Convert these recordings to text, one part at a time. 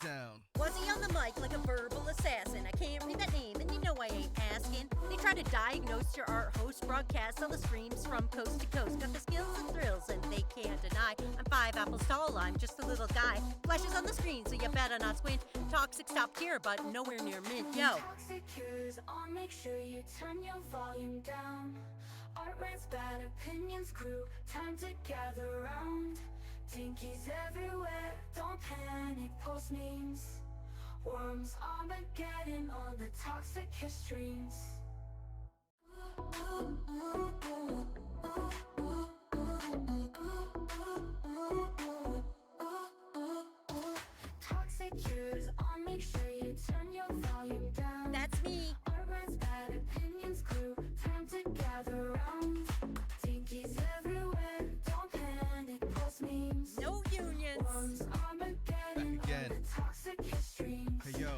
down. Was he on the mic like a verbal assassin? I can't read that name, and you know I ain't asking. They try to diagnose your art host, broadcast all the streams from coast to coast. Got the skills and thrills, and they can't deny. I'm 5 apples tall, I'm just a little guy. Flashes on the screen, so you better not squint. Toxic top tier, but nowhere near mint. Yo. Toxic cues, I'll make sure you turn your volume down. Art rants, bad opinions, crew, time to gather round. Tinkies everywhere, don't panic, post memes. Worms, Armageddon on the toxic streams. Toxic cues, I'll make sure you turn your volume down. That's me. Art rants, bad opinions, crew, time to gather round. Tinkies everywhere, don't panic, post memes. No unions. Worms, Armageddon Back again. on the toxic streams. Hey yo,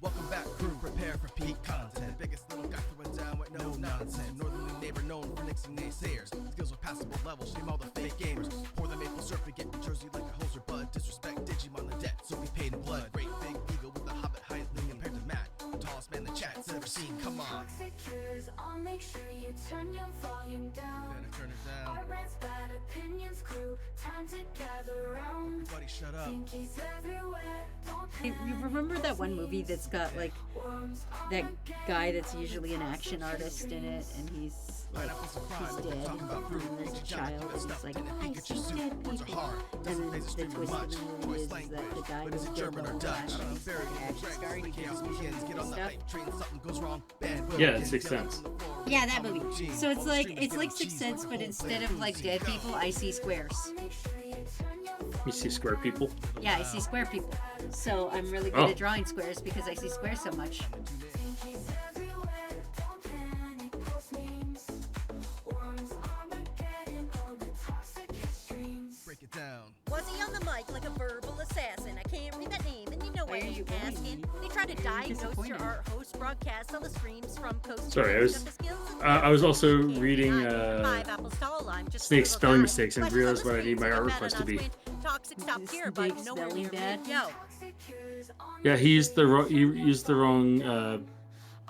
welcome back crew, prepare for peak content. Biggest little guy throwing down with no nonsense. Northerly neighbor known for nixing naysayers. Skills are passable levels, shame all the fake gamers. Pour the maple syrup and get New Jersey like a hoser bud. Disrespect Digimon the debt, so we paid in blood. Great big eagle with the hobbit height compared to Matt. Tallest man the chat's ever seen, come on. Toxic cues, I'll make sure you turn your volume down. Better turn it down. Art rants, bad opinions, crew, time to gather round. Everybody shut up. Tinkies everywhere, don't You panic, remember that post one movie memes. that's got like Worms, that guy that's Armageddon usually an on the action toxic artist in it, streams. and he's like Pineapples and crime, he's we can dead, talk about fruit. and there's a Ancient child, Giants, and he's stuff like, in a I Pikachu see suit. dead Words are people. hard, And doesn't then phase the us too twist much. of the movie Choice is that the language, guy but was is it dead German the or whole Dutch? time. I don't know, He's very like action good. starring The chaos and begins, get on the stuff. hype train, something goes wrong, bad boom Yeah, begins, Sixth yelling Sense. from the floor. Yeah, that movie. Gee, So all it's the like streamers it's like getting Sixth cheese Sense, like a but whole instead thing. of like dead people, I see squares. Make sure you turn your You see square people? Yeah, I see square people. So I'm really good Oh. at drawing squares because I see squares so much. Tinkies everywhere, don't panic, post memes. Worms, Armageddon on the toxic streams. Break it down. Was he on the mic like a verbal assassin? I can't read that name, and you know Why I are you ain't bullying asking. me? They try to Why are you diagnose your disappointed? art host, broadcast all the streams from coast to Sorry, I coast. was- Got the skills and I was thrills, also and they can't reading, deny. 5 apples tall, I'm just a Snake's little spelling guy. mistakes and Flashes on realized the what I need screen, my so art you better request to not be. squint. Toxic top tier, but Snake nowhere spelling near bad. mint. Yo. Toxic cues, I'll Yeah, make he used the sure wrong. He you turn your used the wrong volume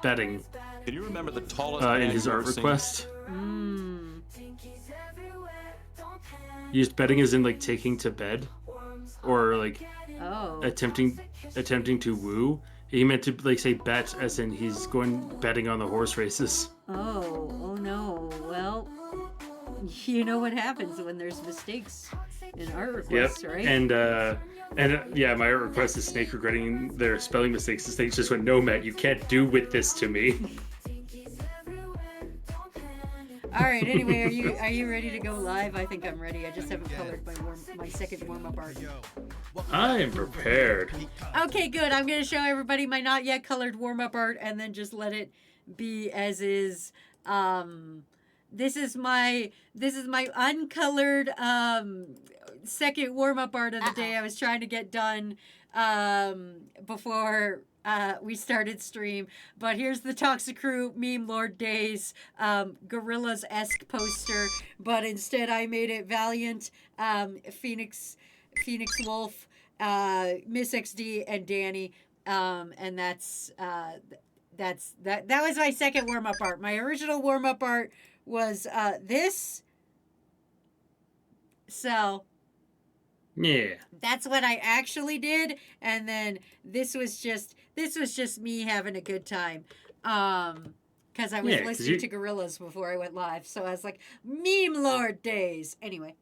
betting Can you remember the tallest in man his you've art ever seen? request. Mmm. Tinkies everywhere, don't panic, He used betting as in like taking to bed worms, or like Oh. attempting to woo. He meant to like say bet as in he's going betting on the horse races. Oh. Oh no. Well, you know what happens when there's mistakes in art requests, right? And yeah, my art request is Snake regretting their spelling mistakes. The Snake just went, "No, Matt, you can't do with this to me." tinkies everywhere, don't panic. All right. Anyway, are you ready to go live? I think I'm ready. I just haven't colored my second warm up art. Yo, welcome I back, am crew, prepared. prepare for peak content. Okay, good. I'm gonna show everybody my not yet colored warm up art, and then just let it be as is. This is my uncolored second warm up art of the day. I was trying to get done before we started stream, but here's the Toxic Crew Meme Lord Days Gorillas-esque poster, but instead I made it Valiant, Phoenix Wolf, Miss XD, and Danny, and that was my second warm up art. My original warm up art was this. So Yeah. that's what I actually did, and then this was just me having a good time. Because I was Yeah, 'cause listening you- to Gorillas before I went live, so I was like, Meme Lord Days. Anyway,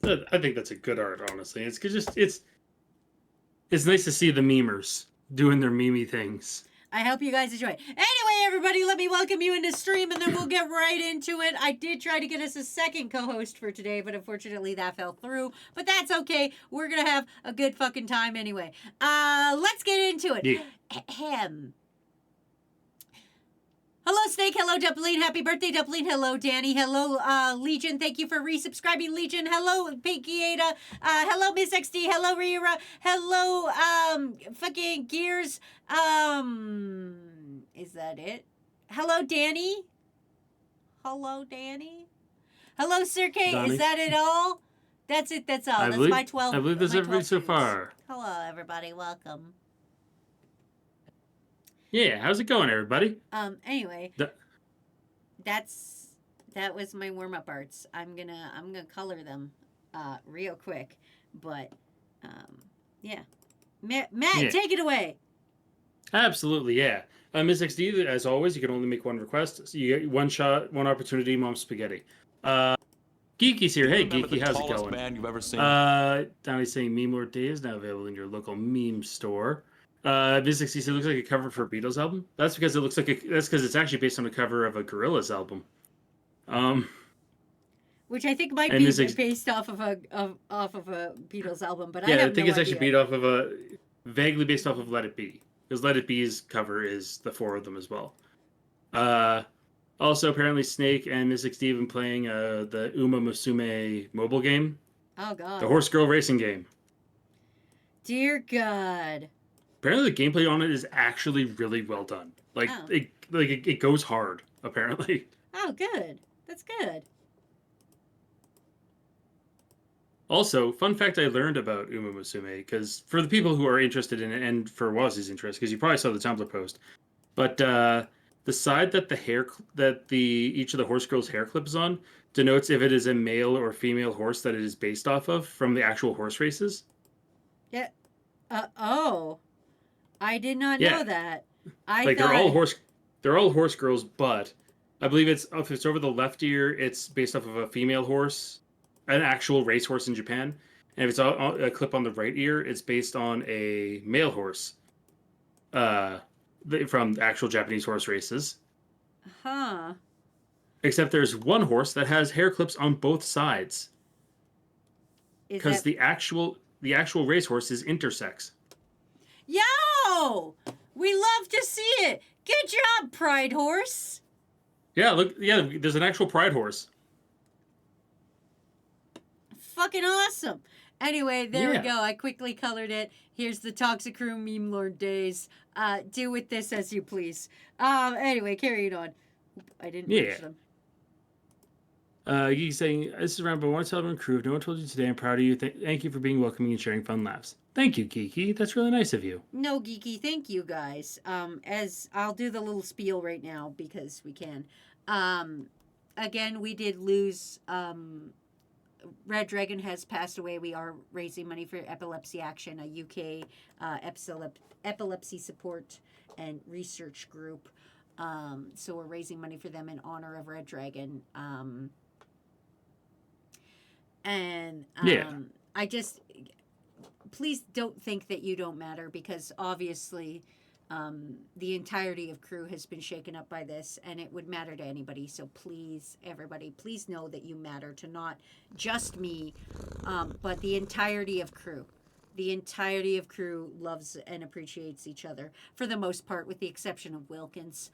I think that's a good art, honestly. It's just it's nice to see the memers doing their memey things. I hope you guys enjoy it. Anyway, everybody, let me welcome you into stream, and then we'll get right into it. I did try to get us a second co-host for today, but unfortunately that fell through. But that's okay. We're gonna have a good fucking time anyway. Let's get into it. Yeah. Ahem. Hello, Snake. Hello, Dupline. Happy birthday, Dupline. Hello, Danny. Hello, Legion. Thank you for resubscribing, Legion. Hello, Pinky Ada. Hello, Miss XD. Hello, Rira. Hello, fucking Gears. Is that it? Hello, Danny. Hello, Danny. Hello, Sir K. Donnie. Is that it all? That's it. That's all. I That's believe, my 12. I believe that's my everybody 12 so foods. far. Hello, everybody. Welcome. Yeah, how's it going, everybody? Anyway, The- that was my warm up arts. I'm gonna color them, real quick, but, yeah. Matt, Yeah. take it away. Absolutely, yeah. Miss XD, as always, you can only make one request. So you get one shot, one opportunity, Mom Spaghetti. Geeky's here. Do you Hey, remember Geeky, the how's it tallest going? man you've ever seen? Donnie's saying Meme Lord Day is now available in your local meme store. Miss XD said it looks like a cover for a Beatles album. That's because it looks like that's because it's actually based on a cover of a Gorillaz album. Which I think might And be this ex- based off of a Beatles album, but Yeah, I I have think no it's actually idea. vaguely based off of Let It Be, because Let It Be's cover is the four of them as well. Also, apparently Snake and Mystic Steven playing the Uma Musume mobile game, Oh God. the horse girl racing game. Dear God. Apparently, the gameplay on it is actually really well done. Like Oh. it goes hard. Apparently. Oh, good. That's good. Also, fun fact I learned about Uma Musume, because for the people who are interested in it, and for Waz's interest, because you probably saw the Tumblr post, but the side that each of the horse girls' hair clips on denotes if it is a male or female horse that it is based off of from the actual horse races. Yeah. Oh. I did not Yeah. know that. I Like thought they're all horse girls, but I believe if it's over the left ear, it's based off of a female horse, an actual racehorse in Japan. And if it's a clip on the right ear, it's based on a male horse. From actual Japanese horse races. Huh. Except there's one horse that has hair clips on both sides. Is Because that... the actual racehorse is intersex. Yo! We love to see it. Good job, Pride Horse. Yeah, look, yeah, there's an actual pride horse. Fucking awesome. Anyway, there we Yeah. go. I quickly colored it. Here's the Toxic Crew Meme Lord Days. Do with this as you please. Anyway, carrying on. I didn't reach them. He's saying, this is around, but I want to tell everyone, crew, if no one told you today, I'm proud of you. Thank you for being welcoming and sharing fun laughs. Thank you, Geeky. That's really nice of you. No, Geeky, thank you guys. As I'll do the little spiel right now because we can. Again, we did lose. Red Dragon has passed away. We are raising money for Epilepsy Action, a UK epilepsy support and research group. So we're raising money for them in honor of Red Dragon. I just, please don't think that you don't matter, because obviously the entirety of crew has been shaken up by this, and it would matter to anybody. So please, everybody, please know that you matter to not just me, but the entirety of crew. The entirety of crew loves and appreciates each other, for the most part, with the exception of Wilkins.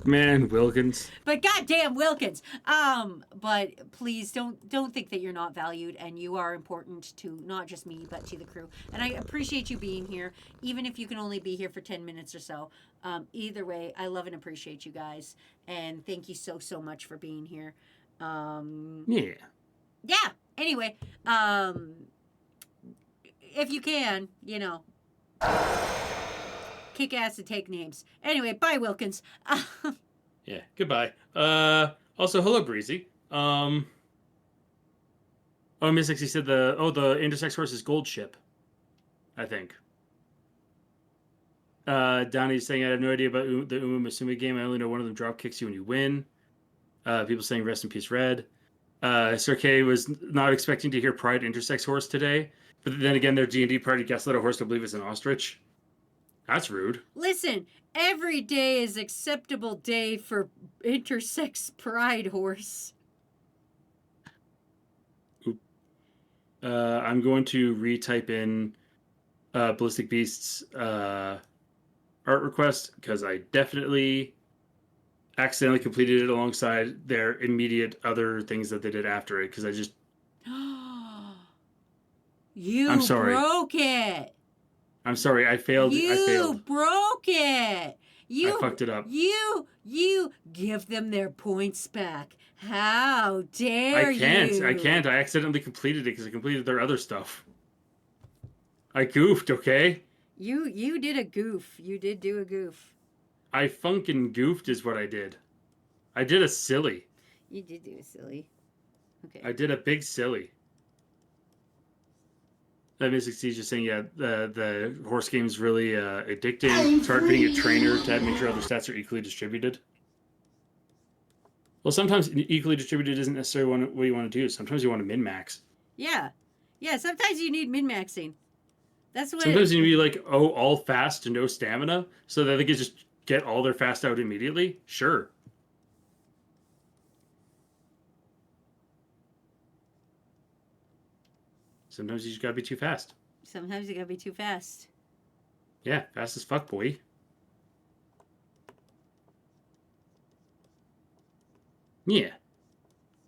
Man, Wilkins. But goddamn Wilkins. But please don't think that you're not valued, and you are important to not just me, but to the crew. And I appreciate you being here, even if you can only be here for 10 minutes or so. Either way, I love and appreciate you guys, and thank you so much for being here. Yeah. Yeah. Anyway, if you can, kick ass and take names. Anyway, bye, Wilkins. Yeah, goodbye. Also, hello, Breezy. Oh, Miss Sixty said the intersex horse is Gold Ship, I think. Donnie's saying, I have no idea about the Uma Musume game. I only know one of them drop kicks you when you win. People saying rest in peace, Red. Sir K was not expecting to hear Pride intersex horse today. But then again, their D&D party guessed that a horse to believe is an ostrich. That's rude. Listen, every day is acceptable day for intersex Pride Horse. I'm going to retype in Ballistic Beast's art request, because I definitely accidentally completed it alongside their immediate other things that they did after it, because I just... I'm sorry. Broke it. I'm sorry, I failed. You I failed. broke it. You I fucked it up. You give them their points back. How dare I can't. you? I can't. I accidentally completed it because I completed their other stuff. I goofed, okay? You did a goof. You did do a goof. I funkin' goofed is what I did. I did a silly. You did do a silly. Okay. I did a big silly. Mystic Siege is saying, yeah, the horse game's really addicting. Start being a trainer to make sure other stats are equally distributed. Well, sometimes equally distributed isn't necessarily what you want to do. Sometimes you want to min-max. Yeah. Yeah, sometimes you need min-maxing. That's what Sometimes you need to be like, oh, all fast and no stamina, so that they can just get all their fast out immediately. Sure. Sometimes you just gotta be too fast. Sometimes you gotta be too fast. Yeah, fast as fuck, boy. Yeah.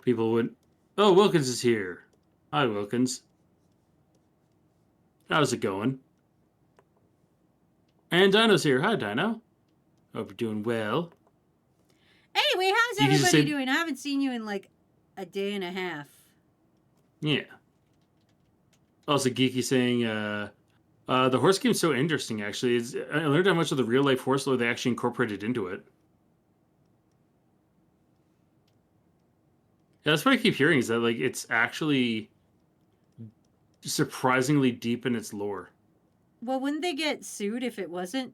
People would... Oh, Wilkins is here. Hi, Wilkins. How's it going? And Dino's here. Hi, Dino. Hope you're doing well. Anyway, how's You can just everybody say- doing? I haven't seen you in like a day and a half. Yeah. Also, Geeky saying, the horse game's so interesting, actually. I learned how much of the real-life horse lore they actually incorporated into it. Yeah, that's what I keep hearing, is that, like, it's actually surprisingly deep in its lore. Well, wouldn't they get sued if it wasn't?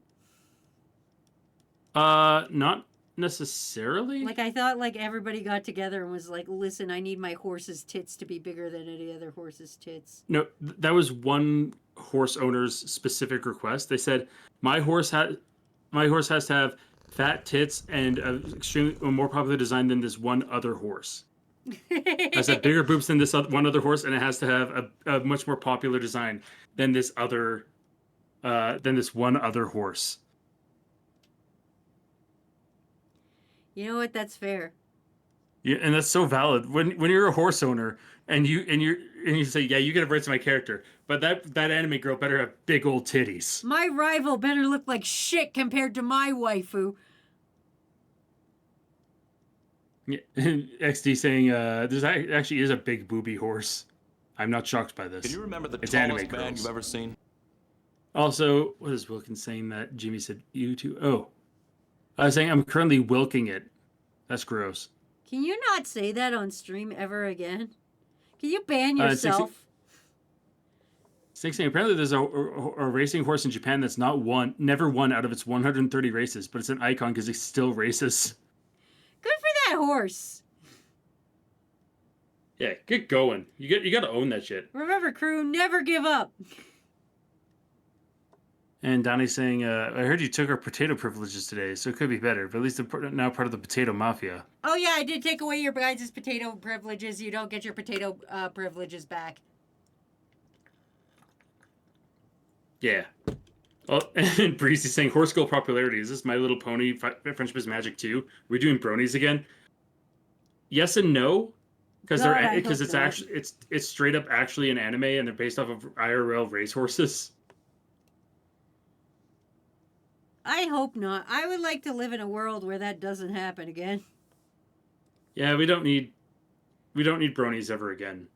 Not necessarily. Like, I thought, like, everybody got together and was like, listen, I need my horse's tits to be bigger than any other horse's tits. No, that was one horse owner's specific request. They said, my horse has to have fat tits and a more popular design than this one other horse. It has to have bigger boobs than this one other horse, and it has to have a much more popular design than this one other horse. You know what? That's fair. Yeah, and that's so valid. When you're a horse owner and you say, yeah, you get rights to my character, but that anime girl better have big old titties. My rival better look like shit compared to my waifu. Yeah, XD saying, there's actually is a big booby horse. I'm not shocked by this. Can you remember the It's anime tallest man girls. you've ever seen? Also, what is Wilkins saying that Jimmy said you too? Oh, I was saying I'm currently wilking it. That's gross. Can you not say that on stream ever again? Can you ban It's yourself? saying apparently there's a racing horse in Japan that's never won out of its 130 races, but it's an icon because it still races. Good for that horse. Yeah, get going. You got to own that shit. Remember, crew, never give up. And Donnie's saying, I heard you took our potato privileges today, so it could be better, but at least they're now part of the potato mafia. Oh yeah, I did take away your guys' potato privileges. You don't get your potato privileges back. Yeah. Oh, and Breezy's saying, horse girl popularity. Is this My Little Pony Friendship is Magic 2? We're doing bronies again? Yes and no. Because God, I it's hope not. actually it's straight up actually an anime, and they're based off of IRL racehorses. I hope not. I would like to live in a world where that doesn't happen again. Yeah, we don't need bronies ever again.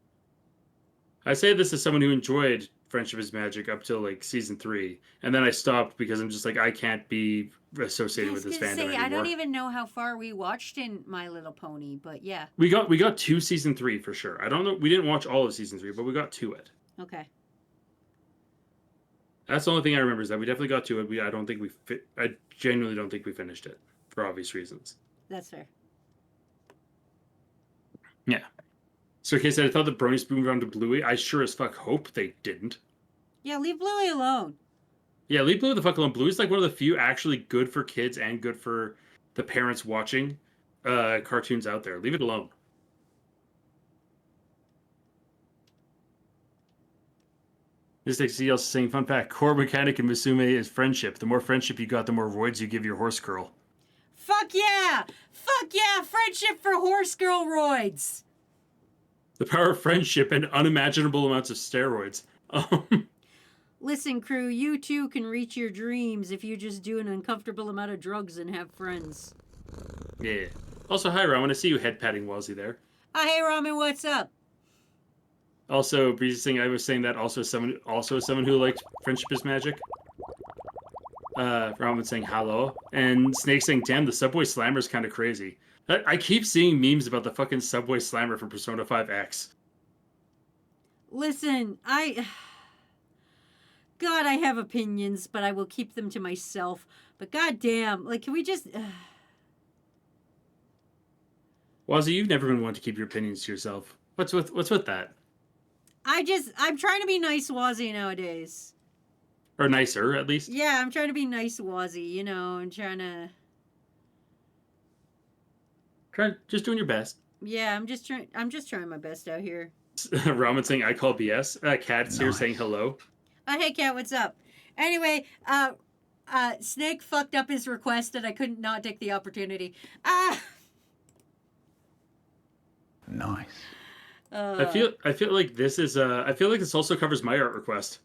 I say this as someone who enjoyed Friendship is Magic up till like season 3, and then I stopped because I'm just like, I can't be associated with this fandom anymore. I don't even know how far we watched in My Little Pony, but yeah. We got to season 3 for sure. I don't know. We didn't watch all of season 3, but we got to it. Okay. That's the only thing I remember is that we definitely got to it. I genuinely don't think we finished it for obvious reasons. That's fair. Yeah. So, okay, said I thought the bronies moved on to Bluey. I sure as fuck hope they didn't. Yeah, leave Bluey alone. Yeah, leave Bluey the fuck alone. Bluey's like one of the few actually good for kids and good for the parents watching cartoons out there. Leave it alone. This is also saying, fun fact, core mechanic in Musume is friendship. The more friendship you got, the more roids you give your horse girl. Fuck yeah! Fuck yeah! Friendship for horse girl roids! The power of friendship and unimaginable amounts of steroids. Listen, crew, you too can reach your dreams if you just do an uncomfortable amount of drugs and have friends. Yeah. Also, hi, Ron. I want to see you head patting Wazzy there. Hey, Ramen, what's up? Also, Breezy saying I was saying that also someone who likes friendship is magic. Ramen saying hello, and Snake saying, "Damn, the Subway Slammer is kind of crazy." I keep seeing memes about the fucking Subway Slammer from Persona 5X. Listen, God, I have opinions, but I will keep them to myself. But goddamn, like, can we just... Wazzy, you've never been one to keep your opinions to yourself. What's with that? I'm trying to be nice, Wazzy, nowadays. Or nicer, at least. Yeah, I'm trying to be nice, Wazzy. You know, I'm trying to... Just doing your best. Yeah, I'm just trying my best out here. Ramen saying I call BS. Cat's here saying hello. Hey, Cat, what's up? Anyway, Snake fucked up his request and I couldn't not take the opportunity. Nice. I feel like this is I feel like this also covers my art request.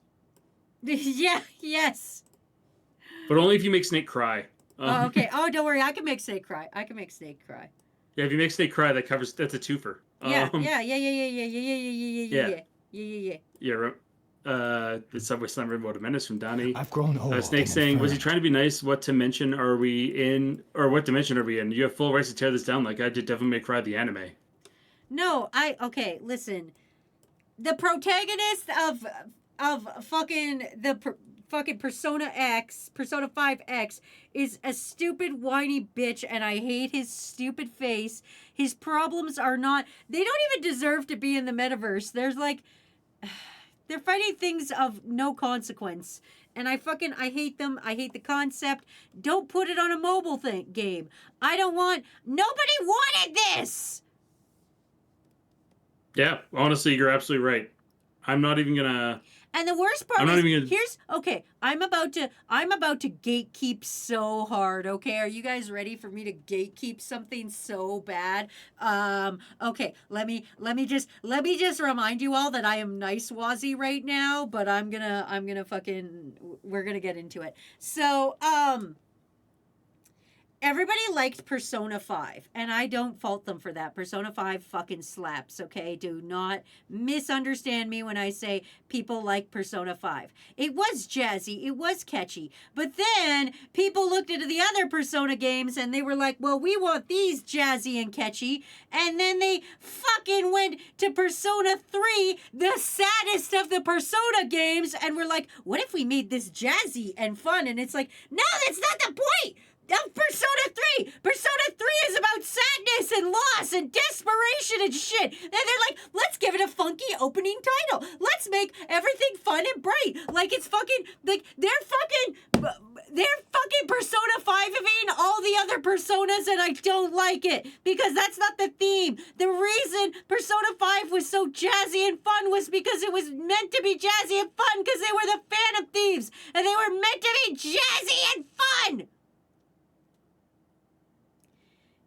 Yeah, yes. But only if you make Snake cry. Oh, okay. Oh, don't worry. I can make Snake cry. Yeah, if you make Snake cry, that's a twofer. Yeah. The Subway Slammer Mode of Menace from Donnie. I've grown old. Snake saying, was he trying to be nice? What dimension are we in? Or what dimension are we in? You have full rights to tear this down like I did Devil May Cry the anime. No, okay, listen. The protagonist of fucking fucking Persona 5X is a stupid whiny bitch and I hate his stupid face. His problems are not, they don't even deserve to be in the metaverse. There's like, they're fighting things of no consequence. And I hate them. I hate the concept. Don't put it on a mobile game. Nobody wanted this! Yeah, honestly, you're absolutely right. I'm not even gonna... And the worst part I'm about to gatekeep so hard, okay? Are you guys ready for me to gatekeep something so bad? Okay, let me just remind you all that I am nice Wazzy right now, but we're gonna get into it. So, everybody liked Persona 5, and I don't fault them for that. Persona 5 fucking slaps, okay? Do not misunderstand me when I say people like Persona 5. It was jazzy, it was catchy, but then people looked into the other Persona games and they were like, well, we want these jazzy and catchy, and then they fucking went to Persona 3, the saddest of the Persona games, and were like, what if we made this jazzy and fun? And it's like, no, that's not the point! Of Persona 3! Persona 3 is about sadness and loss and desperation and shit! And they're like, let's give it a funky opening title! Let's make everything fun and bright! Like it's fucking, like, they're fucking Persona 5-ing all the other Personas and I don't like it! Because that's not the theme! The reason Persona 5 was so jazzy and fun was because it was meant to be jazzy and fun because they were the Phantom Thieves! And they were meant to be jazzy and fun!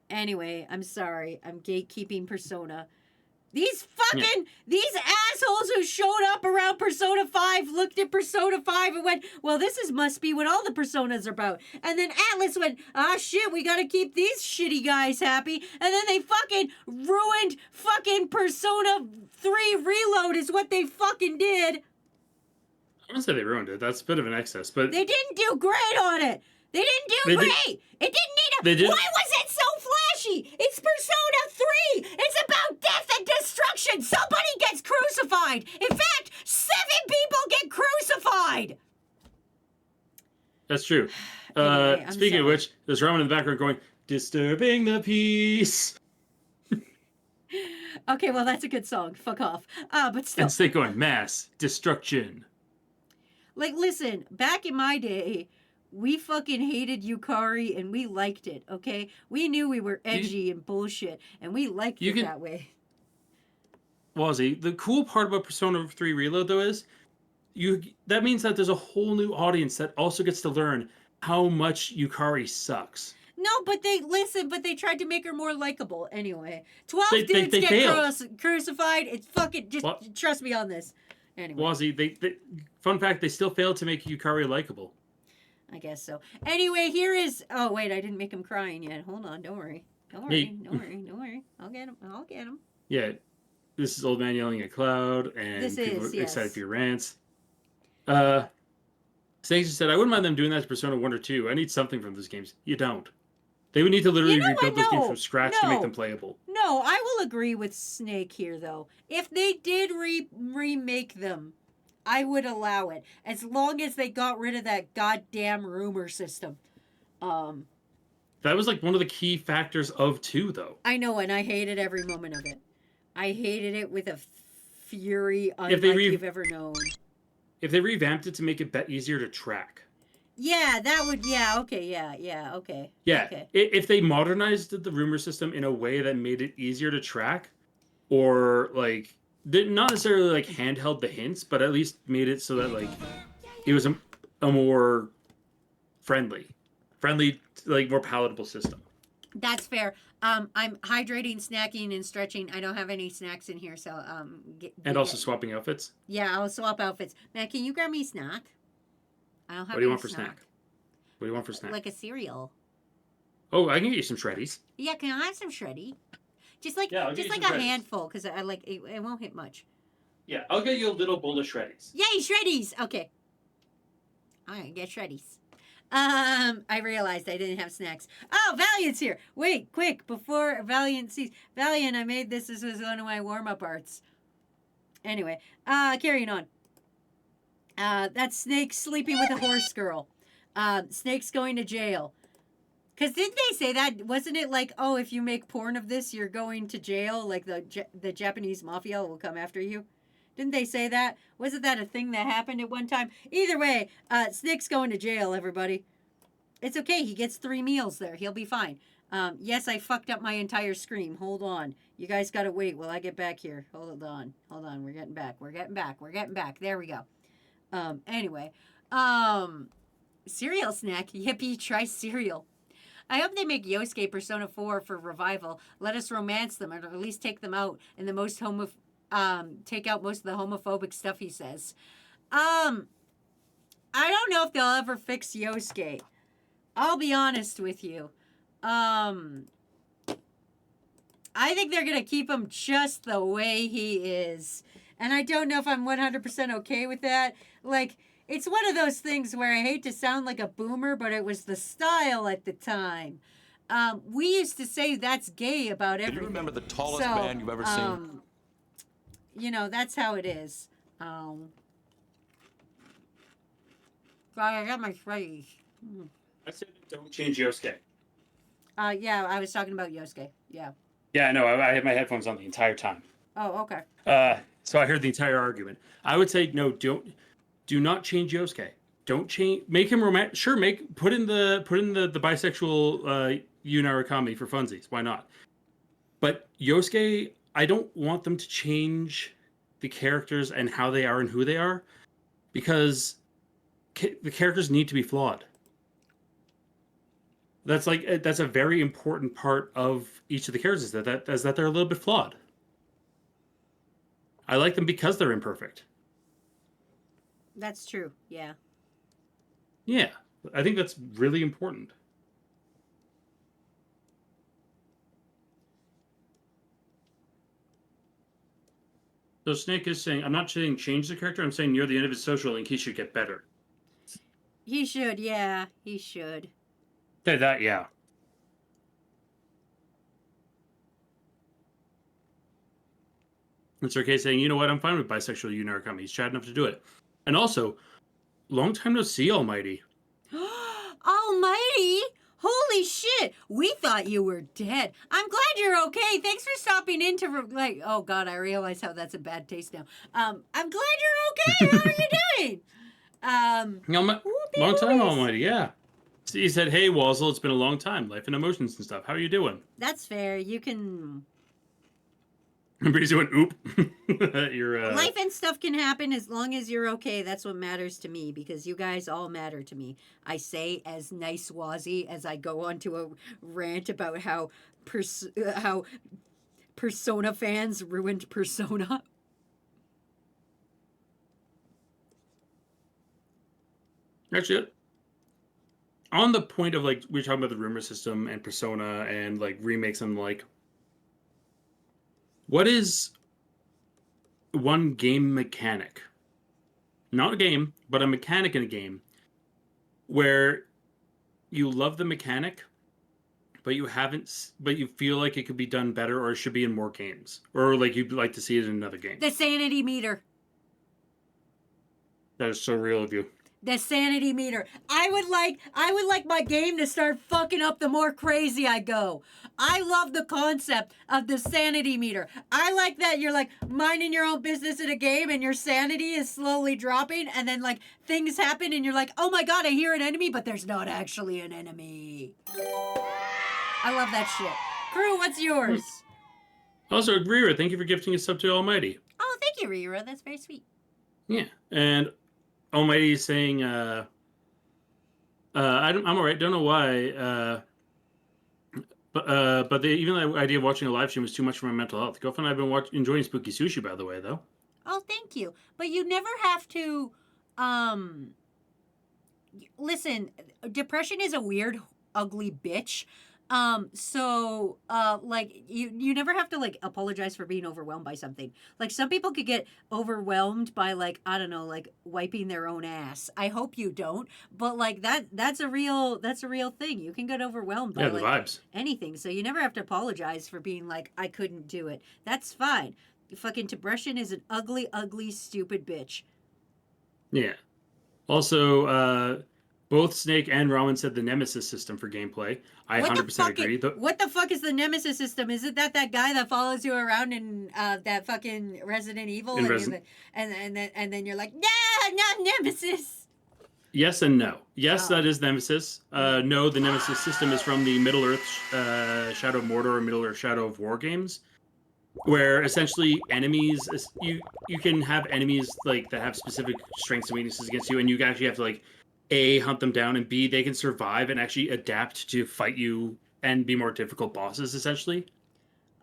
Anyway, I'm sorry. I'm gatekeeping Persona. These assholes who showed up around Persona 5 looked at Persona 5 and went, well, must be what all the Personas are about. And then Atlas went, shit, we gotta keep these shitty guys happy. And then they fucking ruined fucking Persona 3 Reload is what they fucking did. I wouldn't say they ruined it. That's a bit of an excess, but... They didn't do great on it. They didn't do great. It didn't need a... Why was it so flashy? It's Persona 3. It's about death and destruction. Somebody gets crucified. In fact, 7 people get crucified. That's true. Anyway, speaking of which, there's Roman in the background going, disturbing the peace. Okay, well, that's a good song. Fuck off. But still. And Snake going, mass destruction. Like, listen, back in my day... We fucking hated Yukari and we liked it, okay? We knew we were edgy and bullshit, and we liked it that way. Wazzy, the cool part about Persona 3 Reload, though, is that means that there's a whole new audience that also gets to learn how much Yukari sucks. No, but they tried to make her more likable anyway. 12 dudes get crucified. It's fucking, trust me on this. Anyway, Wazzy, they fun fact, they still failed to make Yukari likable. I guess so. Anyway, here is. Oh wait, I didn't make him crying yet. Hold on, don't worry. Don't worry, Hey. don't worry, don't worry. I'll get him. I'll get him. Yeah, this is old man yelling at Cloud, and This people is, are excited yes. for your rants. Snakes just said, I wouldn't mind them doing that to Persona 1 or 2. I need something from those games. You don't. They would need to literally You know rebuild what? those games No. from scratch to make No. them playable. No, I will agree with Snake here, though. If they did remake them, I would allow it, as long as they got rid of that goddamn rumor system. That was like one of the key factors of 2, though. I know, and I hated every moment of it. I hated it with a fury If unlike they you've ever known. If they revamped it to make it easier to track. Yeah, that would. Yeah, okay, yeah, okay. Yeah, Okay. if they modernized the rumor system in a way that made it easier to track, or like not necessarily like handheld the hints, but at least made it so that like it was a more friendly, like more palatable system. That's fair. I'm hydrating, snacking, and stretching. I don't have any snacks in here, so And also swapping outfits. Yeah, I'll swap outfits. Matt, can you grab me a snack? I don't have. What do you any want for snack? What do you want for snack? Like a cereal. Oh, I can get you some shreddies. Yeah, can I have some shreddy? Just like Yeah, I'll get just you like some a Shreddies. handful, because I like it, it won't hit much. Yeah, I'll get you a little bowl of shreddies. Yay, shreddies! Okay. I'm gonna get shreddies. I realized I didn't have snacks. Oh, Valiant's here. Wait, quick, before Valiant sees. Valiant, I made this. This was one of my warm-up arts. Anyway, carrying on. That's Snake sleeping with a horse girl. Snake's going to jail. Because didn't they say that? Wasn't it like, oh, if you make porn of this, you're going to jail? Like the Japanese mafia will come after you? Didn't they say that? Wasn't that a thing that happened at one time? Either way, Snake's going to jail, everybody. It's okay. He gets 3 meals there. He'll be fine. Yes, I fucked up my entire screen. Hold on. You guys got to wait while I get back here. Hold on. Hold on. We're getting back. We're getting back. We're getting back. There we go. Anyway. Cereal snack. Yippee, try cereal. I hope they make Yosuke Persona 4 for revival. Let us romance them, or at least take them out in the most take out most of the homophobic stuff he says. I don't know if they'll ever fix Yosuke. I'll be honest with you. I think they're going to keep him just the way he is. And I don't know if I'm 100% okay with that. Like, it's one of those things where I hate to sound like a boomer, but it was the style at the time. We used to say that's gay about everything. Do you remember the tallest man you've ever seen? You know, that's how it is. I got my phrase. I said don't change Yosuke. Yeah, I was talking about Yosuke. Yeah. Yeah, no, I had my headphones on the entire time. Oh, okay. So I heard the entire argument. I would say no, do not change Yosuke. Don't change. Make him romantic. Sure, put in the bisexual Yu Narukami for funsies. Why not? But Yosuke, I don't want them to change the characters and how they are and who they are, because the characters need to be flawed. That's a very important part of each of the characters, that they're a little bit flawed. I like them because they're imperfect. That's true. Yeah. Yeah, I think that's really important. So Snake is saying, I'm not saying change the character, I'm saying near the end of his social link, he should get better. He should, yeah. He should. Say that, yeah. And Sergei saying, you know what, I'm fine with bisexual Yu Narukami. He's chatting enough to do it. And also, long time no see, Almighty. Almighty! Holy shit! We thought you were dead. I'm glad you're okay. Thanks for stopping in to oh god, I realize how that's a bad taste now. I'm glad you're okay. How are you doing? Long time, Almighty, yeah. He said, hey, Wazzle, it's been a long time. Life and emotions and stuff. How are you doing? That's fair. You can... Breezy went, oop. You're, Life and stuff can happen as long as you're okay. That's what matters to me, because you guys all matter to me. I say as nice Wazzy as I go on to a rant about how Persona fans ruined Persona. Actually, on the point of like we were talking about the rumor system and Persona and like remakes and like, what is one game mechanic, not a game, but a mechanic in a game where you love the mechanic, but you feel like it could be done better or it should be in more games, or like you'd like to see it in another game? The sanity meter. That is so real of you. The sanity meter. I would like my game to start fucking up the more crazy I go. I love the concept of the sanity meter. I like that you're like minding your own business in a game and your sanity is slowly dropping and then like things happen and you're like, oh my god, I hear an enemy, but there's not actually an enemy. I love that shit. Crew, what's yours? Also, Rira, thank you for gifting a sub to Almighty. Oh, thank you, Rira. That's very sweet. Yeah, and Almighty is saying, I'm all right. Don't know why, but even the idea of watching a live stream was too much for my mental health. Girlfriend and I've been enjoying Spooky Sushi, by the way, though. Oh, thank you. But you never have to, listen, depression is a weird, ugly bitch. Like you never have to like apologize for being overwhelmed by something. Like some people could get overwhelmed by like, I don't know, like wiping their own ass. I hope you don't, but like that's a real thing. You can get overwhelmed by the like vibes. anything. So you never have to apologize for being like, I couldn't do it. That's fine. Fucking depression is an ugly, ugly, stupid bitch. Yeah. Also, both Snake and Ramen said the Nemesis system for gameplay. I 100% agree. What the fuck is the Nemesis system? Is it that guy that follows you around in that fucking Resident Evil? And then you're like, nah, not Nemesis. Yes and no. Yes, that is Nemesis. No, the Nemesis system is from the Middle-earth Shadow of Mordor or Middle-earth Shadow of War games, where essentially enemies, you can have enemies like that have specific strengths and weaknesses against you, and you actually have to like A, hunt them down, and B, they can survive and actually adapt to fight you and be more difficult bosses, essentially.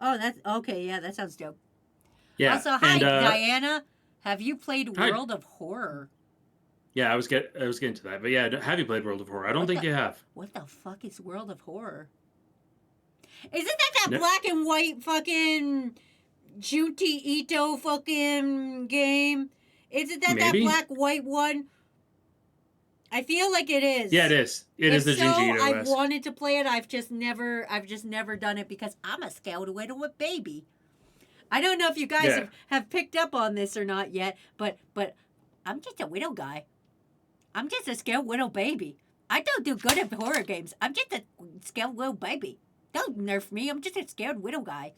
Oh, that's okay. Yeah, that sounds dope. Yeah. Also, hi, Diana. Have you played Hi. World of Horror? Yeah, I was getting to that, but yeah, have you played World of Horror? I don't think you have. What the fuck is World of Horror? Isn't that No. black and white fucking Junji Ito fucking game? Isn't that Maybe. black white one? I feel like it is. Yeah, it is. It is the Junji Ito. I wanted to play it. I've just never done it because I'm a scared widow baby. I don't know if you guys have picked up on this or not yet, but I'm just a widow guy. I'm just a scared widow baby. I don't do good at horror games. I'm just a scared widow baby. Don't nerf me. I'm just a scared widow guy.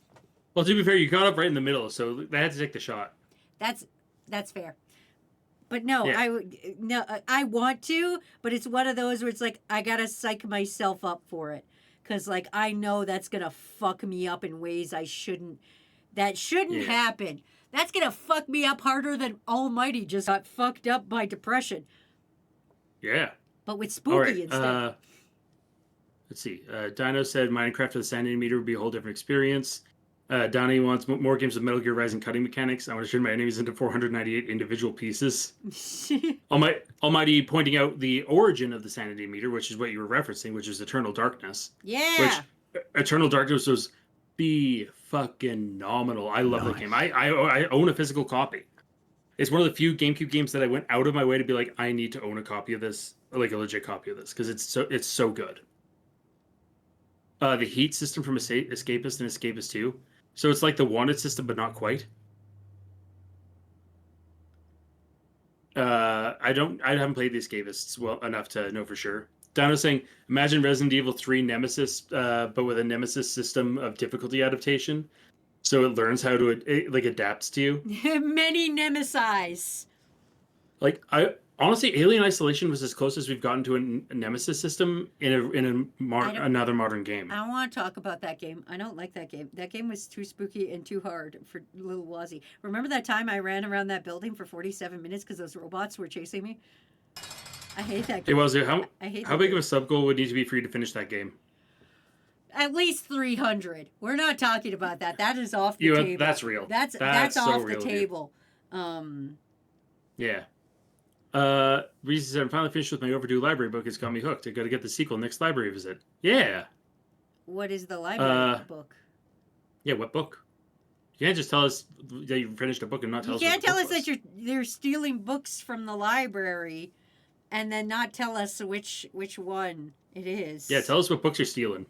Well, to be fair, you got up right in the middle, so they had to take the shot. That's fair. But no, Yeah. I want to, but it's one of those where it's like I gotta psych myself up for it, cause like I know that's gonna fuck me up in ways I shouldn't. That shouldn't happen. That's gonna fuck me up harder than Almighty just got fucked up by depression. Yeah. But with spooky All right, instead. Let's see. Dino said Minecraft with a sanity meter would be a whole different experience. Donnie wants more games with Metal Gear Rising cutting mechanics. I want to turn my enemies into 498 individual pieces. Almighty pointing out the origin of the sanity meter, which is what you were referencing, which is Eternal Darkness. Yeah. Which Eternal Darkness was fucking nominal. I love that game. I own a physical copy. It's one of the few GameCube games that I went out of my way to be like, I need to own a copy of this, like a legit copy of this, because it's so good. The heat system from Escapist and Escapist 2. So it's like the wanted system, but not quite. I haven't played the Escapists well enough to know for sure. Dano's saying, imagine Resident Evil 3 Nemesis, but with a Nemesis system of difficulty adaptation. So it learns how to, it adapts to you. Many Nemesis. Like, honestly, Alien Isolation was as close as we've gotten to a Nemesis system in another modern game. I don't want to talk about that game. I don't like that game. That game was too spooky and too hard for little Wazzy. Remember that time I ran around that building for 47 minutes because those robots were chasing me? I hate that game. Hey, Wazzy, how big game. of a sub goal would need to be for you to finish that game? At least 300. We're not talking about that. That is off the table. That's real. That's so off real the table. Yeah. Reese said, I'm finally finished with my overdue library book. It's got me hooked. I got to get the sequel next library visit. Yeah. What is the library book? Yeah, what book? You can't just tell us that you finished a book and not tell You us. can't what the tell book us was. that you're stealing books from the library, and then not tell us which one it is. Yeah, tell us what books you're stealing.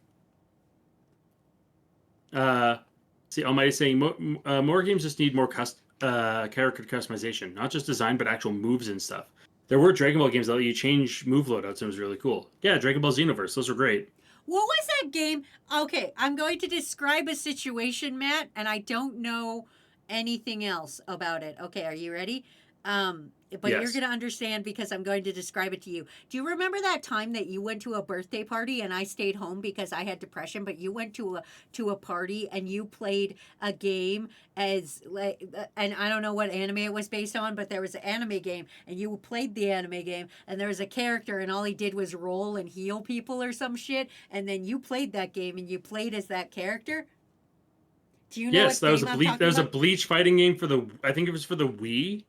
See, Almighty's saying more games just need more character customization, not just design, but actual moves and stuff. There were Dragon Ball games that let you change move loadouts, and it was really cool. Yeah, Dragon Ball Xenoverse, those were great. What was that game? Okay, I'm going to describe a situation, Matt, and I don't know anything else about it. Okay, are you ready? But you're Yes. going to understand because I'm going to describe it to you. Do you remember that time that you went to a birthday party and I stayed home because I had depression, but you went to a party and you played a game as like, and I don't know what anime it was based on, but there was an anime game and you played the anime game and there was a character and all he did was roll and heal people or some shit, and then you played that game and you played as that character. Do you know Yes, what that was game a I'm bleach. talking That was a about? Bleach fighting game for the. I think it was for the Wii.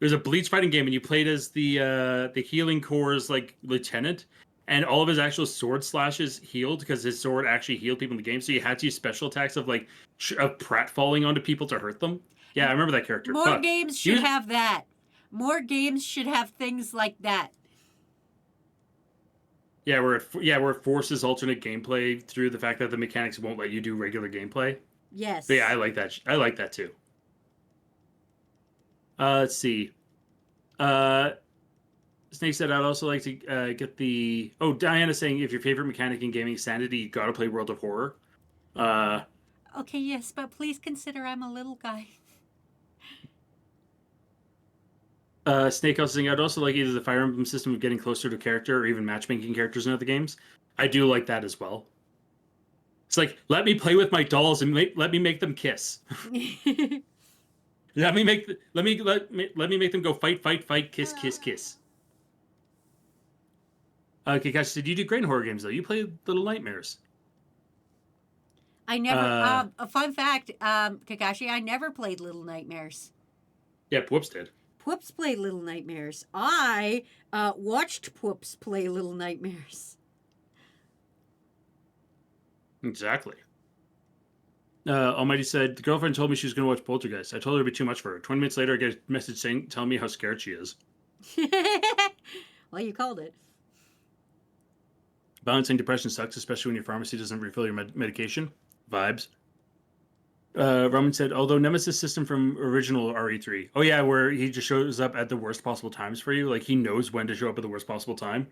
It was a Bleach fighting game, and you played as the Healing Corps like lieutenant, and all of his actual sword slashes healed because his sword actually healed people in the game. So you had to use special attacks of like of pratfalling onto people to hurt them. Yeah, I remember that character. More Fuck. games He should was- have that. More games should have things like that. Yeah, where it forces alternate gameplay through the fact that the mechanics won't let you do regular gameplay. Yes. But yeah, I like that. I like that too. Let's see. Snake said, I'd also like to get the. Oh, Diana's saying if your favorite mechanic in gaming is sanity, you gotta play World of Horror. Okay, yes, but please consider I'm a little guy. Snake also saying, I'd also like either the Fire Emblem system of getting closer to character or even matchmaking characters in other games. I do like that as well. It's like, let me play with my dolls and let me make them kiss. Let me make them go fight, fight, fight, kiss, kiss, kiss. Okay, guys, did you do great in horror games though? You played Little Nightmares. I never. A fun fact, Kakashi, I never played Little Nightmares. Yeah, Whoops did. Pwoops played Little Nightmares. I watched Pwoops play Little Nightmares. Exactly. Almighty said, the girlfriend told me she was going to watch Poltergeist. I told her it'd be too much for her. 20 minutes later, I get a message telling me how scared she is. Well, you called it. Balancing depression sucks, especially when your pharmacy doesn't refill your medication. Vibes. Roman said, although Nemesis system from original RE3. Oh yeah, where he just shows up at the worst possible times for you. Like he knows when to show up at the worst possible time.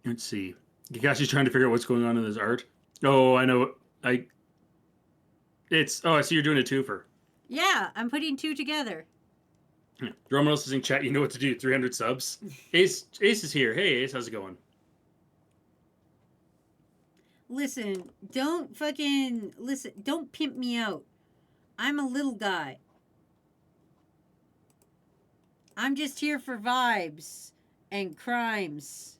Let's see. Kakashi's trying to figure out what's going on in his art. Oh, I know. I see you're doing a twofer. Yeah, I'm putting two together. Roman also is in chat, you know what to do. 300 subs. Ace is here. Hey Ace, how's it going? Listen, don't pimp me out. I'm a little guy. I'm just here for vibes and crimes.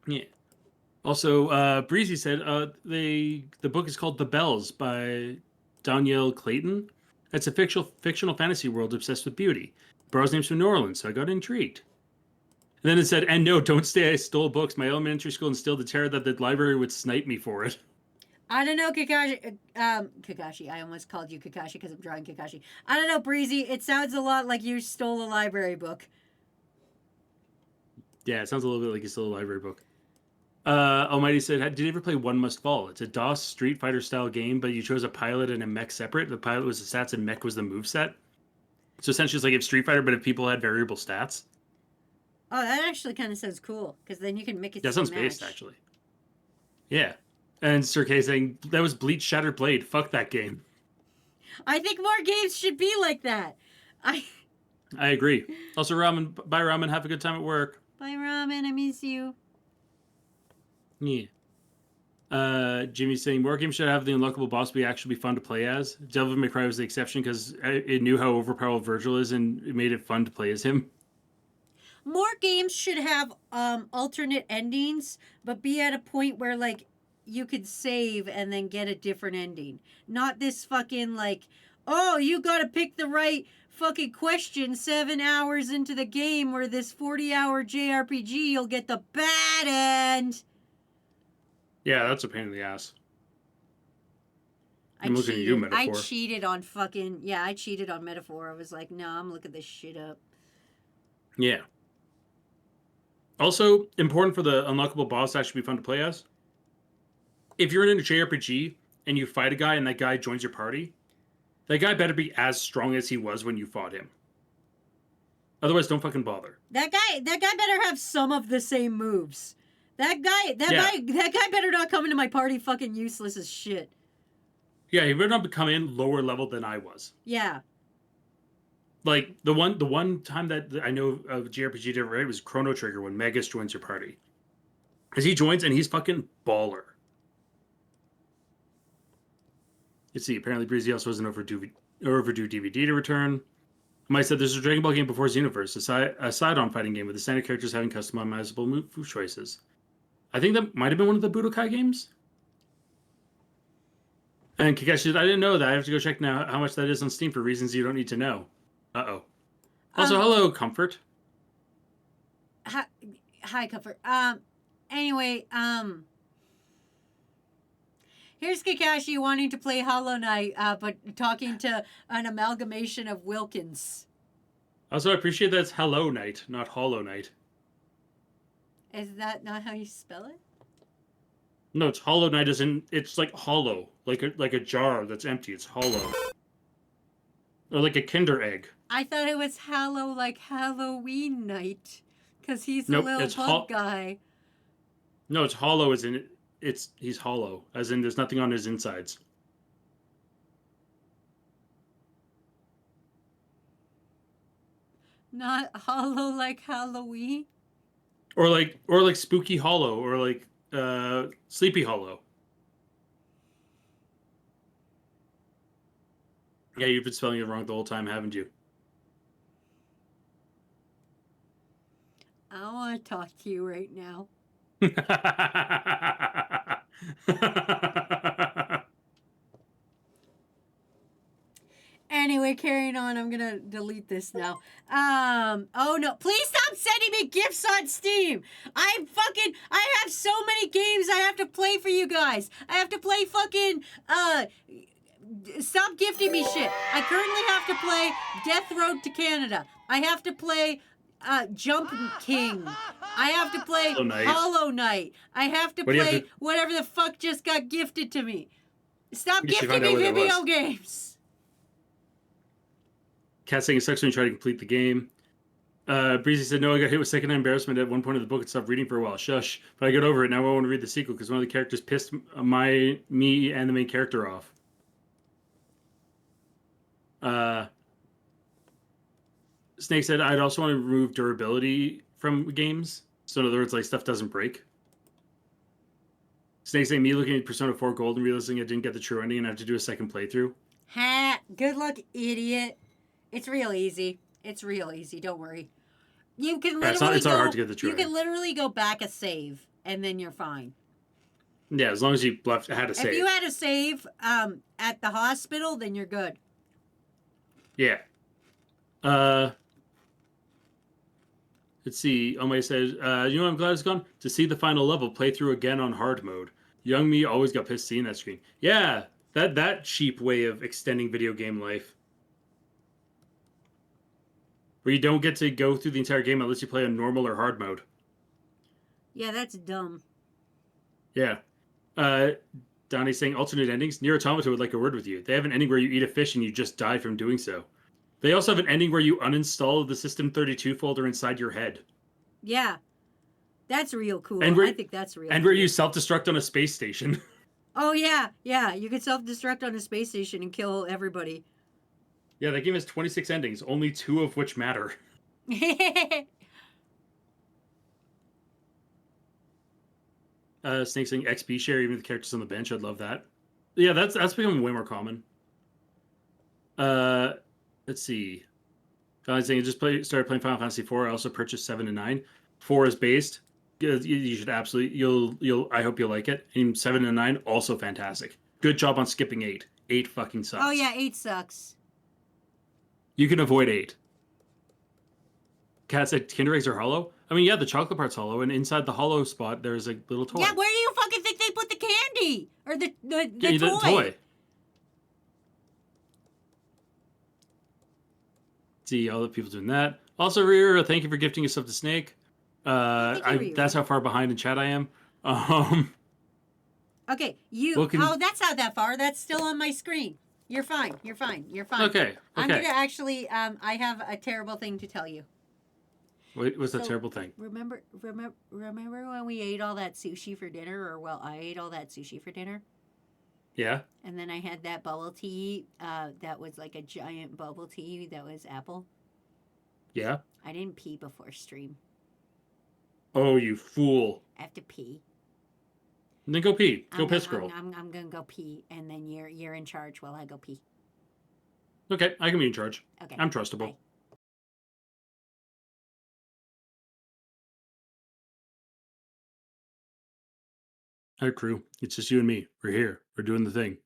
Yeah. Also, Breezy said the book is called The Bells by Danielle Clayton. It's a fictional fantasy world obsessed with beauty. Bro's name's from New Orleans, so I got intrigued. And then it said, and no, don't say I stole books. My elementary school instilled the terror that the library would snipe me for it. I don't know, Kakashi. Kakashi. I almost called you Kakashi because I'm drawing Kakashi. I don't know, Breezy. It sounds a lot like you stole a library book. Yeah, it sounds a little bit like you stole a library book. Almighty said, did you ever play One Must Fall? It's a DOS Street Fighter style game, but you chose a pilot and a mech separate. The pilot was the stats and mech was the moveset. So essentially it's like if Street Fighter, but if people had variable stats. Oh, that actually kind of sounds cool because then you can make it. That sounds based, actually. Yeah. And Sir K saying, that was Bleach Shattered Blade. Fuck that game. I think more games should be like that. I agree. Also, Ramen, bye Ramen. Have a good time at work. Bye, Ramen. I miss you. Yeah. Jimmy's saying, more games should have the unlockable boss actually be fun to play as. Devil May Cry was the exception because it knew how overpowered Virgil is and it made it fun to play as him. More games should have alternate endings, but be at a point where like you could save and then get a different ending. Not this fucking like, oh, you gotta pick the right fucking question 7 hours into the game where this 40-hour JRPG you'll get the bad end. Yeah, that's a pain in the ass. I I'm looking at you, Metaphor. I cheated on fucking, yeah, I cheated on Metaphor. I was like, no, I'm looking this shit up. Yeah. Also, important for the unlockable boss to actually be fun to play as. If you're in a JRPG and you fight a guy and that guy joins your party, that guy better be as strong as he was when you fought him. Otherwise, don't fucking bother. That guy better have some of the same moves. That guy better not come into my party fucking useless as shit. Yeah, he better not come in lower level than I was. Yeah. Like the one time that I know of JRPG did right was Chrono Trigger when Magus joins your party. Because he joins and he's fucking baller. Let's see, apparently Breezy also has an overdue DVD to return. Mike said there's a Dragon Ball game before Xenoverse, a side-on fighting game with the standard characters having customizable move choices. I think that might have been one of the Budokai games. And Kakashi said, I didn't know that. I have to go check now how much that is on Steam for reasons you don't need to know. Uh-oh. Also, hello, Comfort. Hi, Comfort. Anyway, here's Kakashi wanting to play Hollow Knight, but talking to an amalgamation of Wilkins. Also, I appreciate that it's Hello Knight, not Hollow Knight. Is that not how you spell it? No, it's Hollow Knight as in, it's like hollow. Like a jar that's empty. It's hollow. Or like a Kinder Egg. I thought it was Hallow like Halloween night. Because he's a Nope, little it's bug guy. No, it's hollow as in, he's hollow. As in, there's nothing on his insides. Not hollow like Halloween? Or like Spooky Hollow, or like Sleepy Hollow. Yeah, you've been spelling it wrong the whole time, haven't you? I don't want to talk to you right now. Anyway, carrying on. I'm gonna delete this now. Oh no! Please stop sending me gifts on Steam. I have so many games I have to play for you guys. I have to play fucking Stop gifting me shit. I currently have to play Death Road to Canada. I have to play Jump King. I have to play Hollow Knight. I have to play whatever the fuck just got gifted to me. Stop gifting me video games. Cat saying it sucks when you try to complete the game. Breezy said, no, I got hit with secondhand embarrassment at one point of the book and stopped reading for a while. Shush. But I got over it. Now I want to read the sequel because one of the characters pissed me and the main character off. Snake said, I'd also want to remove durability from games. So in other words, like stuff doesn't break. Snake saying, me looking at Persona 4 Gold and realizing I didn't get the true ending and I have to do a second playthrough. Ha! Good luck, idiot. It's real easy. It's real easy. Don't worry. You can literally it's not hard to get the true ending. You can literally go back a save, and then you're fine. Yeah, as long as you had a save. If you had a save at the hospital, then you're good. Yeah. Let's see. Omei says, you know what I'm glad it's gone? To see the final level, play through again on hard mode. Young me always got pissed seeing that screen. Yeah, that cheap way of extending video game life. Where you don't get to go through the entire game unless you play on normal or hard mode. Yeah, that's dumb. Yeah. Donnie's saying alternate endings. Nier Automata would like a word with you. They have an ending where you eat a fish and you just die from doing so. They also have an ending where you uninstall the System32 folder inside your head. Yeah. That's real cool. I think that's real And cool. where you self-destruct on a space station. Oh, yeah. Yeah, you can self-destruct on a space station and kill everybody. Yeah, that game has 26 endings, only 2 of which matter. Snake saying XP share, even with the characters on the bench. I'd love that. Yeah, that's becoming way more common. Let's see. Finally saying I just started playing Final Fantasy 4. I also purchased 7 and 9. 4 is based. You should absolutely. You'll. I hope you'll like it. And 7 and 9 also fantastic. Good job on skipping 8. 8 fucking sucks. Oh yeah, 8 sucks. You can avoid 8. Cat said Kinder eggs are hollow. I mean, yeah, the chocolate part's hollow, and inside the hollow spot there's a little toy. Yeah, where do you fucking think they put the candy or the Yeah, toy? See all the people doing that. Also, Rira, thank you for gifting yourself to Snake. That's how far behind in chat I am. Okay, you. Oh, that's not that far. That's still on my screen. You're fine. You're fine. You're fine. Okay. I'm gonna actually. I have a terrible thing to tell you. What's the terrible thing? Remember when we ate all that sushi for dinner, or well, I ate all that sushi for dinner. Yeah. And then I had that bubble tea. That was like a giant bubble tea. That was apple. Yeah. I didn't pee before stream. Oh, you fool! I have to pee. Then go pee. Go piss, girl. I'm gonna go pee, and then you're in charge while I go pee. Okay, I can be in charge. Okay. I'm trustable. Bye. All right, crew. It's just you and me. We're here. We're doing the thing.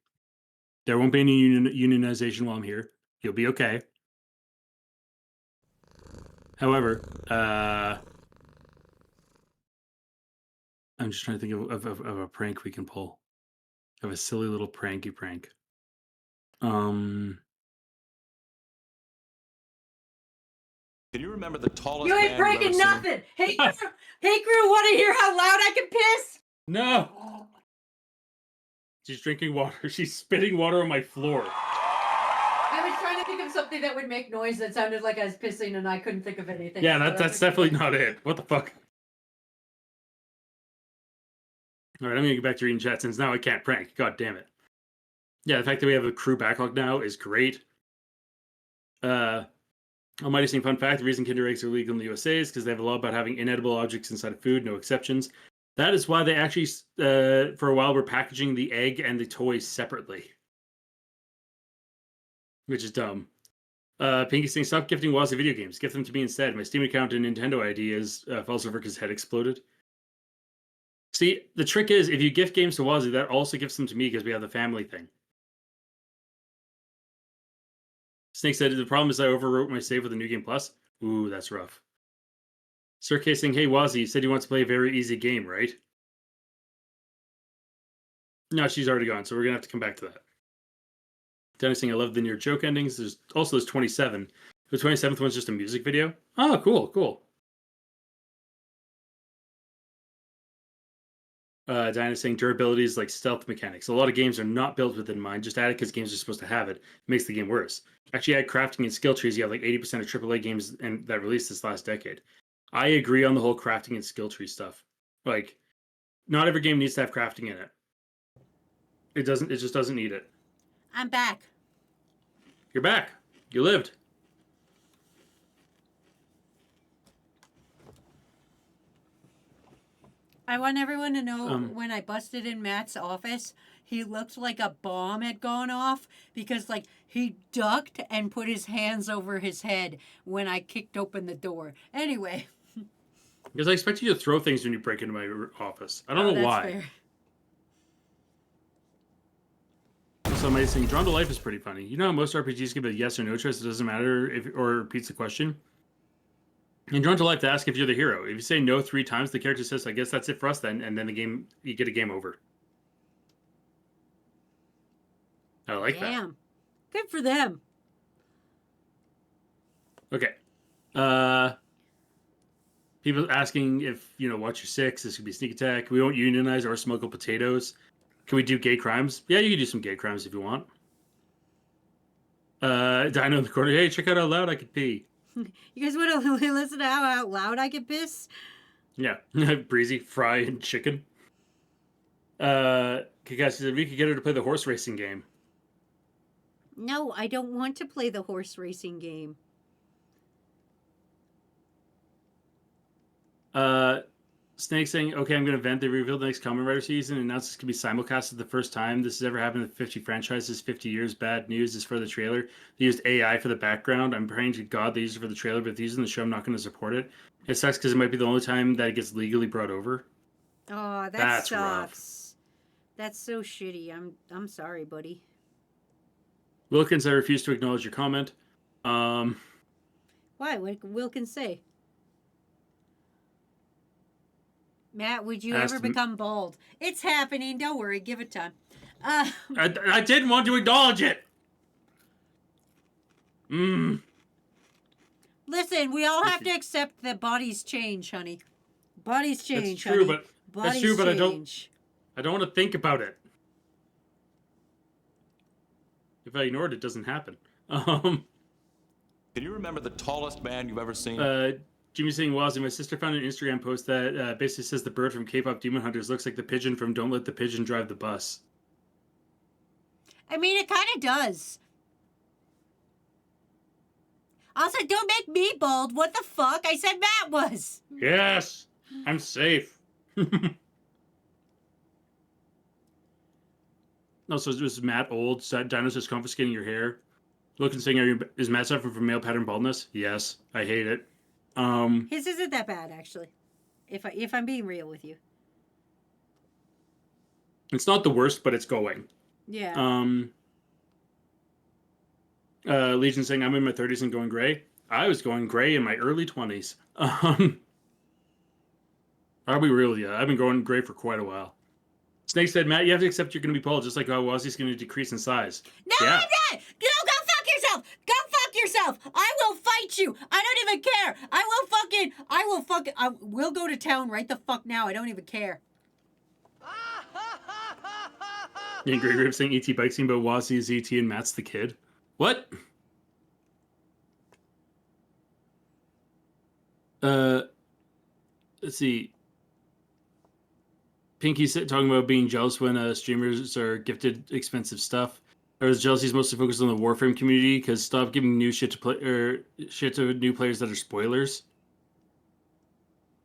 There won't be any unionization while I'm here. You'll be okay. However, I'm just trying to think of a prank we can pull. Of a silly little pranky prank. Can you remember the tallest You man ain't you've ever breaking seen? nothing. Hey, crew, want to hear how loud I can piss? No. She's drinking water. She's spitting water on my floor. I was trying to think of something that would make noise that sounded like I was pissing, and I couldn't think of anything. Yeah, So that's definitely not it. What the fuck? All right, I'm gonna get back to reading chat since now I can't prank. God damn it. Yeah, the fact that we have a crew backlog now is great. Almighty Sing fun fact: the reason Kinder eggs are legal in the USA is because they have a law about having inedible objects inside of food, no exceptions. That is why they actually, for a while, were packaging the egg and the toys separately, which is dumb. Pinky saying, stop gifting Wazzy video games. Gift them to me instead. My Steam account and Nintendo ID is falls over because his head exploded. See, the trick is, if you gift games to Wazzy, that also gifts them to me because we have the family thing. Snake said, the problem is I overwrote my save with the New Game Plus. Ooh, that's rough. Sir K saying, hey, Wazzy, you said you want to play a very easy game, right? No, she's already gone, so we're going to have to come back to that. Dennis saying, I love the near joke endings. There's 27. The 27th one's just a music video. Oh, cool. Diana saying durability is like stealth mechanics. A lot of games are not built with it in mind. Just add it because games are supposed to have it. It makes the game worse. Actually, add crafting and skill trees. You have like 80% of AAA games that released this last decade. I agree on the whole crafting and skill tree stuff. Like, not every game needs to have crafting in it. It just doesn't need it. I'm back. You're back. You lived. I want everyone to know when I busted in Matt's office, he looked like a bomb had gone off because, like, he ducked and put his hands over his head when I kicked open the door. Anyway. Because I expect you to throw things when you break into my office. I don't know why. Fair. So amazing. Drawn to Life is pretty funny. You know how most RPGs give a yes or no choice? It doesn't matter if or repeats the question. In Drawn to Life, they ask if you're the hero. If you say no 3 times, the character says, I guess that's it for us then. And then you get a game over. I like that. Damn. Good for them. Okay. People asking if, watch your 6. This could be sneak attack. We won't unionize or smuggle potatoes. Can we do gay crimes? Yeah, you can do some gay crimes if you want. Dino in the corner. Hey, check out how loud I could pee. You guys want to listen to how out loud I can piss? Yeah. Breezy, fry, and chicken. Kakashi said we could get her to play the horse racing game. No, I don't want to play the horse racing game. Snake saying, okay, I'm going to vent. They revealed the next Kamen Rider season and announced this could be simulcasted the first time this has ever happened in 50 franchises, 50 years. Bad news is for the trailer. They used AI for the background. I'm praying to God they used it for the trailer, but if they use it in the show, I'm not going to support it. It sucks because it might be the only time that it gets legally brought over. Oh, that That's rough. sucks. That's so shitty. I'm sorry, buddy. Wilkins, I refuse to acknowledge your comment. Why? What did Wilkins say? Matt, would you ever become bald? It's happening. Don't worry. Give it time. I didn't want to acknowledge it. Listen, we all have to accept that bodies change, honey. Bodies change, That's true, honey. but that's true, but change. I don't want to think about it. If I ignore it, it doesn't happen. Can you remember the tallest man you've ever seen? Jimmy saying, Wazzy, my sister found an Instagram post that basically says the bird from K-pop Demon Hunters looks like the pigeon from Don't Let the Pigeon Drive the Bus. I mean, it kind of does. Also, don't make me bald. What the fuck? I said Matt was. Yes, I'm safe. No, so is Matt old? Dino's just confiscating your hair? Looking saying, is Matt suffering from male pattern baldness? Yes, I hate it. His isn't that bad, actually. If I'm being real with you. It's not the worst, but it's going. Yeah. Legion saying, I'm in my 30s and going gray. I was going gray in my early 20s. Are we really? I've been going gray for quite a while. Snake said, Matt, you have to accept you're going to be bald, just like how Wazzy's going to decrease in size. No, yeah. I'm not! No, go fuck yourself! Go fuck yourself! I will fight you! I don't even care! We'll go to town right the fuck now. I don't even care. Yeah, Greg Rip saying ET bike scene, but Wazzy is ET and Matt's the kid. What? Let's see. Pinky's talking about being jealous when streamers are gifted expensive stuff. Or is jealousy mostly focused on the Warframe community? Because stop giving new shit to new players that are spoilers.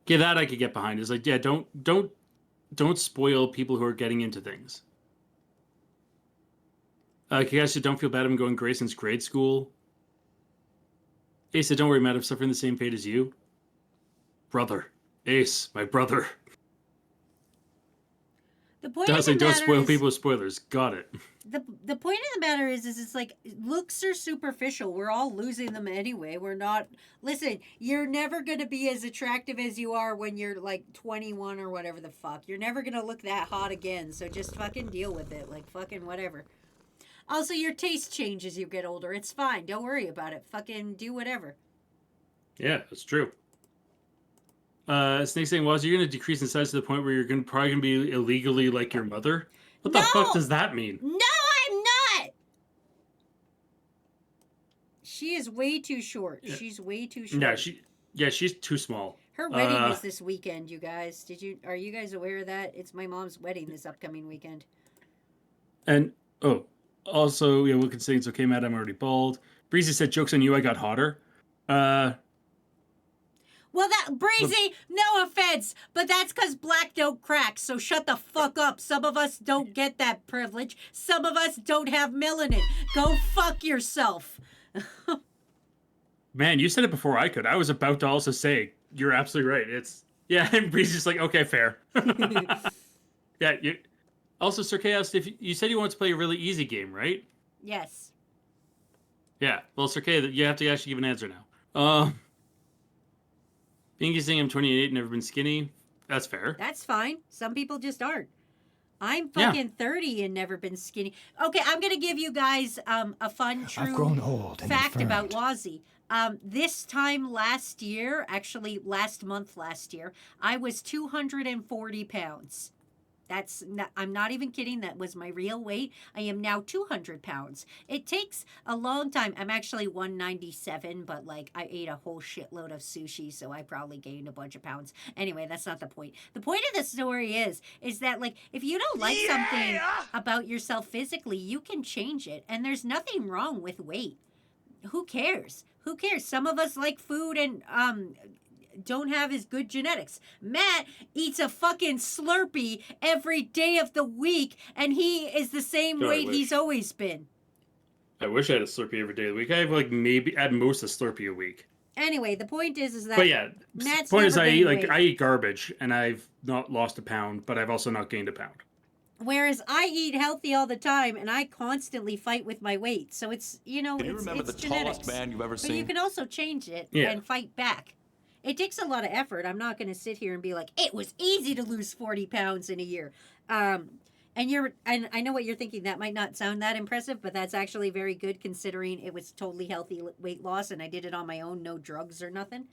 Yeah, that I could get behind. It's like, yeah, don't spoil people who are getting into things. Kakashi, don't feel bad. I'm going gray since grade school. Ace said, don't worry, Matt. I'm suffering the same fate as you. Brother. Ace, my brother. The point don't spoil people with spoilers. Got it. The point of the matter is it's like, looks are superficial. We're all losing them anyway. We're not... Listen, you're never going to be as attractive as you are when you're like 21 or whatever the fuck. You're never going to look that hot again. So just fucking deal with it. Like, fucking whatever. Also, your taste changes as you get older. It's fine. Don't worry about it. Fucking do whatever. Yeah, that's true. Snake saying, well, you're going to decrease in size to the point where you're probably going to be illegally like your mother? What the fuck does that mean? No, I'm not! She is way too short. Yeah. She's way too short. Yeah, she's too small. Her wedding is this weekend, you guys. Are you guys aware of that? It's my mom's wedding this upcoming weekend. And, also, yeah, Wilkins saying it's okay, Matt, I'm already bald. Breezy said, joke's on you, I got hotter. Well, Breezy, no offense, but that's because black don't crack, so shut the fuck up. Some of us don't get that privilege. Some of us don't have melanin. Go fuck yourself. Man, you said it before I could. I was about to also say, you're absolutely right. Yeah, and Breezy's like, okay, fair. Yeah, also, Sir Chaos, if you said you wanted to play a really easy game, right? Yes. Yeah, well, Sir Chaos, you have to actually give an answer now. Pinky saying I'm 28, never been skinny. That's fair. That's fine. Some people just aren't. I'm fucking 30 and never been skinny. Okay, I'm going to give you guys a fun, true I've grown old and fact infirmed. about Wazzy. This time last year, actually last month last year, I was 240 pounds. I'm not even kidding. That was my real weight. I am now 200 pounds. It takes a long time. I'm actually 197, but like I ate a whole shitload of sushi, so I probably gained a bunch of pounds. Anyway, that's not the point. The point of the story is that like if you don't like something about yourself physically, you can change it, and there's nothing wrong with weight. Who cares? Who cares? Some of us like food and don't have as good genetics. Matt eats a fucking Slurpee every day of the week, and he is the same weight he's always been. I wish I had a Slurpee every day of the week. I have like maybe at most a Slurpee a week. Anyway, the point is that But yeah, Matt's point is never I eat gained weight. I eat garbage, and I've not lost a pound, but I've also not gained a pound. Whereas I eat healthy all the time, and I constantly fight with my weight. So it's Can you remember it's the genetics. tallest man you've ever But you seen? can also change it Yeah. and fight back. It takes a lot of effort. I'm not going to sit here and be like, it was easy to lose 40 pounds in a year. And I know what you're thinking. That might not sound that impressive, but that's actually very good considering it was totally healthy weight loss, and I did it on my own, no drugs or nothing.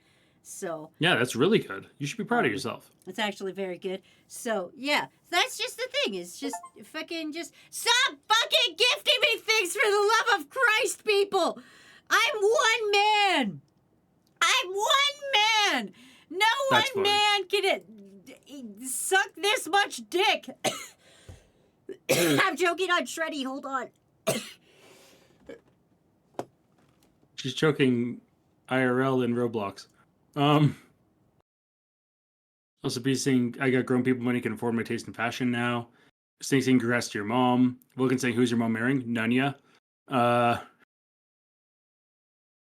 So Yeah, that's really good. You should be proud of yourself. it's actually very good. So yeah, that's just the thing. It's just fucking just stop fucking gifting me things for the love of Christ, people. I'm one man. I'm one man. No That's one fine. man can suck this much dick. I'm joking on Shreddy. Hold on. She's choking IRL in Roblox. Also, be saying I got grown people money, can afford my taste in fashion now. Sting saying congrats to your mom. Wilkin saying who's your mom marrying? Nunya.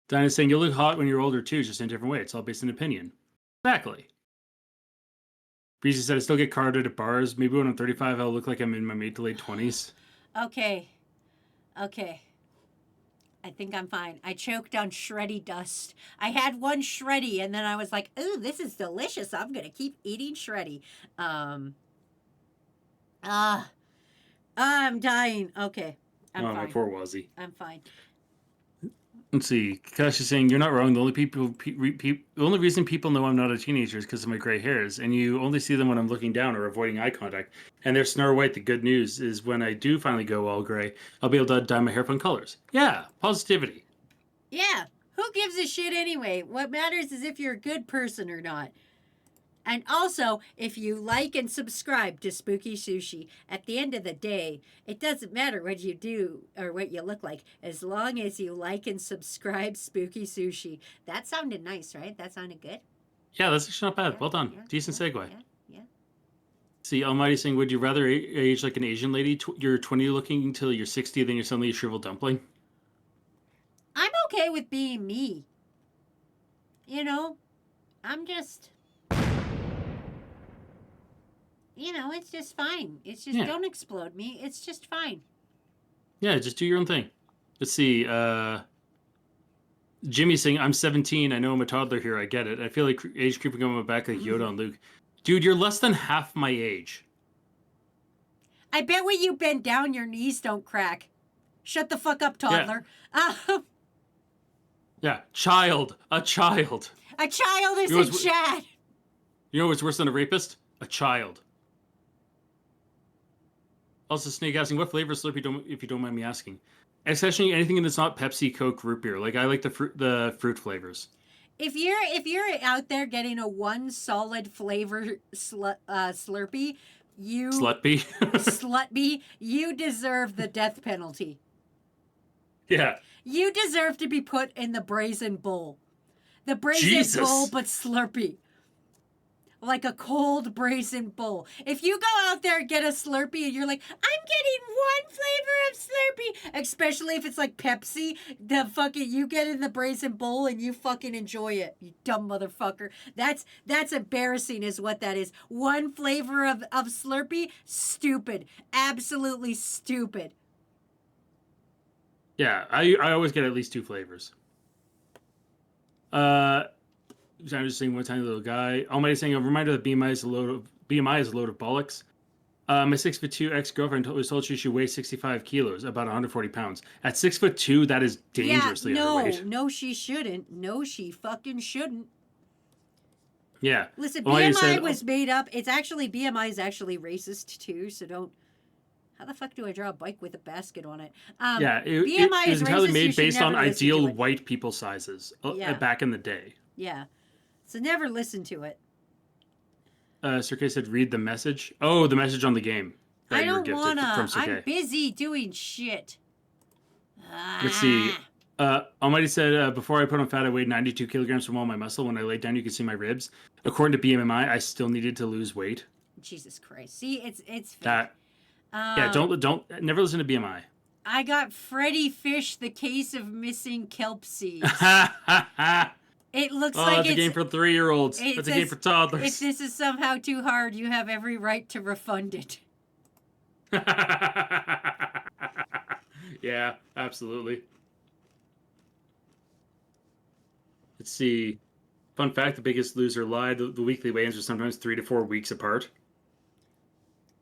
Dinah saying you'll look hot when you're older too, just in a different way. It's all based on opinion. Exactly. Breezy said I still get carded at bars. Maybe when I'm 35, I'll look like I'm in my mid to late 20s. Okay. I think I'm fine. I choked on Shreddy dust. I had one Shreddy, and then I was like, ooh, this is delicious. I'm going to keep eating Shreddy. I'm dying. Okay. I'm Oh, fine. my poor Wazzy. I'm fine. Let's see. Kash is saying you're not wrong. The only reason people know I'm not a teenager is because of my gray hairs, and you only see them when I'm looking down or avoiding eye contact. And they're Snow White. The good news is when I do finally go all gray, I'll be able to dye my hair fun colors. Yeah, positivity. Yeah. Who gives a shit anyway? What matters is if you're a good person or not. And also, if you like and subscribe to Spooky Sushi, at the end of the day, it doesn't matter what you do or what you look like, as long as you like and subscribe Spooky Sushi. That sounded nice, right? That sounded good. Yeah, that's actually not bad. Yeah, Well done. yeah, Decent yeah, segue. Yeah. See, Almighty saying, would you rather age like an Asian lady? You're 20 looking until you're 60, then you're suddenly a shriveled dumpling? I'm okay with being me. You know, I'm just... You know, it's just fine. It's just, don't explode me. It's just fine. Yeah, just do your own thing. Let's see. Jimmy saying, I'm 17. I know I'm a toddler here. I get it. I feel like age creeping on my back like Yoda and Luke. Dude, you're less than half my age. I bet when you bend down, your knees don't crack. Shut the fuck up, toddler. Yeah, child. A child. A child is You know a Chad. You know what's worse than a rapist? A child. Also, Snake asking, what flavor is Slurpee, if you don't mind me asking? Especially anything that's not Pepsi, Coke, root beer. Like, I like the fruit flavors. If you're out there getting a one solid flavor Slurpee, you... Slutbee. Slutbee, you deserve the death penalty. Yeah. You deserve to be put in the brazen bull. The brazen Jesus. bull, but Slurpee. Like a cold brazen bull. If you go out there and get a Slurpee and you're like, I'm getting one flavor of Slurpee, especially if it's like Pepsi, you get in the brazen bowl and you fucking enjoy it, you dumb motherfucker. That's embarrassing is what that is. One flavor of Slurpee, stupid. Absolutely stupid. Yeah, I always get at least 2 flavors. I'm just saying one tiny little guy. Almighty saying a reminder that BMI is a load of bollocks. My 6'2" ex-girlfriend was told she should weigh 65 kilos, about 140 pounds. At 6'2", that is dangerously underweight. No, she shouldn't. No, she fucking shouldn't. Yeah. Listen, Almighty BMI said, was made up. BMI is actually racist too, so don't. How the fuck do I draw a bike with a basket on it? Yeah, BMI it was is entirely racist, you made should based on never listen to ideal it. white people sizes back in the day. Yeah. So never listen to it. Sir K said, read the message. Oh, the message on the game. I don't From wanna. Sir K. I'm busy doing shit. Let's see. Almighty said, before I put on fat, I weighed 92 kilograms from all my muscle. When I laid down, you could see my ribs. According to BMI, I still needed to lose weight. Jesus Christ. See, it's fake. That. Yeah, don't never listen to BMI. I got Freddy Fish, the case of missing kelp seeds. It looks Oh, like that's a game for 3-year-olds. it That's a game says, for toddlers. If this is somehow too hard, you have every right to refund it. Yeah, absolutely. Let's see. Fun fact: the Biggest Loser live. The weekly weigh-ins are sometimes 3 to 4 weeks apart.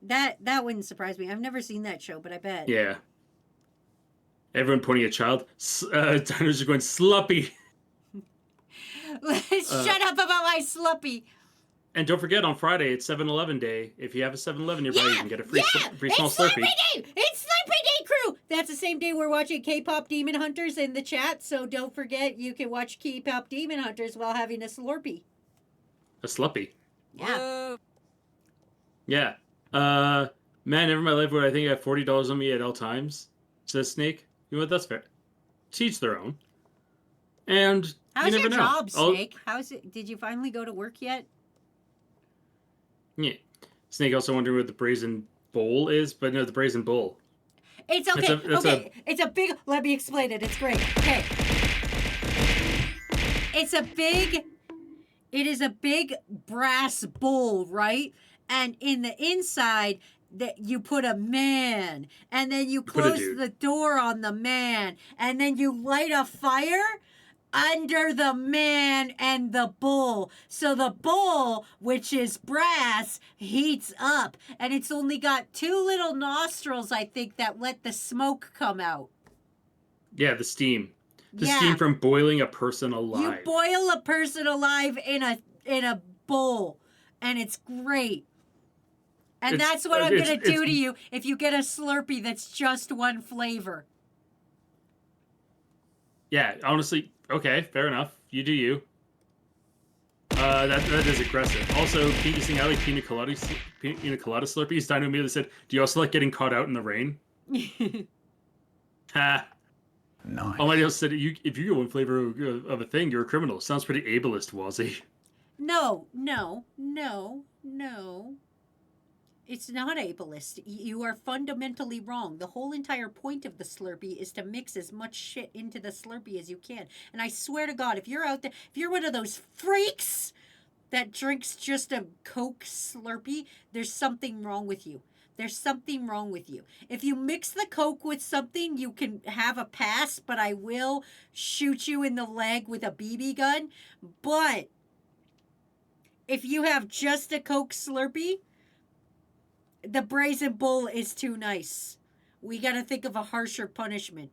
That wouldn't surprise me. I've never seen that show, but I bet. Yeah. Everyone pointing at child. Diners are going sloppy. Shut up about my sloppy. And don't forget, on Friday, it's 7-Eleven Day. If you have a 7-Eleven nearby, you can get a free small it's Slurpee. Day! It's Slurpee Day crew! That's the same day we're watching K-pop Demon Hunters in the chat, so don't forget you can watch K-pop Demon Hunters while having a Slurpee. A Sluppy. Yeah. Yeah. Man, never in my life would I think I have $40 on me at all times, says Snake. You know what? That's fair. To each their own. And How's you never your know. job, Snake? How's it? Did you finally go to work yet? Yeah. Snake also wondering what the Brazen Bowl is, but no, the Brazen Bull. It's okay. It's a big. Let me explain it. It's great. Okay. It is a big brass bowl, right? And in the inside, that you put a man, and then you close the door on the man, and then you light a fire under the man and the bull. So the bull, which is brass, heats up, and it's only got 2 little nostrils, I think, that let the smoke come out. Yeah, the steam. The steam from boiling a person alive. You boil a person alive in a bowl, and it's great. And that's what I'm going to do to you if you get a Slurpee that's just one flavor. Yeah, honestly, okay, fair enough. You do you. That is aggressive. Also, Pinky saying I like pina colada Slurpees. Dino immediately said, "Do you also like getting caught out in the rain?" Ha. Nice. Almighty else said, if you get one flavor of a thing, you're a criminal. Sounds pretty ableist, Wazzy. No. It's not ableist. You are fundamentally wrong. The whole entire point of the Slurpee is to mix as much shit into the Slurpee as you can. And I swear to God, if you're out there, if you're one of those freaks that drinks just a Coke Slurpee, there's something wrong with you. There's something wrong with you. If you mix the Coke with something, you can have a pass, but I will shoot you in the leg with a BB gun. But if you have just a Coke Slurpee, the Brazen Bull is too nice. We got to think of a harsher punishment.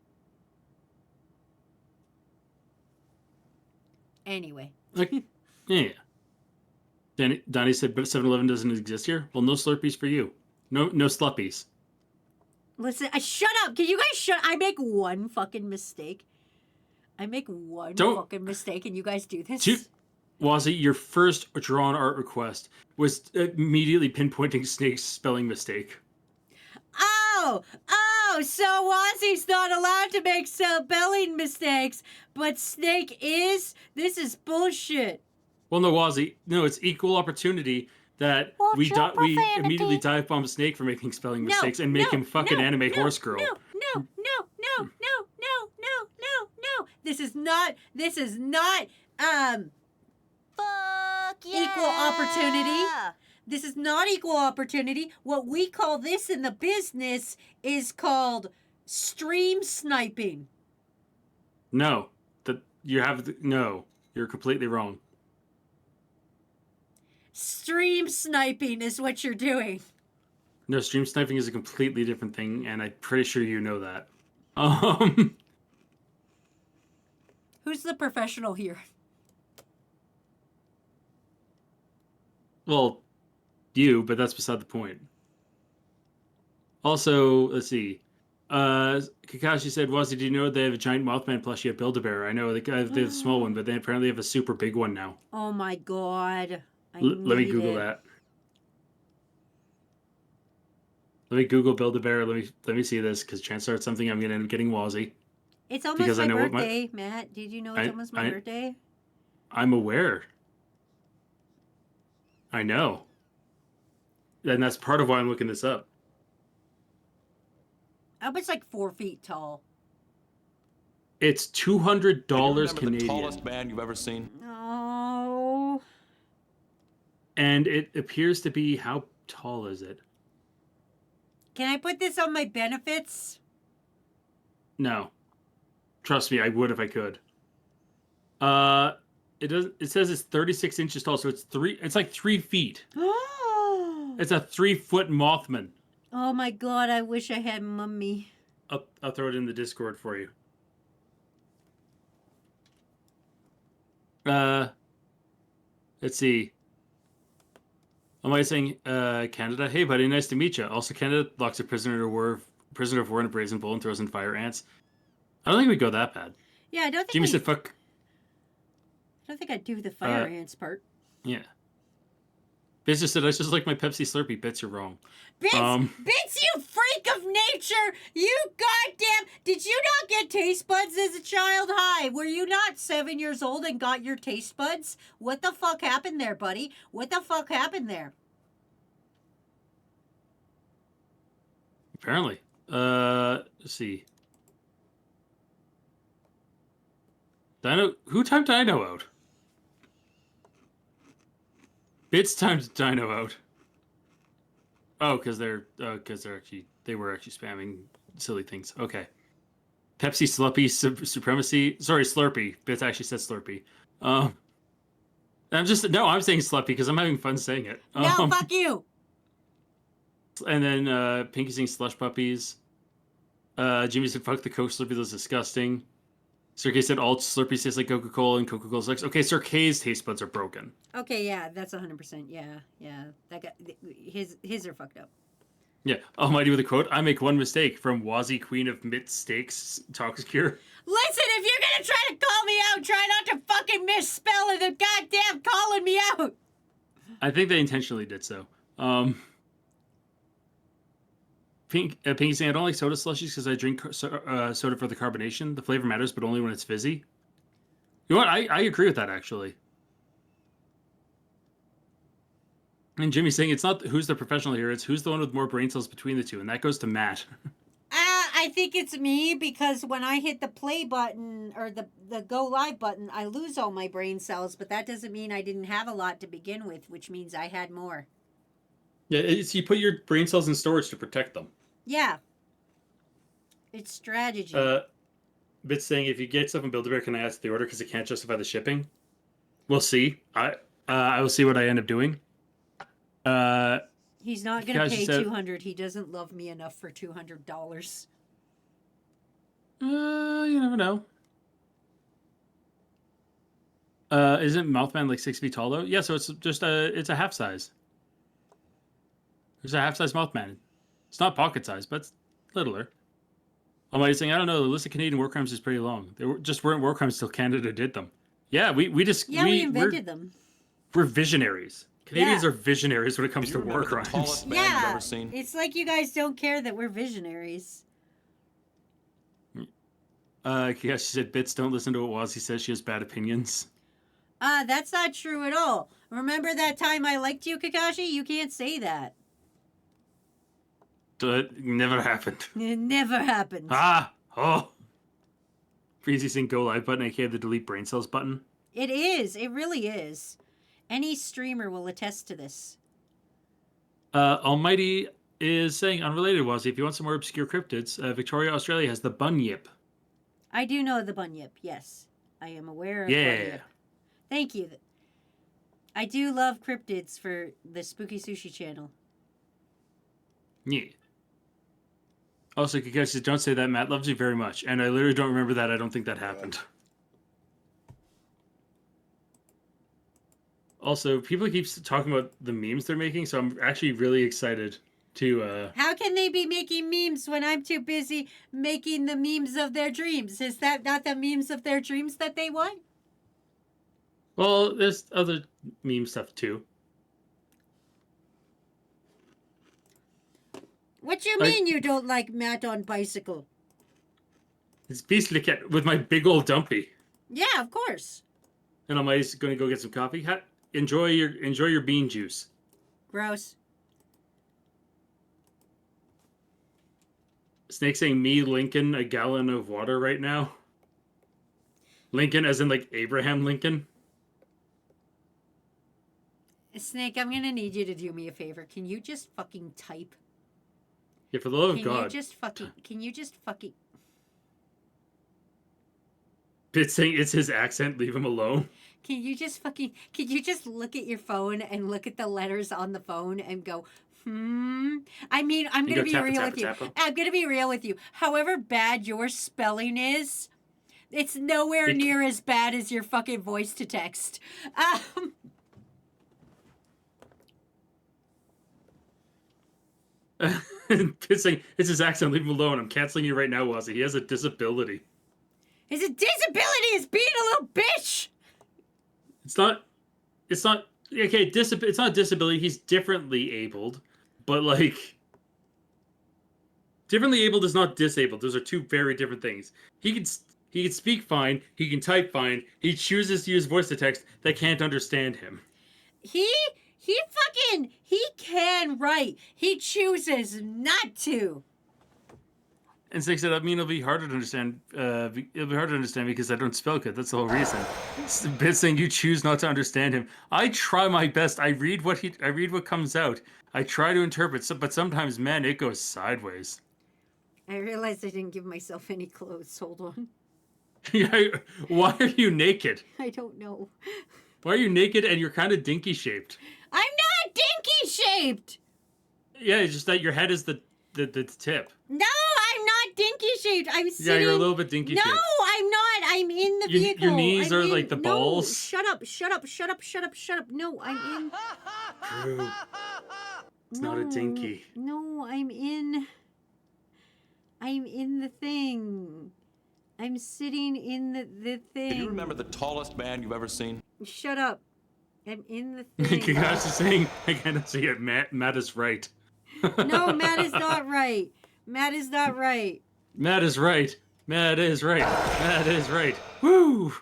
Anyway. Yeah. Donnie said, but 7-Eleven doesn't exist here? Well, no Slurpees for you. No Sluppies. Listen, shut up. Can you guys shut? I make one fucking mistake. Fucking mistake, and you guys do this. Wazzy, your first drawn art request was immediately pinpointing Snake's spelling mistake. Oh, so Wazzy's not allowed to make spelling mistakes, but Snake is? This is bullshit. Well, no, Wazzy, no, it's equal opportunity that we immediately dive bomb Snake for making spelling mistakes and make him fucking anime horse girl. No. This is not Fuck yeah. equal opportunity. This is not equal opportunity. What we call this in the business is called stream sniping. No, you're completely wrong. Stream sniping is what you're doing. No, stream sniping is a completely different thing, and I'm pretty sure you know that. Who's the professional here? Well, you, but that's beside the point. Also, let's see. Kakashi said, Wazzy, do you know they have a giant Mothman plushie at Build-A-Bear? I know they have a small one, but they apparently have a super big one now. Oh my god. Let me Google that. Let me Google Build-A-Bear. Let me see this, because chances are it's something I'm going to end up getting Wazzy. It's almost my birthday, Matt. Did you know it's almost my birthday? I'm aware. I know. And that's part of why I'm looking this up. I hope it's like 4 feet tall. It's Can you $200 remember the Canadian. tallest man you've ever seen? Oh. And it appears to be, how tall is it? Can I put this on my benefits? No. Trust me, I would if I could. It doesn't. It says it's 36 inches tall, so it's like 3 feet. It's a 3-foot Mothman. Oh my god, I wish I had Mummy. I'll throw it in the Discord for you. Let's see. Am I saying Canada? Hey buddy, nice to meet you. Also, Canada locks a prisoner of war in a brazen bull and throws in fire ants. I don't think we go that bad. Yeah, I don't think Jimmy said fuck. I don't think I'd do the fire ants part. Yeah. Biz just said, I just like my Pepsi Slurpee. Bits, you're wrong. Bits, you freak of nature! You goddamn... Did you not get taste buds as a child? Hi, were you not 7 years old and got your taste buds? What the fuck happened there, buddy? What the fuck happened there? Apparently. Let's see. Who timed Dino out? Bits timed Dino out. Oh, because they were actually spamming silly things. Okay. Pepsi Sluppy Supremacy. Sorry, Slurpee. Bits actually said Slurpee. I'm saying Sluppy because I'm having fun saying it. No, fuck you. And then Pinky saying Slush Puppies. Jimmy said fuck the Coke Slurpee, that's disgusting. Sir K said all Slurpees taste like Coca-Cola and Coca-Cola sucks. Okay, Sir K's taste buds are broken. Okay, yeah, that's 100%. Yeah. That guy, his are fucked up. Yeah, Almighty with a quote, I make one mistake from Wazzy Queen of Mitt Steaks Talks Cure. Listen, if you're gonna try to call me out, try not to fucking misspell it and goddamn calling me out. I think they intentionally did so. Pinky saying, I don't like soda slushies because I drink soda for the carbonation. The flavor matters, but only when it's fizzy. You know what? I agree with that, actually. And Jimmy's saying it's not who's the professional here, it's who's the one with more brain cells between the two, and that goes to Matt. I think it's me because when I hit the play button or the go live button, I lose all my brain cells, but that doesn't mean I didn't have a lot to begin with, which means I had more. Yeah, you put your brain cells in storage to protect them. Yeah. It's strategy. Bits saying, if you get stuff in Build-A-Bear, can I ask the order because it can't justify the shipping? We'll see. I will see what I end up doing. He's not going to pay $200. He doesn't love me enough for $200. You never know. Isn't Mouthman like 6 feet tall though? Yeah, so it's just it's a half size. There's a half size Mouthman. It's not pocket size, but it's littler. Almighty saying, I don't know, the list of Canadian war crimes is pretty long. They just weren't war crimes till Canada did them. Yeah, we invented them. We're visionaries. Canadians are visionaries when it comes to war crimes. Tallest man you've ever seen? It's like you guys don't care that we're visionaries. Yeah, she said, Bits, don't listen to what Wazzy says. She has bad opinions. That's not true at all. Remember that time I liked you, Kakashi? You can't say that. It never happened. It never happened. Freezy saying go live button, aka the delete brain cells button. It is. It really is. Any streamer will attest to this. Almighty is saying, unrelated, Wazzy, if you want some more obscure cryptids, Victoria, Australia has the bunyip. I do know the bunyip, yes. I am aware of bunyip. Thank you. I do love cryptids for the Spooky Sushi channel. Yeah. Also, Kakashi says, don't say that, Matt loves you very much. And I literally don't remember that. I don't think that happened. Also, people keep talking about the memes they're making, so I'm actually really excited to... How can they be making memes when I'm too busy making the memes of their dreams? Is that not the memes of their dreams that they want? Well, there's other meme stuff, too. What you mean you don't like Matt on bicycle? It's Beastly Cat with my big old dumpy. Yeah, of course. And I'm going to go get some coffee. Enjoy your bean juice. Gross. Snake saying, me, Lincoln, a gallon of water right now. Lincoln, as in like Abraham Lincoln. Snake, I'm gonna need you to do me a favor. Can you just fucking type? Yeah, for the love of Can God. you just fucking? Can you just fucking? Bit saying it's his accent. Leave him alone. Can you just fucking? Can you just look at your phone and look at the letters on the phone and go, hmm? I mean, I'm You gonna go be tappa, real tappa, with you. tappa. I'm gonna be real with you. However bad your spelling is, it's nowhere near as bad as your fucking voice to text. Bit saying it's his accent. Leave him alone. I'm canceling you right now, Wazzy. He has a disability. His disability is being a little bitch. It's not. Okay. It's not disability. He's differently abled, but like, differently abled is not disabled. Those are two very different things. He can speak fine. He can type fine. He chooses to use voice to text that can't understand him. He can write. He chooses not to. And Snake said, "I mean, it'll be harder to understand. It'll be harder to understand because I don't spell good. That's the whole reason." Bit saying you choose not to understand him. I try my best. I read what comes out. I try to interpret. But sometimes, man, it goes sideways. I realized I didn't give myself any clothes. Hold on. Why are you naked? I don't know. Why are you naked and you're kind of dinky shaped? I'm not dinky shaped. Yeah, it's just that your head is the tip. No, I'm not dinky shaped. I'm sitting. Yeah, you're a little bit dinky no, shaped. No, I'm not. I'm in the vehicle. Your knees I'm are in, like the balls. No, shut up, shut up, shut up, shut up, shut up. No, I'm in. True. It's not a dinky. No, I'm in the thing. I'm sitting in the thing. Can you remember the tallest man you've ever seen? Shut up. I'm in the thing. I was just saying, I can't see it. Matt is right. No, Matt is not right. Matt is not right. Matt is right. Matt is right. Matt is right. Woo!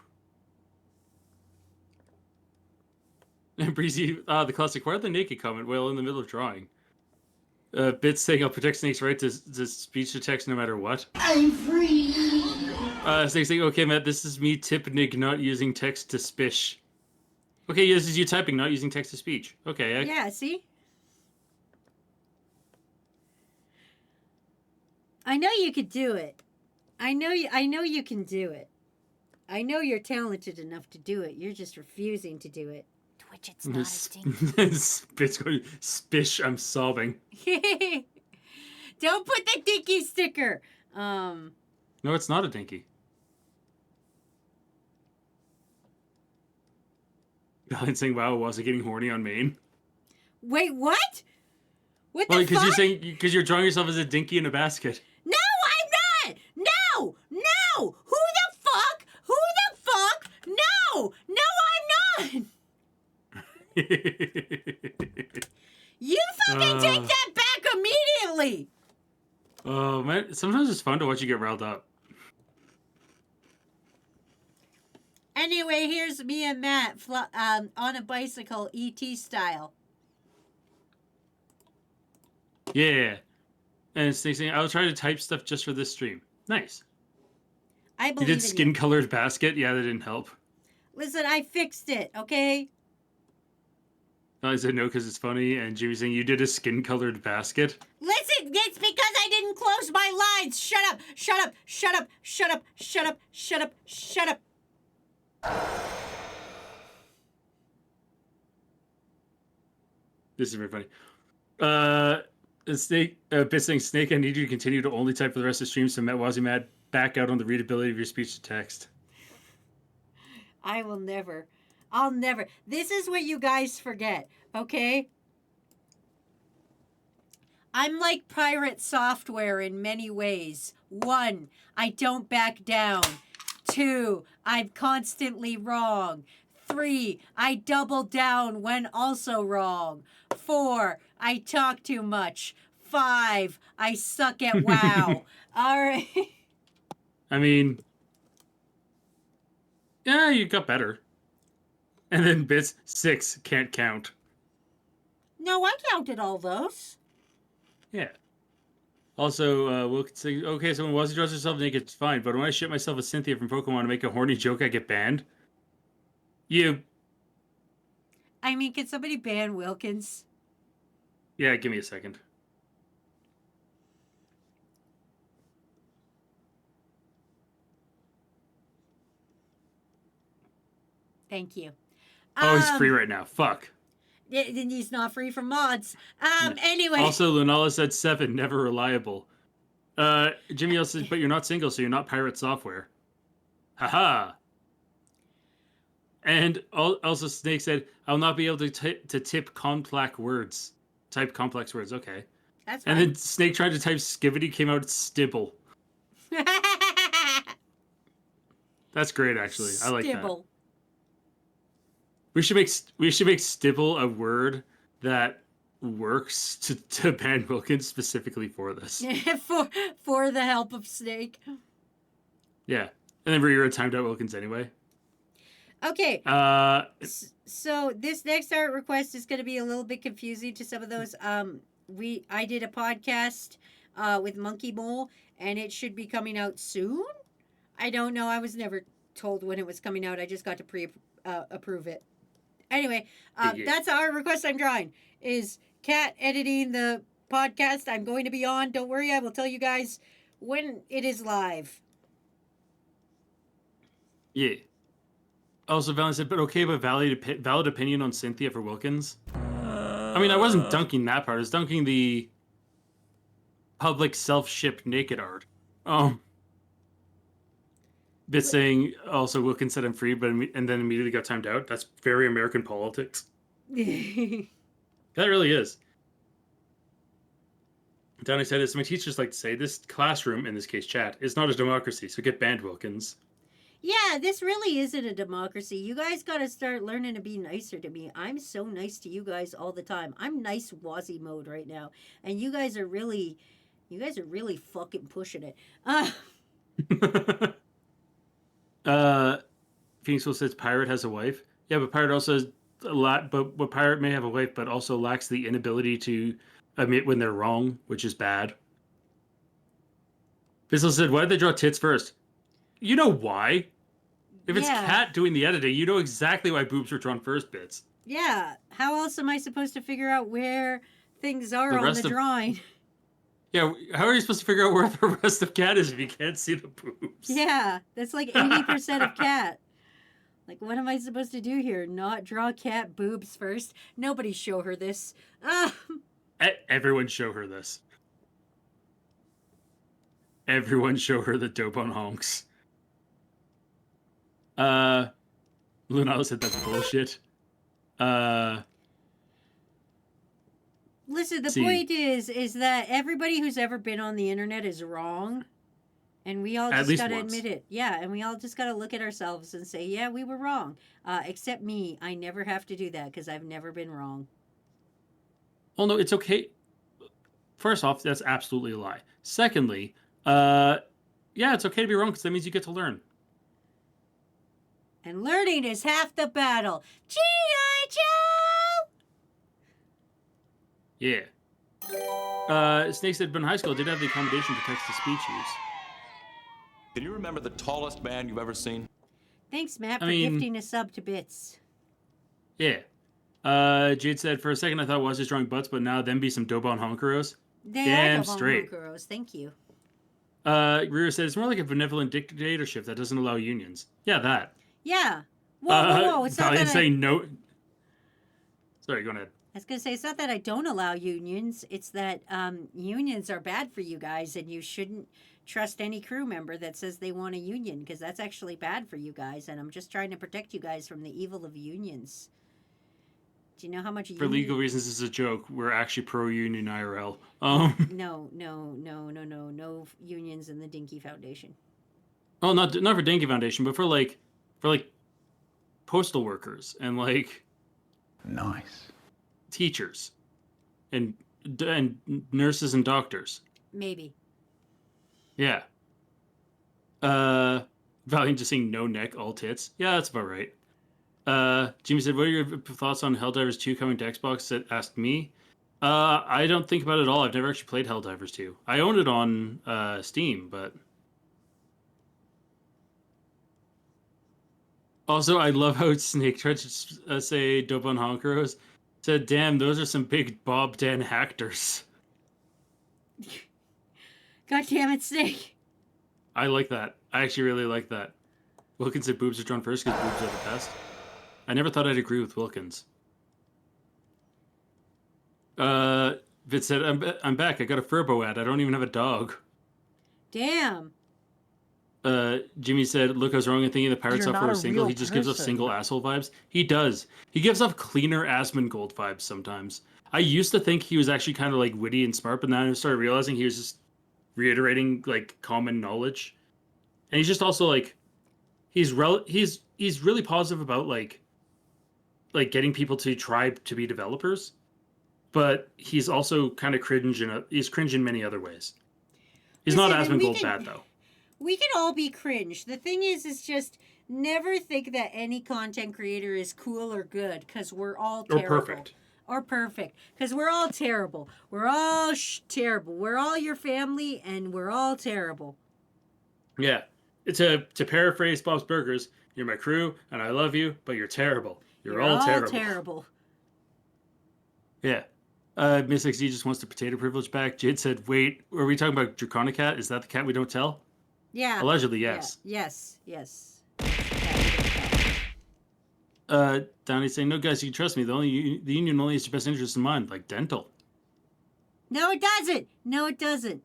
And Breezy, the classic, why are the naked comment? Well, in the middle of drawing. Bits saying I'll protect Snake's right to speech to text no matter what. I'm free. Snake saying, okay, Matt, this is me, Tipnik, not using text to spish. Okay, this is you typing, not using text to speech. Okay. Yeah, see? I know you could do it. I know you can do it. I know you're talented enough to do it. You're just refusing to do it. Twitch, it's not a dinky. Spit's going, spish, I'm sobbing. Don't put the dinky sticker. No, it's not a dinky. Valiant saying, wow, was it getting horny on Maine? Wait, what? What Well, the because fuck? you're saying, because you're drawing yourself as a dinky in a basket. No, I'm not! No! No! Who the fuck? Who the fuck? No! No, I'm not! You fucking take that back immediately! Oh, man, sometimes it's fun to watch you get riled up. Anyway, here's me and Matt on a bicycle, ET style. Yeah. And it's saying, I'll try to type stuff just for this stream. Nice. I You believe did in skin-colored basket? Yeah, that didn't help. Listen, I fixed it, okay? I said no because it's funny, and Jimmy saying, you did a skin-colored basket? Listen, it's because I didn't close my lines. Shut up, shut up, shut up, shut up, shut up, shut up, shut up. This is very funny. Snake, Bit saying, Snake, I need you to continue to only type for the rest of the stream, so Matt Wazzy Matt back out on the readability of your speech to text. I will never. I'll never. This is what you guys forget, okay? I'm like pirate software in many ways. 1, I don't back down. 2, I'm constantly wrong. 3, I double down when also wrong. 4, I talk too much. 5, I suck at WoW. All right. I mean, yeah, you got better. And then Bits, 6, can't count. No, I counted all those. Yeah. Also, we'll say, okay, so when Wazzy draws herself naked, it's fine. But when I shit myself with Cynthia from Pokemon to make a horny joke, I get banned. You. I mean, can somebody ban Wilkins? Yeah, give me a second. Thank you. Oh, he's free right now. Fuck. He's not free from mods. Anyway. Also, Lunala said 7, never reliable. Jimmy L says, but you're not single, so you're not pirate software. Haha. And also, Snake said, I'll not be able to tip complex words. Type complex words, okay. That's fine. And then Snake tried to type skivity, came out stibble. That's great, actually. I like that. Stibble. We should make stibble a word that works to ban Wilkins specifically for this. for the help of Snake. Yeah. And then we're timed out Wilkins anyway. Okay. So this next art request is going to be a little bit confusing to some of those. I did a podcast with Monkey Mole, and it should be coming out soon. I don't know. I was never told when it was coming out. I just got to approve it. Anyway, that's our request I'm drawing. Is Kat editing the podcast I'm going to be on. Don't worry, I will tell you guys when it is live. Yeah. Also, Valen said, but okay, but valid opinion on Cynthia for Wilkins. I mean, I wasn't dunking that part. I was dunking the public self-shipped naked art. Bit saying also Wilkins said I'm free, and then immediately got timed out. That's very American politics. That really is. Downey said, as my teachers like to say, this classroom, in this case chat, is not a democracy, so get banned, Wilkins. Yeah, this really isn't a democracy. You guys got to start learning to be nicer to me. I'm so nice to you guys all the time. I'm nice Wazzy mode right now, and you guys are really fucking pushing it. Phoenix Will says Pirate has a wife. Yeah, but Pirate also has a lot. But Pirate may have a wife, but also lacks the inability to admit when they're wrong, which is bad. Fizzle said, "Why did they draw tits first?" You know why? If it's Kat doing the editing, you know exactly why boobs were drawn first, Bits. Yeah. How else am I supposed to figure out where things are on the drawing? Yeah, how are you supposed to figure out where the rest of Kat is if you can't see the boobs? Yeah, that's like 80% of Kat. Like, what am I supposed to do here? Not draw Kat boobs first? Nobody show her this. Everyone show her this. Everyone show her the dope on honks. Lunala said that's bullshit. Listen, the point is that everybody who's ever been on the internet is wrong. And we all just got to admit it. Yeah, and we all just got to look at ourselves and say, yeah, we were wrong. Except me. I never have to do that because I've never been wrong. Oh, no, it's okay. First off, that's absolutely a lie. Secondly, yeah, it's okay to be wrong because that means you get to learn. And learning is half the battle. G.I. Joe! Yeah. Snake said, but in high school, I did have the accommodation for text-to-speech use. Can you remember the tallest man you've ever seen? Thanks, Matt, for gifting a sub to Bits. Yeah. Jade said, for a second I thought was just drawing butts, but now them be some Dobon honkeros. Damn straight. Honkeros. Thank you. Rira said, it's more like a benevolent dictatorship that doesn't allow unions. Yeah, that. Yeah. Whoa. It's not that saying no. Sorry, go ahead. I was going to say, it's not that I don't allow unions. It's that unions are bad for you guys, and you shouldn't trust any crew member that says they want a union, because that's actually bad for you guys, and I'm just trying to protect you guys from the evil of unions. Do you know how much For legal reasons, this is a joke. We're actually pro-union IRL. No unions in the Dinky Foundation. Oh, not for Dinky Foundation, but for postal workers and Nice. teachers and nurses and doctors. Maybe. Yeah. Valiant just saying no neck, all tits. Yeah, that's about right. Jimmy said, what are your thoughts on Helldivers 2 coming to Xbox? Asked me. I don't think about it at all. I've never actually played Helldivers 2. I own it on Steam, but also I love how Snake tried to say Dobon Honkeros. Said, "Damn, those are some big Bob Dan actors." God damn it, Snake. I like that. I actually really like that. Wilkins said boobs are drawn first because boobs are the best. I never thought I'd agree with Wilkins. Vince said, I'm back. I got a Furbo ad. I don't even have a dog. Damn. Jimmy said, look, I was wrong in thinking the pirate You're software not was a single. real He just gives off person. single asshole vibes. He does. He gives off cleaner Asmongold vibes sometimes. I used to think he was actually kind of like witty and smart, but then I started realizing he was just reiterating like common knowledge. And he's just also like, he's really positive about like getting people to try to be developers, but he's also kind of cringe he's cringe in many other ways. He's not Listen, and we Asmongold can- bad though. We can all be cringe. The thing is just never think that any content creator is cool or good, because we're all Or terrible. perfect. Or perfect. Because we're all terrible. We're all terrible. We're all your family, and we're all terrible. Yeah. To paraphrase Bob's Burgers, you're my crew, and I love you, but you're terrible. You're all terrible. Yeah. Miss XZ just wants the potato privilege back. Jade said, wait, are we talking about Draconic Cat? Is that the cat we don't tell? Yeah. Allegedly, yes. Yeah. Yes. Donnie's saying, no, guys, you can trust me. The union only has your best interest in mind, like dental. No, it doesn't. No, it doesn't.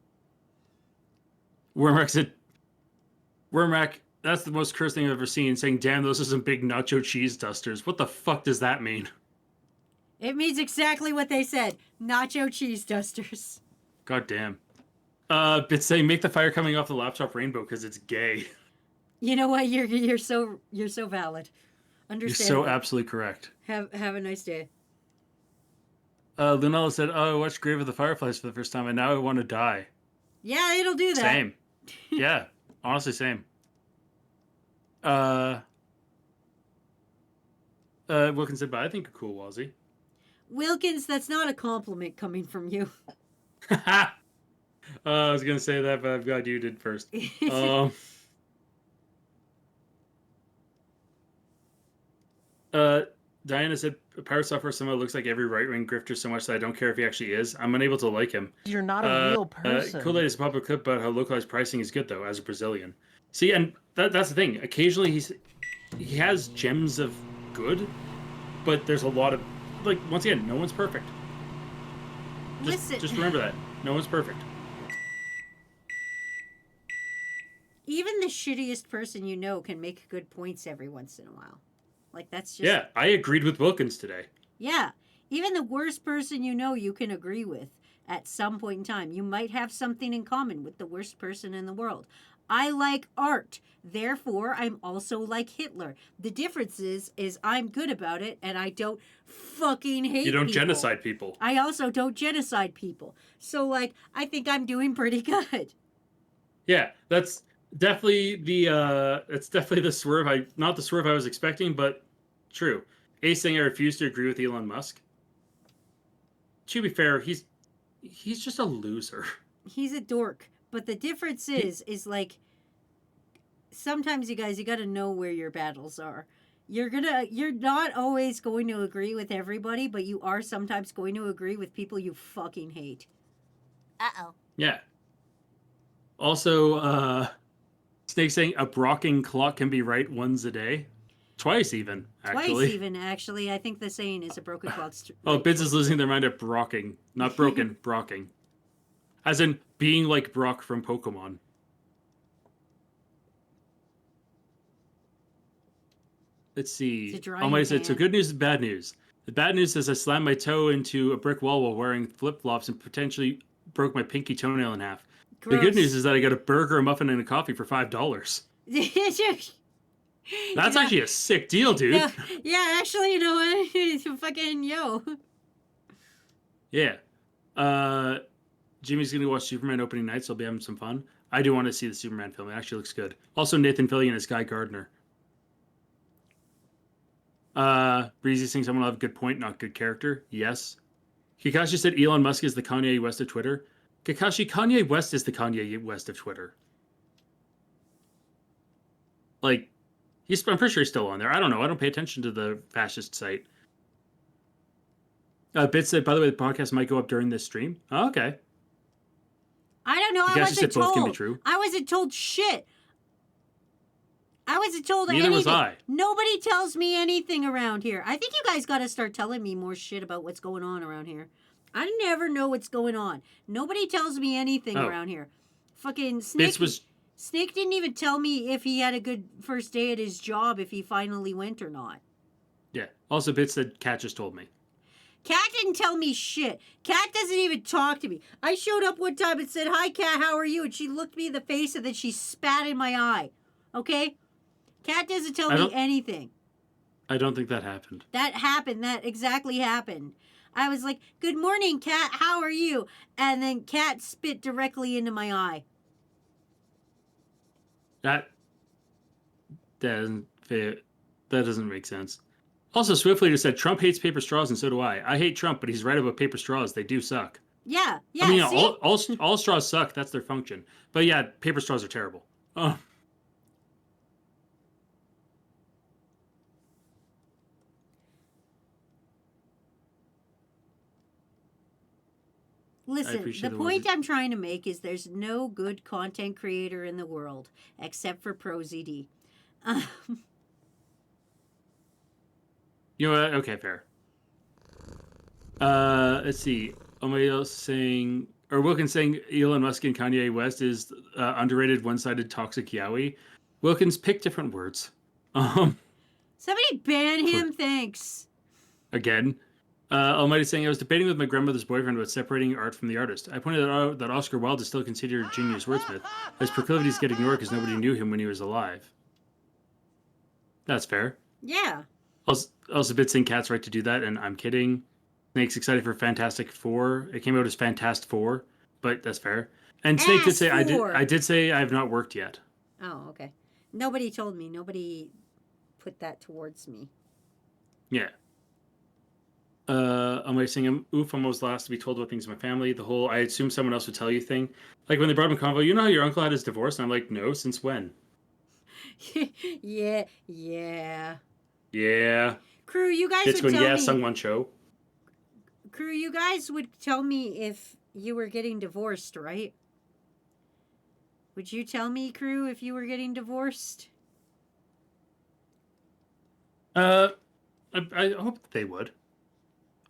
Wormack said, Wormack, that's the most cursed thing I've ever seen, saying, damn, those are some big nacho cheese dusters. What the fuck does that mean? It means exactly what they said. Nacho cheese dusters. God damn. Bits saying, make the fire coming off the laptop rainbow because it's gay. You know what? You're so valid. You're Understandable. so absolutely correct. Have a nice day. Lunella said, oh, I watched Grave of the Fireflies for the first time, and now I want to die. Yeah, it'll do that. Same. Yeah, honestly, same. Wilkins said, but I think you're cool, Wazzy. Wilkins, that's not a compliment coming from you. I was going to say that, but I'm glad you did first. Diana said, Pirate Software somehow looks like every right-wing grifter so much that I don't care if he actually is. I'm unable to like him. You're not a real person. Kool-Aid is a popular clip about how localized pricing is good, though, as a Brazilian. See, and that's the thing. Occasionally, he has gems of good, but there's a lot of, like, once again, no one's perfect. Just remember that. No one's perfect. Even the shittiest person you know can make good points every once in a while. Like, that's just... Yeah, I agreed with Wilkins today. Yeah. Even the worst person you know you can agree with at some point in time. You might have something in common with the worst person in the world. I like art. Therefore, I'm also like Hitler. The difference is I'm good about it and I don't fucking hate people. You don't genocide people. I also don't genocide people. So, like, I think I'm doing pretty good. Yeah, that's definitely the swerve not the swerve I was expecting, but true. Ace saying I refuse to agree with Elon Musk. To be fair, he's just a loser. He's a dork. But the difference is like, sometimes you guys, you got to know where your battles are. You're not always going to agree with everybody, but you are sometimes going to agree with people you fucking hate. Uh-oh. Yeah. Also, Snake saying a brocking clock can be right once a day. Twice even, actually. Twice even, actually. I think the saying is a broken clock. Oh, Bids is losing their mind at brocking. Not broken, brocking. As in being like Brock from Pokemon. Let's see. Almighty said, so good news and bad news. The bad news is I slammed my toe into a brick wall while wearing flip-flops and potentially broke my pinky toenail in half. Gross. The good news is that I got a burger, a muffin, and a coffee for $5. That's actually a sick deal, dude. Yeah, actually, you know what? Fucking yo. Yeah. Jimmy's going to watch Superman opening night, so I'll be having some fun. I do want to see the Superman film. It actually looks good. Also, Nathan Fillion as Guy Gardner. Breezy thinks someone will have a good point, not good character. Yes. Kakashi said Elon Musk is the Kanye West of Twitter. Kakashi, Kanye West is the Kanye West of Twitter. Like, I'm pretty sure he's still on there. I don't know. I don't pay attention to the fascist site. Bit said, by the way, the podcast might go up during this stream. Oh, okay. I don't know. I Kakashi wasn't said both can be told. true. I wasn't told shit. I wasn't told Neither anything. was I. Nobody tells me anything around here. I think you guys got to start telling me more shit about what's going on around here. I never know what's going on. Nobody tells me anything around here. Fucking Snake. Snake didn't even tell me if he had a good first day at his job, if he finally went or not. Yeah. Also, Bits said Kat just told me. Kat didn't tell me shit. Kat doesn't even talk to me. I showed up one time and said, "Hi, Kat, how are you?" And she looked me in the face and then she spat in my eye. Okay? Kat doesn't tell me anything. I don't think that happened. That happened. That exactly happened. I was like, "Good morning, Kat. How are you?" And then Kat spit directly into my eye. That doesn't make sense. Also, Swiftly just said Trump hates paper straws, and so do I. I hate Trump, but he's right about paper straws. They do suck. Yeah. I mean, see? all straws suck. That's their function. But yeah, paper straws are terrible. Oh. Listen, the point I'm trying to make is there's no good content creator in the world except for ProZD. You know what? Okay, fair. Let's see. Somebody else saying, or Wilkins saying Elon Musk and Kanye West is underrated, one-sided, toxic yaoi. Wilkins, pick different words. Somebody ban him, thanks. Again. Almighty saying, I was debating with my grandmother's boyfriend about separating art from the artist. I pointed out that Oscar Wilde is still considered a genius wordsmith. His proclivities get ignored because nobody knew him when he was alive. That's fair. Yeah. Also Bit saying Cat's right to do that, and I'm kidding. Snake's excited for Fantastic Four. It came out as Fantast 4, but that's fair. And Snake did say, I did say I have not worked yet. Oh, okay. Nobody told me. Nobody put that towards me. Yeah. I'm saying, I'm almost last to be told about things in my family. The whole, I assume someone else would tell you thing. Like when they brought him a convo, you know how your uncle had his divorce? And I'm like, no, since when? Yeah. Yeah. Crew, you guys It's would when tell me. Sungwon Cho. Crew, you guys would tell me if you were getting divorced, right? Would you tell me, Crew, if you were getting divorced? I hope they would.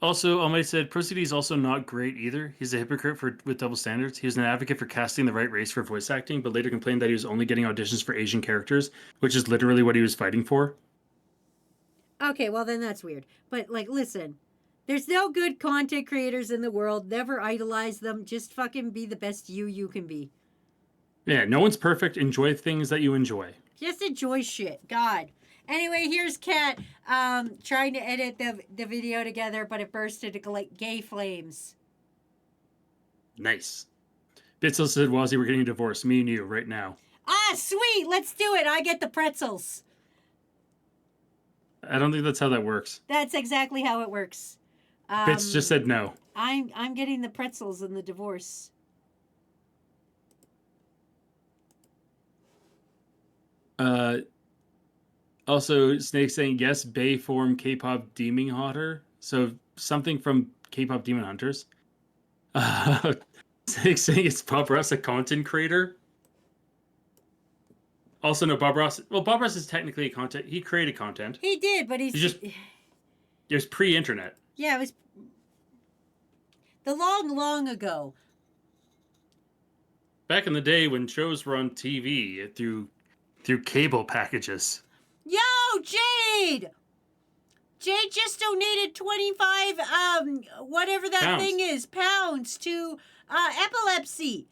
Also, Almighty said, Procedy is also not great either. He's a hypocrite with double standards. He was an advocate for casting the right race for voice acting, but later complained that he was only getting auditions for Asian characters, which is literally what he was fighting for. Okay, well then that's weird. But like, listen, there's no good content creators in the world. Never idolize them. Just fucking be the best you can be. Yeah, no one's perfect. Enjoy things that you enjoy. Just enjoy shit. God. Anyway, here's Kat trying to edit the video together, but it burst into gay flames. Nice. Bitzel said, Wazzy, we're getting a divorce. Me and you, right now. Ah, sweet! Let's do it! I get the pretzels. I don't think that's how that works. That's exactly how it works. Bits just said no. I'm getting the pretzels in the divorce. Also, Snake saying, yes, Bay form K-pop Demon Hunter. So something from K-pop Demon Hunters. Snake saying it's Bob Ross a content creator. Also, no, Bob Ross. Well, Bob Ross is technically a content. He created content. He did, but he's just. It was pre-internet. Yeah, it was the long ago. Back in the day when shows were on TV through cable packages. Yo, Jade! Jade just donated 25, whatever that thing is, pounds to epilepsy.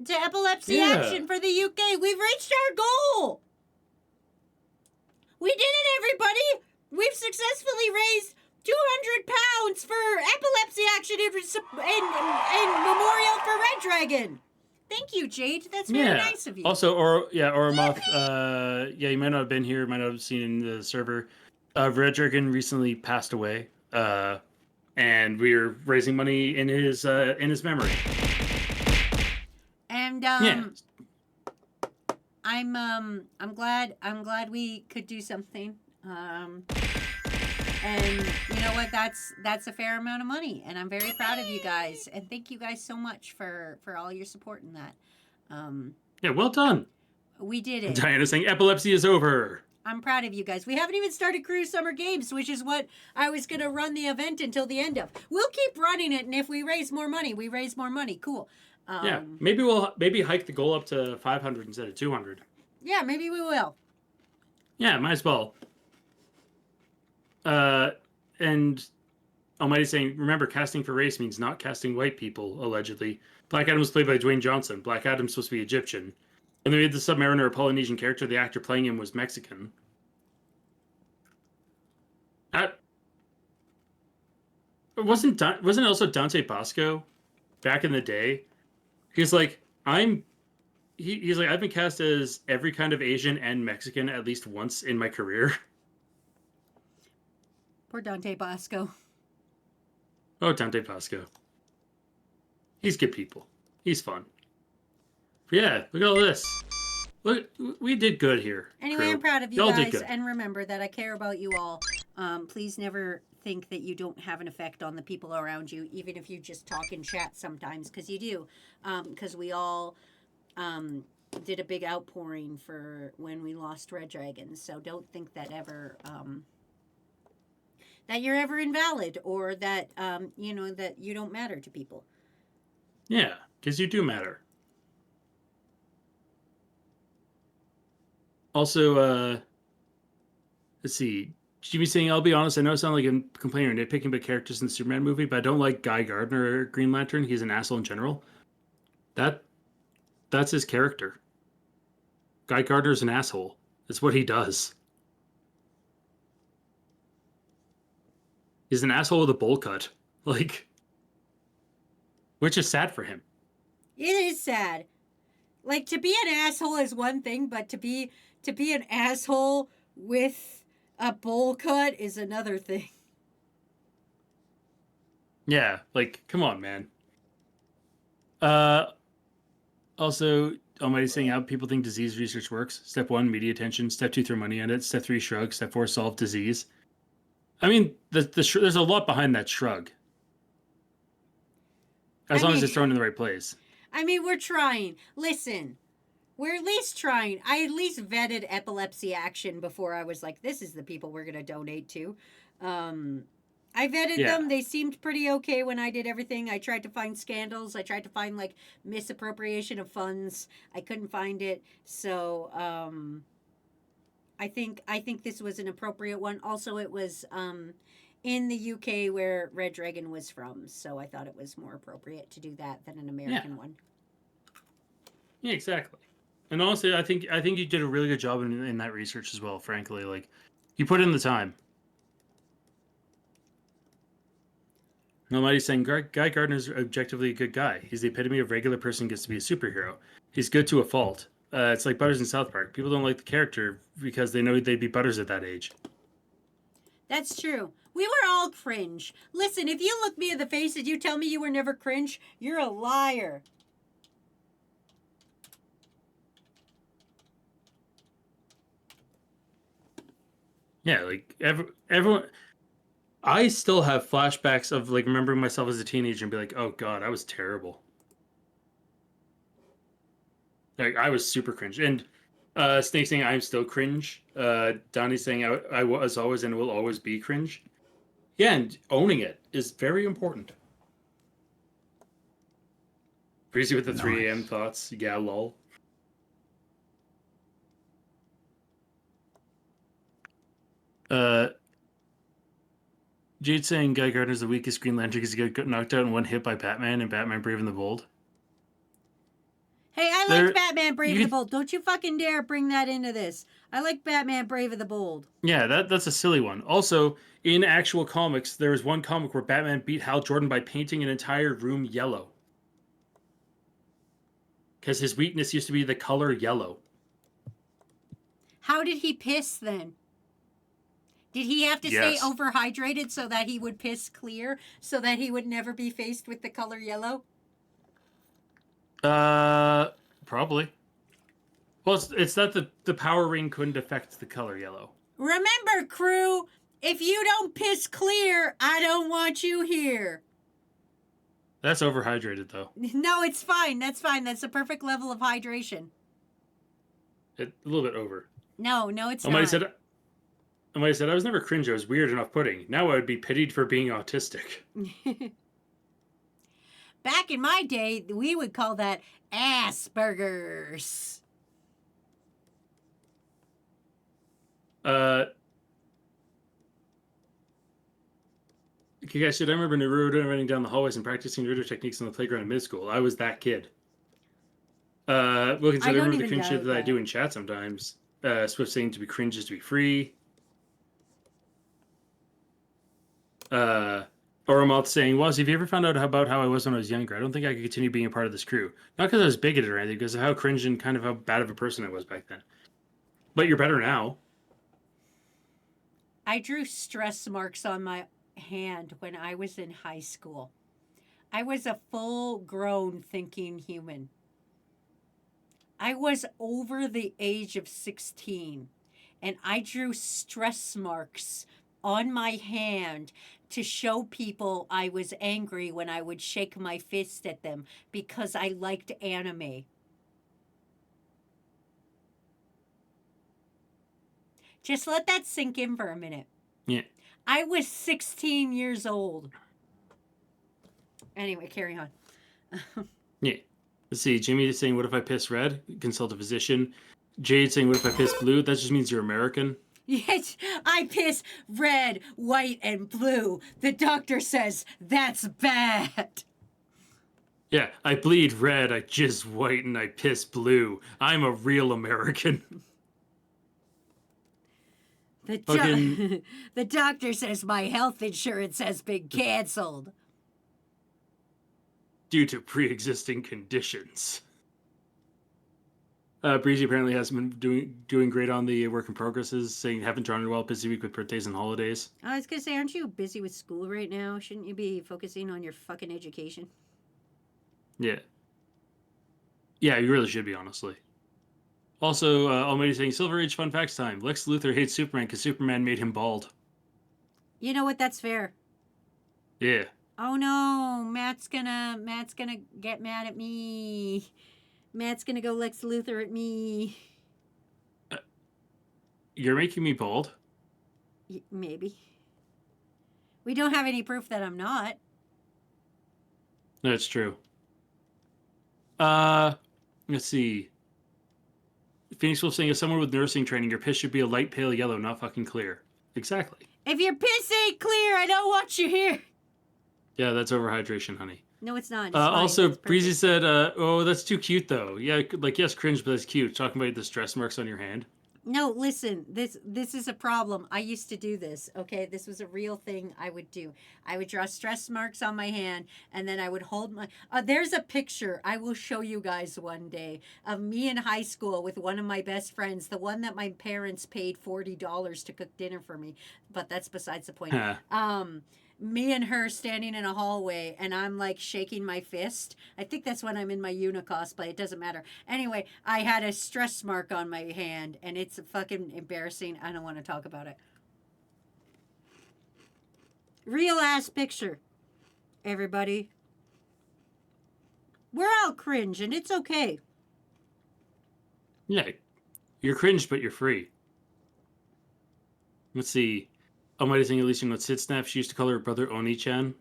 To Epilepsy Action for the UK. We've reached our goal. We did it, everybody. We've successfully raised 200 pounds for Epilepsy Action in memorial for Red Dragon. Thank you, Jade. That's very nice of you. Also, Oromoth, you might not have been here, might not have seen in the server. Red Dragon recently passed away. And and we're raising money in his memory. And Yeah. I'm glad we could do something. And you know what? That's a fair amount of money, and I'm very proud of you guys. And thank you guys so much for all your support in that. Yeah, well done. We did it. Diana saying epilepsy is over. I'm proud of you guys. We haven't even started Crew Summer Games, which is what I was going to run the event until the end of. We'll keep running it, and if we raise more money, we raise more money. Cool. Yeah, maybe we'll hike the goal up to 500 instead of 200. Yeah, maybe we will. Yeah, might as well. And Almighty saying, remember, casting for race means not casting white people, allegedly. Black Adam was played by Dwayne Johnson. Black Adam's supposed to be Egyptian. When they made the Submariner a Polynesian character, the actor playing him was Mexican. Wasn't it also Dante Bosco back in the day? He's like, he's like, I've been cast as every kind of Asian and Mexican at least once in my career. Poor Dante Bosco. Oh, Dante Bosco. He's good people. He's fun. But yeah, look at all this. Look, we did good here. Anyway, crew. I'm proud of you Y'all did guys, good. and remember that I care about you all. Please never think that you don't have an effect on the people around you, even if you just talk in chat sometimes, because you do. Because we all did a big outpouring for when we lost Red Dragon, so don't think that ever that you're ever invalid or that that you don't matter to people. Yeah, because you do matter. Also, let's see. Jimmy saying, I'll be honest, I know I sound like I'm complaining or nitpicking about characters in the Superman movie, but I don't like Guy Gardner or Green Lantern. He's an asshole in general. That's his character. Guy Gardner's an asshole. That's what he does. He's an asshole with a bowl cut. Like, which is sad for him. It is sad. Like, to be an asshole is one thing, but to be an asshole with a bowl cut is another thing. Yeah, like, come on, man. Also, Almighty saying how people think disease research works. Step 1, media attention. Step 2, throw money at it. Step 3, shrug. Step 4, solve disease. I mean, there's a lot behind that shrug. As long as it's thrown in the right place. I mean, we're trying. Listen, we're at least trying. I at least vetted Epilepsy Action before I was like, this is the people we're going to donate to. I vetted them. They seemed pretty okay when I did everything. I tried to find scandals. I tried to find, like, misappropriation of funds. I couldn't find it. So, I think this was an appropriate one. Also, it was in the UK where Red Dragon was from, so I thought it was more appropriate to do that than an American one. Yeah, exactly. And honestly, I think you did a really good job in that research as well. Frankly, like, you put in the time. Nobody's saying Guy Gardner's objectively a good guy. He's the epitome of regular person gets to be a superhero. He's good to a fault. It's like Butters in South Park. People don't like the character because they know they'd be Butters at that age. That's true. We were all cringe. Listen, if you look me in the face and you tell me you were never cringe, you're a liar. Yeah, like everyone. I still have flashbacks of like remembering myself as a teenager and be like, "Oh God, I was terrible." Like I was super cringe. And Snake saying I'm still cringe. Donnie saying I was always and will always be cringe. Yeah, and owning it is very important. Breezy with the 3 a.m. thoughts. Yeah, lol. Jade saying Guy Gardner's the weakest Green Lantern because he got knocked out in one hit by Batman and Batman Brave and the Bold. Hey, I liked Batman Brave and the Bold. Don't you fucking dare bring that into this. I like Batman Brave and the Bold. Yeah, that's a silly one. Also, in actual comics, there was one comic where Batman beat Hal Jordan by painting an entire room yellow. Because his weakness used to be the color yellow. How did he piss then? Did he have to Yes. stay overhydrated so that he would piss clear, so that he would never be faced with the color yellow? Probably. Well, it's that the power ring couldn't affect the color yellow. Remember, crew, if you don't piss clear, I don't want you here. That's overhydrated, though. No, it's fine. That's fine. That's the perfect level of hydration. A little bit over. No, it's I might not. have said I was never cringe. I was weird and off-putting. Now I would be pitied for being autistic. Back in my day, we would call that Asperger's. Okay, guys, should I remember Naruto running down the hallways and practicing Naruto techniques on the playground in mid school? I was that kid. Wilkins said, I don't remember the even cringe shit doubt that I that. do in chat sometimes. Swift saying to be cringe is to be free. Or Amoth saying, Waz, have you ever found out about how I was when I was younger? I don't think I could continue being a part of this crew. Not because I was bigoted or anything, because of how cringe and kind of how bad of a person I was back then. But you're better now. I drew stress marks on my hand when I was in high school. I was a full-grown thinking human. I was over the age of 16, and I drew stress marks on my hand to show people I was angry when I would shake my fist at them because I liked anime. Just let that sink in for a minute. Yeah. I was 16 years old. Anyway, carry on. Yeah. Let's see. Jimmy is saying, what if I piss red? Consult a physician. Jade saying, what if I piss blue? That just means you're American. Yes, I piss red, white, and blue. The doctor says that's bad. Yeah, I bleed red, I jizz white, and I piss blue. I'm a real American. Fucking- The doctor says my health insurance has been canceled. Due to pre-existing conditions. Breezy apparently has been doing great on the work in progresses, saying haven't drawn it well, busy week with birthdays and holidays. I was gonna say, aren't you busy with school right now? Shouldn't you be focusing on your fucking education? Yeah. Yeah, you really should be, honestly. Also, Almighty saying, Silver Age fun facts time. Lex Luthor hates Superman because Superman made him bald. You know what? That's fair. Yeah. Oh no, Matt's gonna get mad at me. Matt's gonna go Lex Luthor at me. You're making me bald? Maybe. We don't have any proof that I'm not. That's true. Let's see. Phoenix Wolf saying, as someone with nursing training, your piss should be a light pale yellow, not fucking clear. Exactly. If your piss ain't clear, I don't want you here. Yeah, that's overhydration, honey. No, it's not. It's fine. Also, It's Breezy perfect. said, oh, that's too cute, though. Yeah, like, yes, cringe, but that's cute. Talking about the stress marks on your hand. No, listen. This is a problem. I used to do this. Okay, this was a real thing I would do. I would draw stress marks on my hand, and then I would hold my. There's a picture I will show you guys one day of me in high school with one of my best friends, the one that my parents paid $40 to cook dinner for me. But that's besides the point. Me and her standing in a hallway, and I'm like shaking my fist. I think that's when I'm in my Una cosplay. It doesn't matter. Anyway, I had a stress mark on my hand, and it's fucking embarrassing. I don't want to talk about it. Real ass picture, everybody. We're all cringe, and it's okay. Yeah, you're cringe, but you're free. Let's see. Almighty saying, at least you know Sit Snap. She used to call her brother Oni-chan.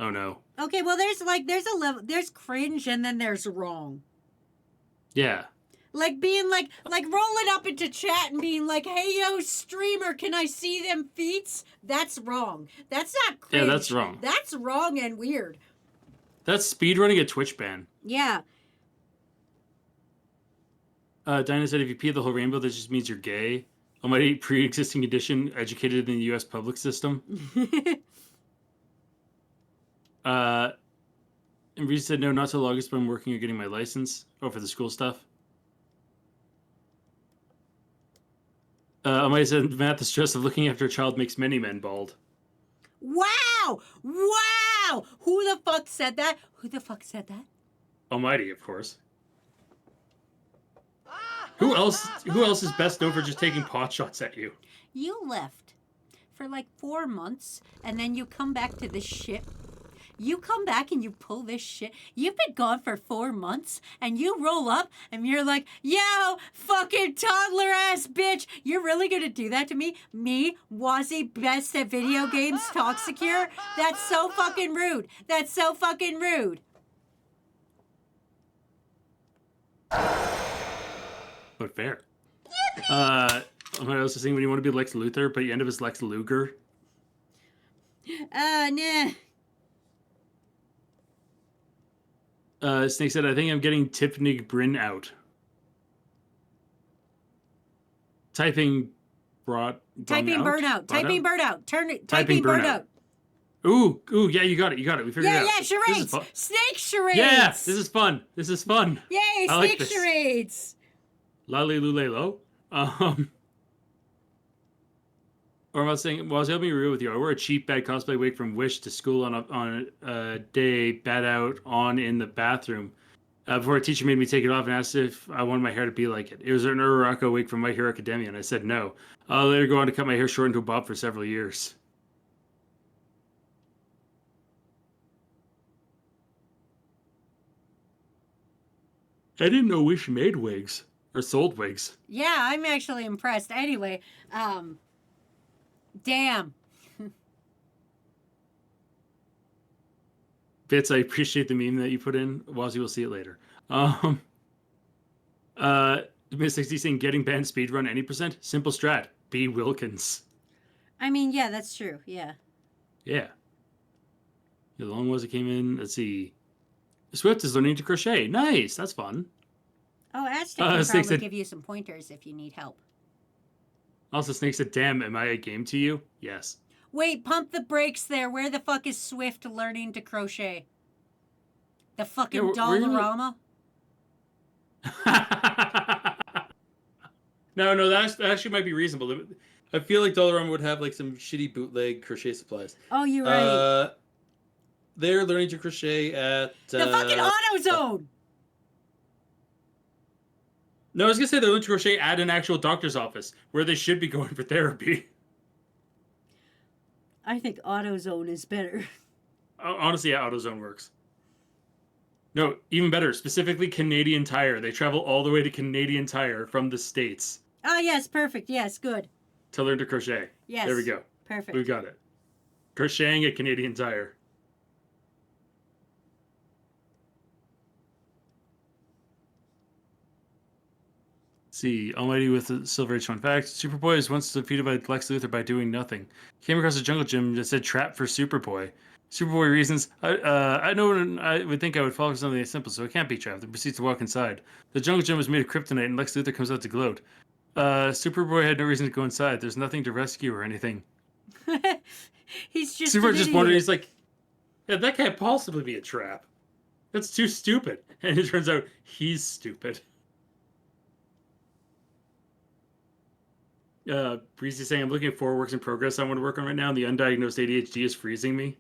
Oh, no. Okay, well, there's a level. There's cringe, and then there's wrong. Yeah. Like being like rolling up into chat and being like, "Hey yo, streamer, can I see them feets?" That's wrong. That's not cringe. Yeah, that's wrong. That's wrong and weird. That's speedrunning a Twitch ban. Yeah. Dinah said, if you pee the whole rainbow, that just means you're gay. Almighty pre-existing condition, educated in the U.S. public system. And Reese said, no, not till August, but I'm working on getting my license. Oh, for the school stuff. Amaya said, Matt, the stress of looking after a child makes many men bald. Wow! Wow! Who the fuck said that? Who the fuck said that? Almighty, of course. Who else is best known for just taking pot shots at you? You left for like 4 months, and then you come back to this shit. You come back and you pull this shit. You've been gone for 4 months, and you roll up and you're like, yo, fucking toddler ass bitch. You're really gonna do that to me? Me, Wazzy, best at video games, Toxicure? That's so fucking rude. That's so fucking rude. But fair. I was saying when you want to be Lex Luthor, but you end up as Lex Luger. Nah. Snake said, I think I'm getting Tiffany Bryn out. Typing Typing burnout. Typing burnout. Typing burnout. Ooh, yeah, you got it. We figured it out. Yeah, charades. Snake charades. Yeah, this is fun. Yay, I like snake this. charades. Lale Lule Lo. Or I was saying, well, I was helping you real with you. I wore a cheap bad cosplay wig from Wish to school on a day, bad out on in the bathroom. Before a teacher made me take it off and asked if I wanted my hair to be like it. It was an Uraraka wig from My Hero Academia, and I said no. I'll later go on to cut my hair short into a bob for several years. I didn't know Wish made wigs or sold wigs. Yeah, I'm actually impressed. Anyway, damn. Bits, I appreciate the meme that you put in. Wazzy will see it later. Miss 60 saying getting banned speedrun any percent? Simple strat. B. Wilkins. I mean, yeah, that's true. Yeah. Yeah. How long was it came in? Let's see. Swift is learning to crochet. Nice. That's fun. Oh, Aztec can Snake probably said- give you some pointers if you need help. Also, Snake said, damn, am I a game to you? Yes. Wait, pump the brakes there. Where the fuck is Swift learning to crochet? The fucking where you- Dollarama? No, that actually might be reasonable. I feel like Dollarama would have like some shitty bootleg crochet supplies. Oh, you're right. They're learning to crochet at The fucking AutoZone! No, I was gonna say they're learning to crochet at an actual doctor's office where they should be going for therapy. I think AutoZone is better. Honestly, yeah, AutoZone works. No, even better. Specifically, Canadian Tire. They travel all the way to Canadian Tire from the States Ah, yes, perfect. Yes, good. to learn to crochet. Yes. There we go. Perfect. We got it. Crocheting at Canadian Tire. See, Almighty with the Silver Age fun fact. Superboy is once defeated by Lex Luthor by doing nothing. Came across a jungle gym that said trap for Superboy. Superboy reasons, I know I would think I would follow something simple, so it can't be trapped. And proceeds to walk inside. The jungle gym was made of kryptonite, and Lex Luthor comes out to gloat. Superboy had no reason to go inside. There's nothing to rescue or anything. He's just Superboy an just idiot. wondered, he's like, yeah, that can't possibly be a trap. That's too stupid. And it turns out he's stupid. Breezy saying, I'm looking at 4 works in progress I want to work on right now, and the undiagnosed ADHD is freezing me.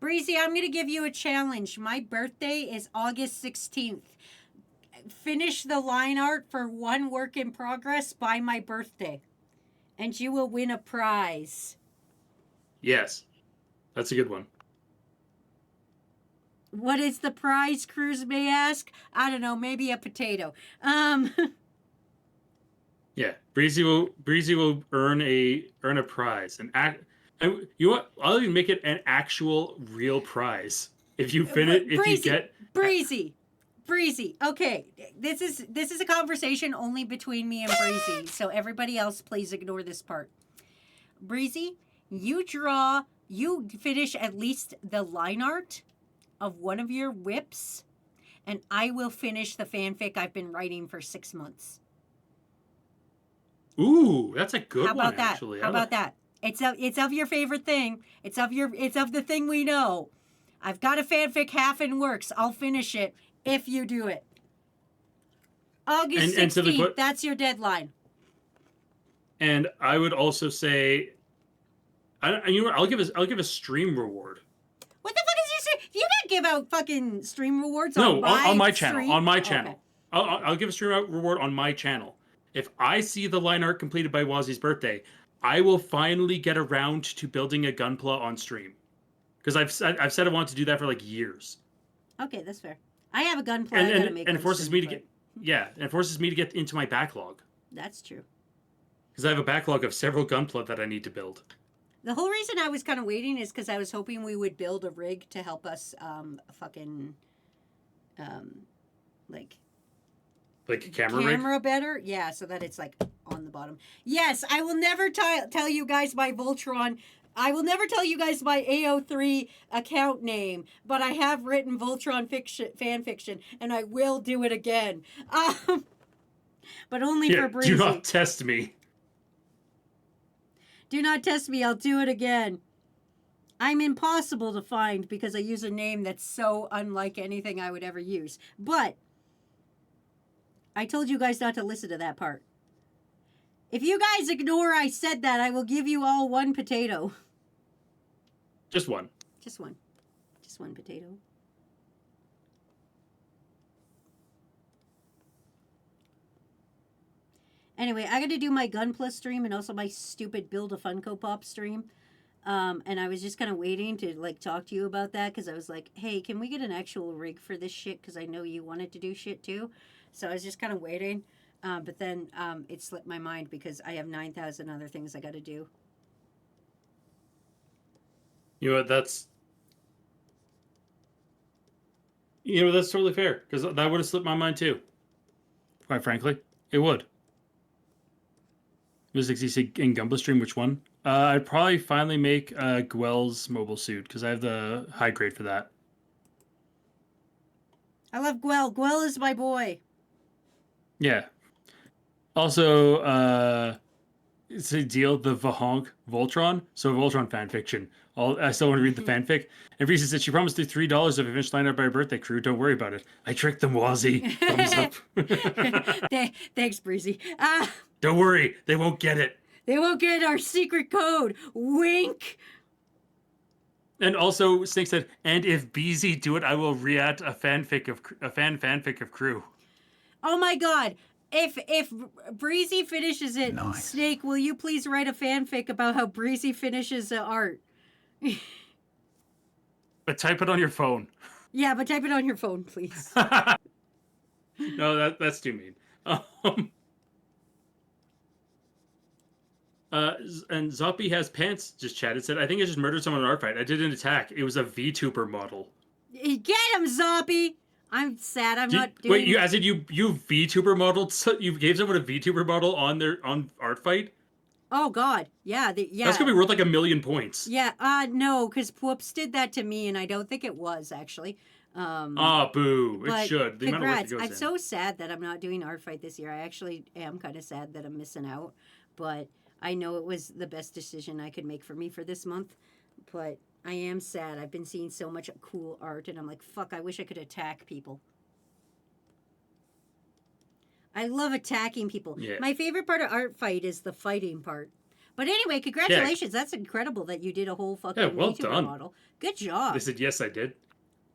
Breezy, I'm going to give you a challenge. My birthday is August 16th. Finish the line art for 1 work in progress by my birthday, and you will win a prize. Yes. That's a good one. What is the prize, Cruz may ask? I don't know, maybe a potato. Yeah. Breezy will earn a prize. And you know what? I'll even make it an actual real prize. If you Breezy. Okay, this is a conversation only between me and Breezy. So everybody else, please ignore this part. Breezy, you finish at least the line art of one of your whips, and I will finish the fanfic I've been writing for 6 months. Ooh, that's a good How about one, that? actually. How about that? It's of your favorite thing. It's of the thing we know. I've got a fanfic half in works. I'll finish it if you do it. August 16th, that's your deadline. And I would also say, you know what? I'll give a stream reward. What the fuck is you say? You don't give out fucking stream rewards No, on my channel. stream? On my Oh, channel. okay. I'll give a stream reward on my channel. If I see the line art completed by Wazzy's birthday, I will finally get around to building a gunpla on stream. Because I've said I want to do that for like years. Okay, that's fair. I have a gunplay I gotta make. And it on forces stream, me to but- get and it forces me to get into my backlog. That's true. Because I have a backlog of several gunpla that I need to build. The whole reason I was kind of waiting is because I was hoping we would build a rig to help us like Like a camera rig? better. Yeah, so that it's like on the bottom. Yes, I will never tell you guys my Voltron. I will never tell you guys my AO3 account name, but I have written Voltron fan fiction, and I will do it again. But only for Breezy. Do not test me. Do not test me. I'll do it again. I'm impossible to find because I use a name that's so unlike anything I would ever use. But I told you guys not to listen to that part. If you guys ignore I said that, I will give you all one potato. Just one. Just one. Just one potato. Anyway, I got to do my Gunpla stream and also my stupid Build a Funko Pop stream. And I was just kind of waiting to like talk to you about that because I was like, hey, can we get an actual rig for this shit? Because I know you wanted to do shit too. So I was just kind of waiting. But then it slipped my mind because I have 9,000 other things I got to do. You know what? That's totally fair because that would have slipped my mind too. Quite frankly, it would. Music CC in Gumball stream, which one? I'd probably finally make Gwell's mobile suit because I have the high grade for that. I love Gwell. Gwell is my boy. Yeah. Also, it's a deal, the Vahonk Voltron. So Voltron fan fiction. I still want to read the fanfic. And Reese said she promised to $3 if I finish line up by her birthday crew. Don't worry about it. I tricked them, Wazzy. Thumbs up. Thanks, Breezy. Don't worry, they won't get it. They won't get our secret code. Wink. And also, Snake said, and if BZ do it, I will react a fanfic of crew. Oh my God. If Breezy finishes it, Nice. Snake, will you please write a fanfic about how Breezy finishes the art? But type it on your phone. Yeah, but type it on your phone, please. No, that's too mean. And Zoppy has pants just chatted, said, I think I just murdered someone in an art fight. I did an attack. It was a VTuber model. Get him, Zoppy! I'm sad I'm not doing... Wait, you VTuber modeled? You gave someone a VTuber model on art fight? Oh, God. Yeah, yeah. That's gonna be worth like 1,000,000 points. Yeah, no, because Whoops did that to me, and I don't think it was, actually. Boo. It should. The amount of work Congrats. that goes I'm in. so sad that I'm not doing art fight this year. I actually am kind of sad that I'm missing out, but I know it was the best decision I could make for me for this month, but I am sad. I've been seeing so much cool art, and I'm like, fuck, I wish I could attack people. I love attacking people. Yeah. My favorite part of art fight is the fighting part. But anyway, congratulations. That's incredible that you did a whole fucking well VTuber done. model. Good job. They said, yes, I did.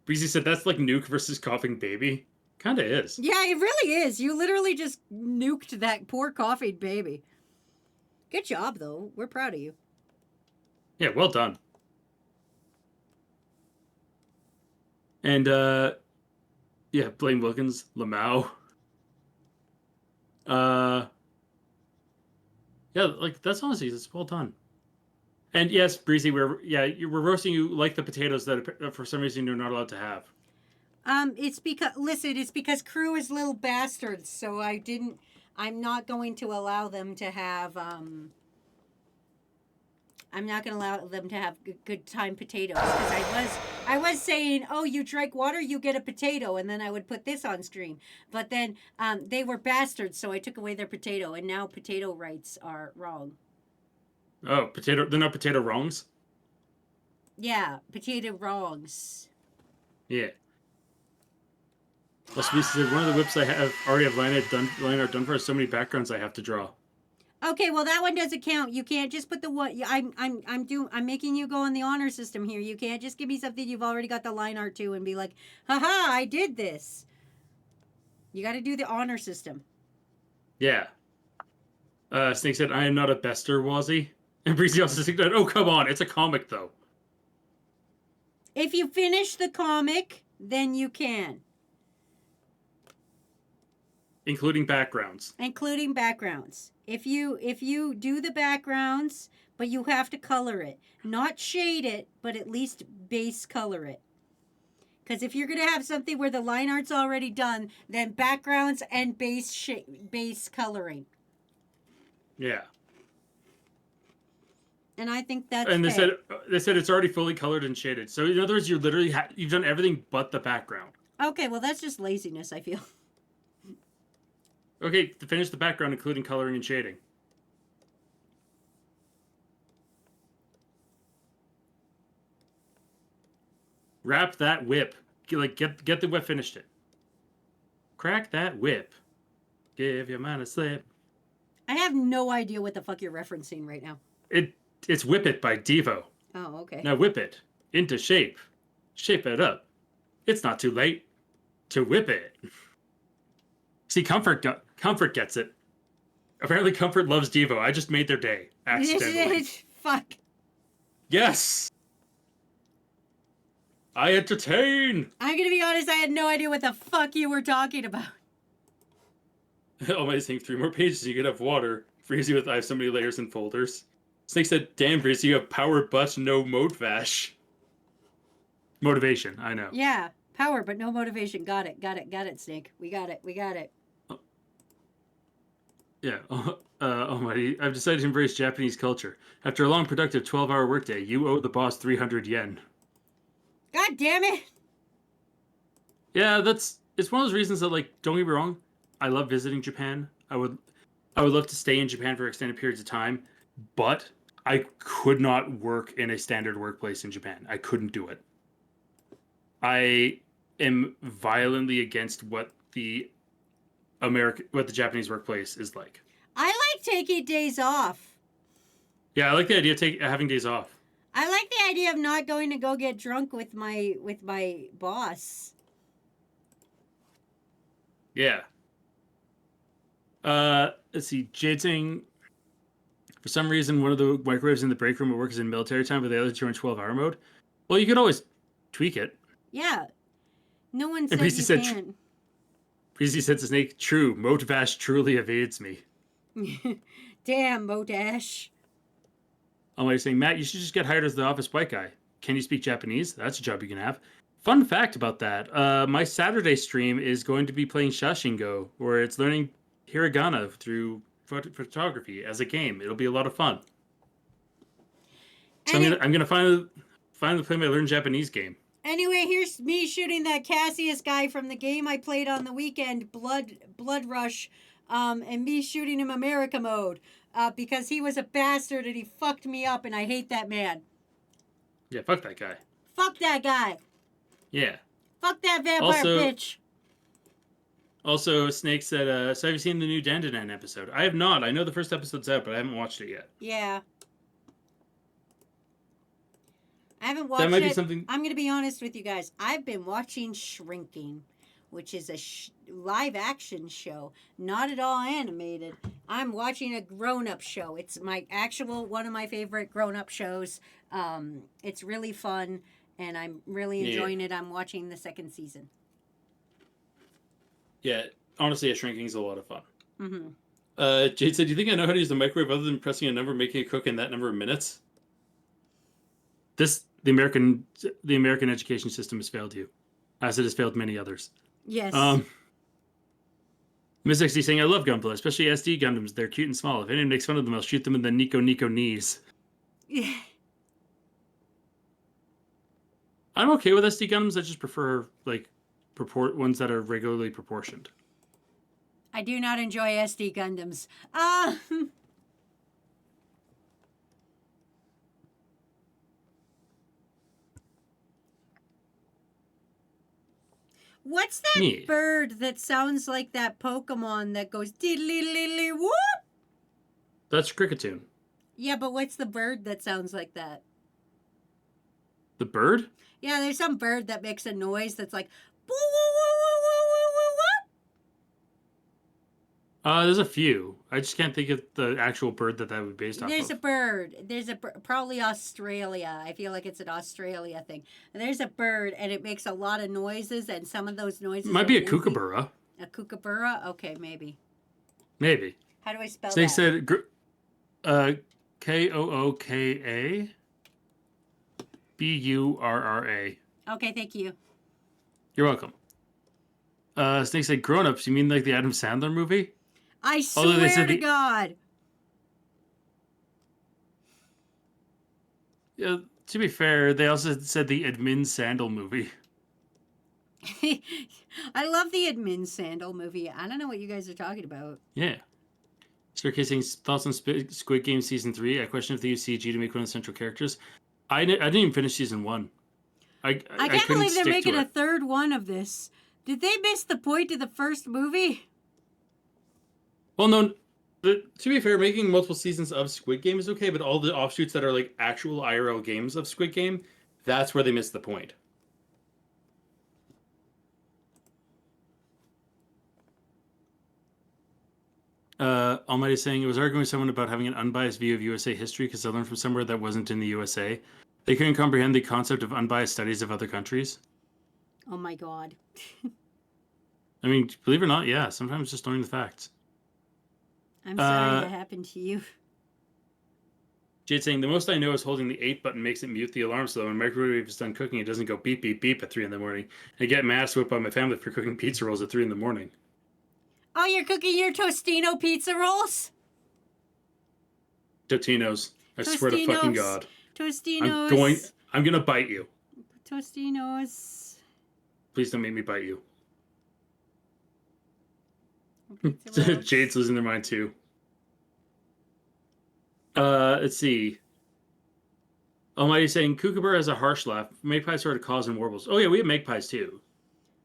Breezy said, that's like Nuke versus Coughing Baby. Kinda is. Yeah, it really is. You literally just nuked that poor coughing baby. Good job, though. We're proud of you. Yeah, well done. And, yeah, Blaine Wilkins, Lamau. Yeah, like, that's honestly, it's well done. And yes, Breezy, we're roasting you like the potatoes that for some reason you're not allowed to have. It's because crew is little bastards, so I'm not going to allow them to have, I'm not going to allow them to have good time potatoes, because I was saying, oh, you drank water, you get a potato, and then I would put this on stream. But then, they were bastards, so I took away their potato, and now potato rights are wrong. Oh, they're not potato wrongs? Yeah, potato wrongs. Yeah. Plus, said one of the whips I already have line art done for has so many backgrounds I have to draw. Okay, well that one doesn't count. You can't just put the one. I'm making you go on the honor system here. You can't just give me something you've already got the line art to and be like, haha, I did this. You got to do the honor system. Yeah. Snake said, I am not a bester, Wazzy. And Breezy also said, oh, come on. It's a comic, though. If you finish the comic, then you can. Including backgrounds. Including backgrounds. If you do the backgrounds, but you have to color it. Not shade it, but at least base color it. Because if you're going to have something where the line art's already done, then backgrounds and base coloring. Yeah. And I think that's And they fair. said it's already fully colored and shaded. So in other words, you literally you've done everything but the background. Okay, well that's just laziness, I feel. Okay, to finish the background, including coloring and shading. Wrap that whip. Get the whip finished it. Crack that whip. Give your mind a slip. I have no idea what the fuck you're referencing right now. It's Whip It by Devo. Oh, okay. Now whip it into shape. Shape it up. It's not too late to whip it. See, Comfort gets it. Apparently Comfort loves Devo. I just made their day. Accidentally. Fuck. Yes. I entertain. I'm gonna be honest, I had no idea what the fuck you were talking about. Oh, my saying 3 more pages, you could have water. Freezy with I have so many layers and folders. Snake said, damn, Breezy, you have power but no motivash. Motivation, I know. Yeah, power, but no motivation. Got it, Snake. We got it. Yeah, Almighty, I've decided to embrace Japanese culture. After a long, productive 12-hour workday, you owe the boss 300 yen. God damn it! Yeah, it's one of those reasons that, like, don't get me wrong, I love visiting Japan. I would love to stay in Japan for extended periods of time, but I could not work in a standard workplace in Japan. I couldn't do it. I am violently against what the Japanese workplace is like. I like taking days off. Yeah, I like the idea of having days off. I like the idea of not going to go get drunk with my boss. Yeah. Let's see. Jade saying, for some reason, one of the microwaves in the break room at work is in military time, but the other two are in 12-hour mode. Well, you could always tweak it. Yeah. No one said Breezy you said can. Breezy said to Snake, true, Motivash truly evades me. Damn, Modash. I'm saying, Matt, you should just get hired as the office white guy. Can you speak Japanese? That's a job you can have. Fun fact about that. My Saturday stream is going to be playing Shashingo, where it's learning hiragana through photography as a game. It'll be a lot of fun. So I'm gonna finally play my Learn Japanese game. Anyway, here's me shooting that Cassius guy from the game I played on the weekend, Blood Rush, and me shooting him America mode, because he was a bastard and he fucked me up, and I hate that man. Yeah, fuck that guy. Fuck that guy. Yeah. Fuck that vampire bitch. Also, Snake said, so have you seen the new Dandadan episode? I have not. I know the first episode's out, but I haven't watched it yet. Yeah. I haven't watched That might it. be something... I'm going to be honest with you guys. I've been watching Shrinking, which is a live action show, not at all animated. I'm watching a grown-up show. It's one of my favorite grown-up shows. It's really fun, and I'm really enjoying it. I'm watching the second season. Yeah, honestly, Shrinking's a lot of fun. Mm-hmm. Jade said, do you think I know how to use the microwave other than pressing a number, making it cook in that number of minutes? The American education system has failed you, as it has failed many others. Yes. Miss XD saying, I love Gunpla, especially SD Gundams. They're cute and small. If anyone makes fun of them, I'll shoot them in the Nico knees. Yeah. I'm okay with SD Gundams. I just prefer, like, ones that are regularly proportioned. I do not enjoy SD Gundams. What's that bird that sounds like that Pokemon that goes diddly whoop? That's Cricketune. Yeah, but what's the bird that sounds like that? The bird? Yeah, there's some bird that makes a noise that's like, woo, woo, woo, woo, woo, woo, woo, woo. There's a few. I just can't think of the actual bird that would be based off There's of. a bird. Probably Australia. I feel like it's an Australia thing. And there's a bird, and it makes a lot of noises, and some of those noises Might are be a woozy. kookaburra. A kookaburra? Okay, maybe. Maybe. How do I spell Snake that? said, Kooka Burra. Okay, thank you. You're welcome. Snake said, grown-ups, you mean like the Adam Sandler movie? I Although they swear said to God. To be fair, they also said the Edmund Sandal movie. I love the Admin Sandal movie. I don't know what you guys are talking about. Yeah. Staircasing thoughts on Squid Game Season 3. I question if they use CG to make one of the central characters. I didn't even finish Season 1. I can't couldn't believe they're stick making to a it. third one of this. Did they miss the point of the first movie? Well, no. To be fair, making multiple seasons of Squid Game is okay, but all the offshoots that are like actual IRL games of Squid Game, that's where they miss the point. Almighty saying, it was arguing with someone about having an unbiased view of USA history because I learned from somewhere that wasn't in the USA. They couldn't comprehend the concept of unbiased studies of other countries. Oh my God. I mean, believe it or not, yeah, sometimes just knowing the facts. I'm sorry that happened to you. Jade saying, the most I know is holding the 8 button makes it mute the alarm so when microwave is done cooking, it doesn't go beep, beep, beep at 3 in the morning. I get mad whipped by my family for cooking pizza rolls at 3 in the morning. Oh, you're cooking your Tostino pizza rolls? Totinos. I swear to fucking God. Tostinos. I'm gonna bite you. Tostinos. Please don't make me bite you. Pizza rolls. Jade's losing their mind too. Let's see. Almighty saying, Kookaburra has a harsh laugh. Magpies sort of calls and warbles. Oh yeah, we have magpies too.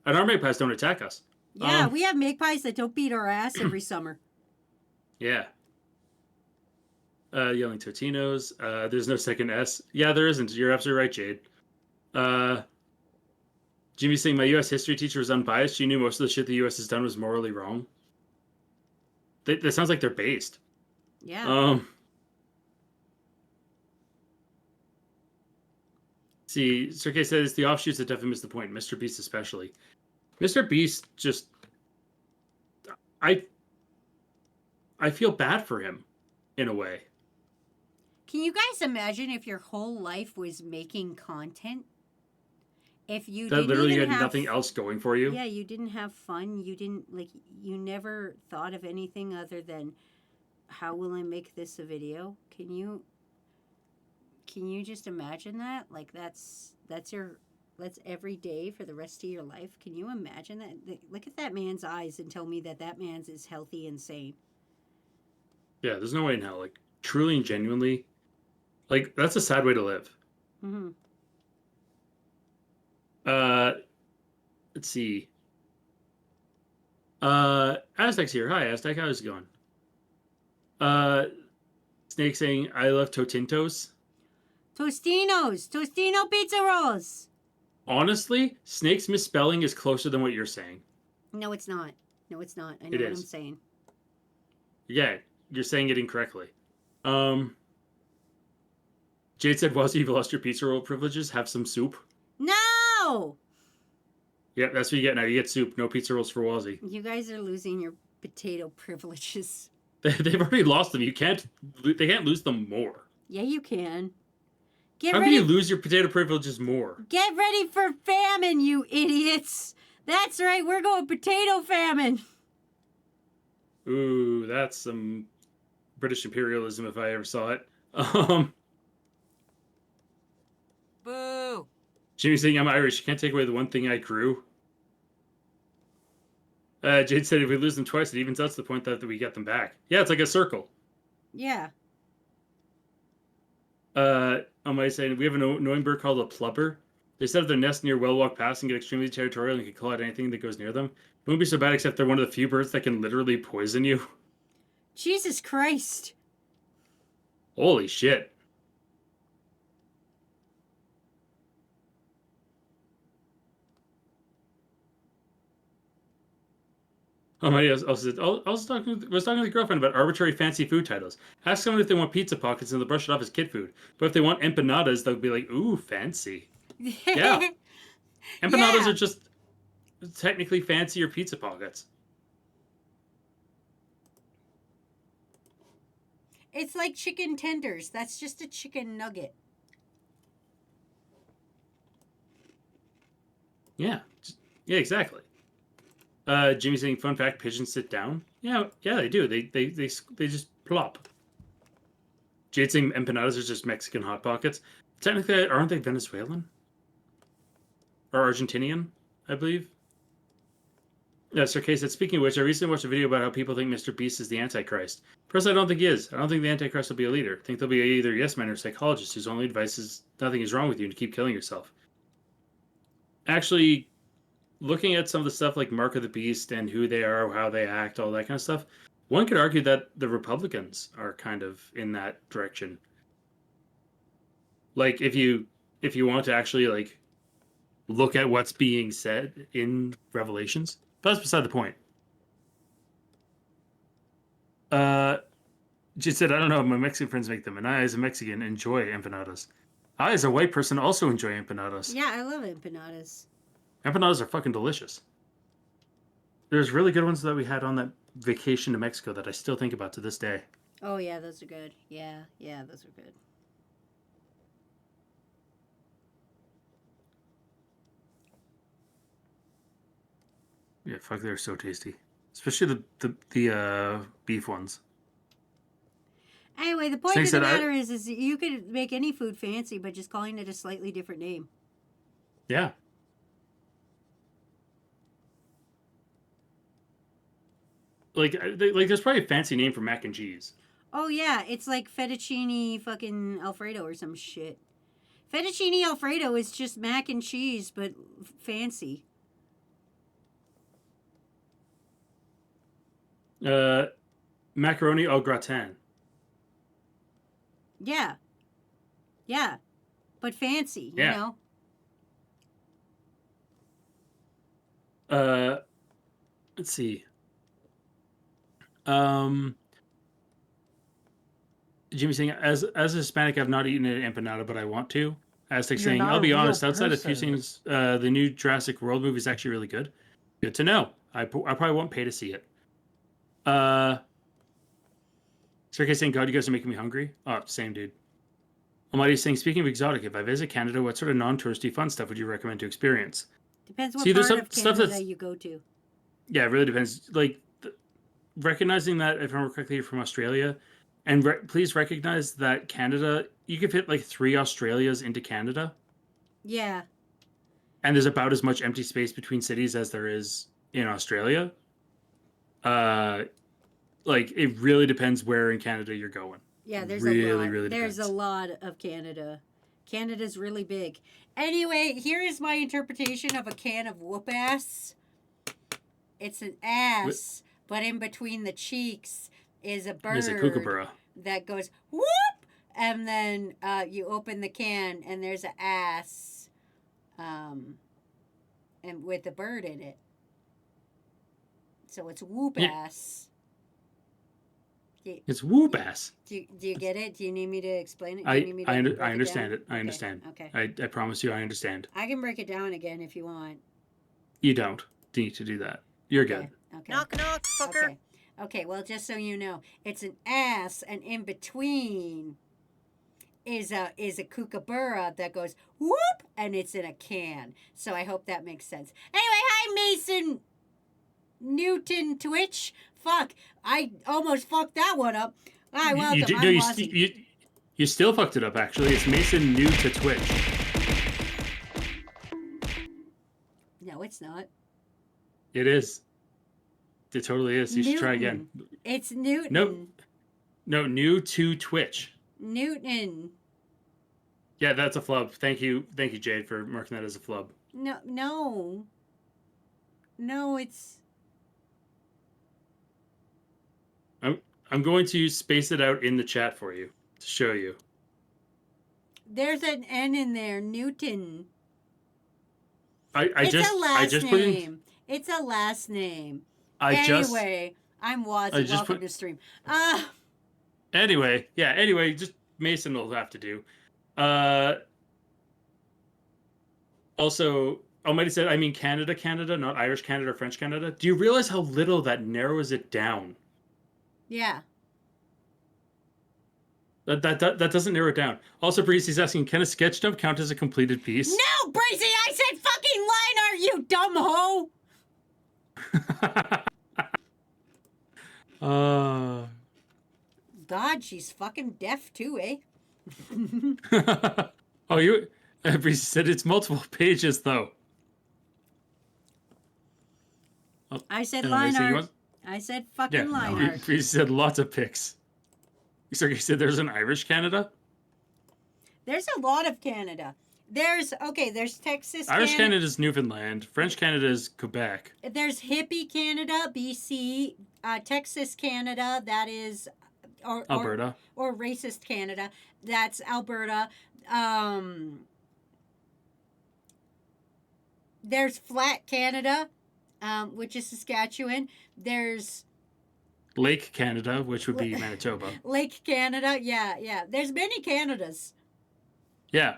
And our magpies don't attack us. Yeah, we have magpies that don't beat our ass every summer. Yeah. Yelling Totinos. There's no second S. Yeah, there isn't. You're absolutely right, Jade. Jimmy saying, my U.S. history teacher was unbiased. She knew most of the shit the U.S. has done was morally wrong. That sounds like they're based. Yeah. See, Sergey said it's the offshoots that definitely missed the point. Mr. Beast especially. Mr. Beast just... I feel bad for him, in a way. Can you guys imagine if your whole life was making content? If you That didn't literally even had have nothing else going for you. Yeah, you didn't have fun. You didn't you never thought of anything other than how will I make this a video? Can you just imagine that? Like that's every day for the rest of your life. Can you imagine that? Look at that man's eyes and tell me that man's is healthy and sane. Yeah, there's no way in hell. Like, truly and genuinely, like, that's a sad way to live. Mhm. Let's see. Aztec's here. Hi, Aztec. How's it going? Snake saying, I love Totintos. Tostino pizza rolls. Honestly, Snake's misspelling is closer than what you're saying. No, it's not. No, it's not. I know It what is. I'm saying. Yeah, you're saying it incorrectly. Jade said, Wazzy, you've lost your pizza roll privileges. Have some soup. No! Yeah, that's what you get now. You get soup. No pizza rolls for Wazzy. You guys are losing your potato privileges. They've already lost them. They can't lose them more. Yeah, you can. How can you lose your potato privileges more? Get ready for famine, you idiots! That's right, we're going potato famine. Ooh, that's some British imperialism if I ever saw it. Boo! Jimmy's saying I'm Irish. You can't take away the one thing I grew. Jade said if we lose them twice, it evens out to the point that we get them back. Yeah, it's like a circle. Yeah. Almighty saying we have an annoying bird called a plubber. They set up their nest near Wellwalk Pass and get extremely territorial and can call out anything that goes near them. It won't be so bad except they're one of the few birds that can literally poison you. Jesus Christ. Holy shit. Oh my! I was talking with a girlfriend about arbitrary fancy food titles. Ask someone if they want pizza pockets and they'll brush it off as kid food. But if they want empanadas, they'll be like, "Ooh, fancy." Yeah, empanadas Yeah. are just technically fancier pizza pockets. It's like chicken tenders. That's just a chicken nugget. Yeah, yeah, exactly. Jimmy's saying, "Fun fact: pigeons sit down." Yeah, they do. They just plop. Jade saying empanadas are just Mexican hot pockets. Technically, aren't they Venezuelan or Argentinian? I believe. Yeah, Sir K said, speaking of which, I recently watched a video about how people think Mr. Beast is the Antichrist. Personally, I don't think he is. I don't think the Antichrist will be a leader. I think they'll be either yes men or psychologists whose only advice is nothing is wrong with you and to keep killing yourself. Actually, looking at some of the stuff like Mark of the Beast and who they are, how they act, all that kind of stuff, one could argue that the Republicans are kind of in that direction. Like if you want to actually like look at what's being said in Revelations, but that's beside the point. She said, I don't know, my Mexican friends make them, and I, as a Mexican, enjoy empanadas. I, as a white person, also enjoy empanadas. Yeah, I love empanadas. Empanadas are fucking delicious. There's really good ones that we had on that vacation to Mexico that I still think about to this day. Oh yeah, those are good. Yeah, those are good. Yeah, fuck, they're so tasty. Especially the beef ones. Anyway, the point Snake of the said, matter is you could make any food fancy by just calling it a slightly different name. Yeah. Like there's probably a fancy name for mac and cheese. Oh yeah, it's like fettuccine fucking Alfredo or some shit. Fettuccine Alfredo is just mac and cheese, but fancy. Macaroni au gratin. Yeah. Yeah. But fancy, Yeah. you know? Let's see. Jimmy saying, as a Hispanic, I've not eaten an empanada, but I want to. Aztec You're saying, not I'll a be real honest, outside of few person. things, the new Jurassic World movie is actually really good. Good to know. I probably won't pay to see it. Sergey saying, God, you guys are making me hungry. Oh, same dude. Almighty saying, speaking of exotic, if I visit Canada, what sort of non-touristy fun stuff would you recommend to experience? Depends what See, there's part of stuff Canada that's- you go to. Yeah, it really depends. Like, recognizing that, if I remember correctly, you're from Australia, and please recognize that Canada, you can fit like 3 Australias into Canada. Yeah. And there's about as much empty space between cities as there is in Australia. Like it really depends where in Canada you're going. Yeah, there's really, a lot. really There's depends. a lot of Canada. Canada's really big. Anyway, here is my interpretation of a can of whoop ass. It's an ass, but in between the cheeks is a bird There's a kookaburra. that goes whoop, and then you open the can and there's an ass, and with a bird in it. So it's whoop Yeah. ass. It's whoop ass. Do you get it? Do you need me to explain it? Do I you need me to break understand down? it. I understand. Okay. I promise you, I understand. I can break it down again if you want. You don't need to do that. You're good. Okay. Knock, knock, fucker. Okay. Okay, well, just so you know, it's an ass, and in between is a kookaburra that goes whoop, and it's in a can. So I hope that makes sense. Anyway, hi, Mason Newton Twitch. Fuck, I almost fucked that one up. Hi, welcome. I'm Wazzy. You still fucked it up, actually. It's Mason new to Twitch. No, it's not. It is. It totally is. You should try again. It's Newton. Nope. No, new to Twitch. Newton. Yeah, that's a flub. Thank you, Jade, for marking that as a flub. No, it's... I'm going to space it out in the chat for you. to show you. There's an N in there. Newton. I It's just a last put in. name. It's a last name. I I'm Wazzy. just Welcome put- to stream. Anyway, just Mason will have to do. Also, Almighty said, I mean Canada, not Irish Canada or French Canada. Do you realize how little that narrows it down? Yeah. That doesn't narrow it down. Also, Breezy's asking, can a sketch dump count as a completed piece? No, Breezy, I said fucking line art, you dumb hoe. God, she's fucking deaf too, eh? Oh, Breezy said it's multiple pages though. I said Anyway, line so you art. want- I said fucking line art. Breezy said lots of pics. Sergey said there's an Irish Canada. There's a lot of Canada. There's Texas. Irish Canada is Newfoundland. French Canada is Quebec. There's hippie Canada, BC. Texas Canada, that is, Alberta. or racist Canada, that's Alberta. There's flat Canada, which is Saskatchewan. There's Lake Canada, which would be Manitoba. Lake Canada. Yeah. There's many Canadas. Yeah.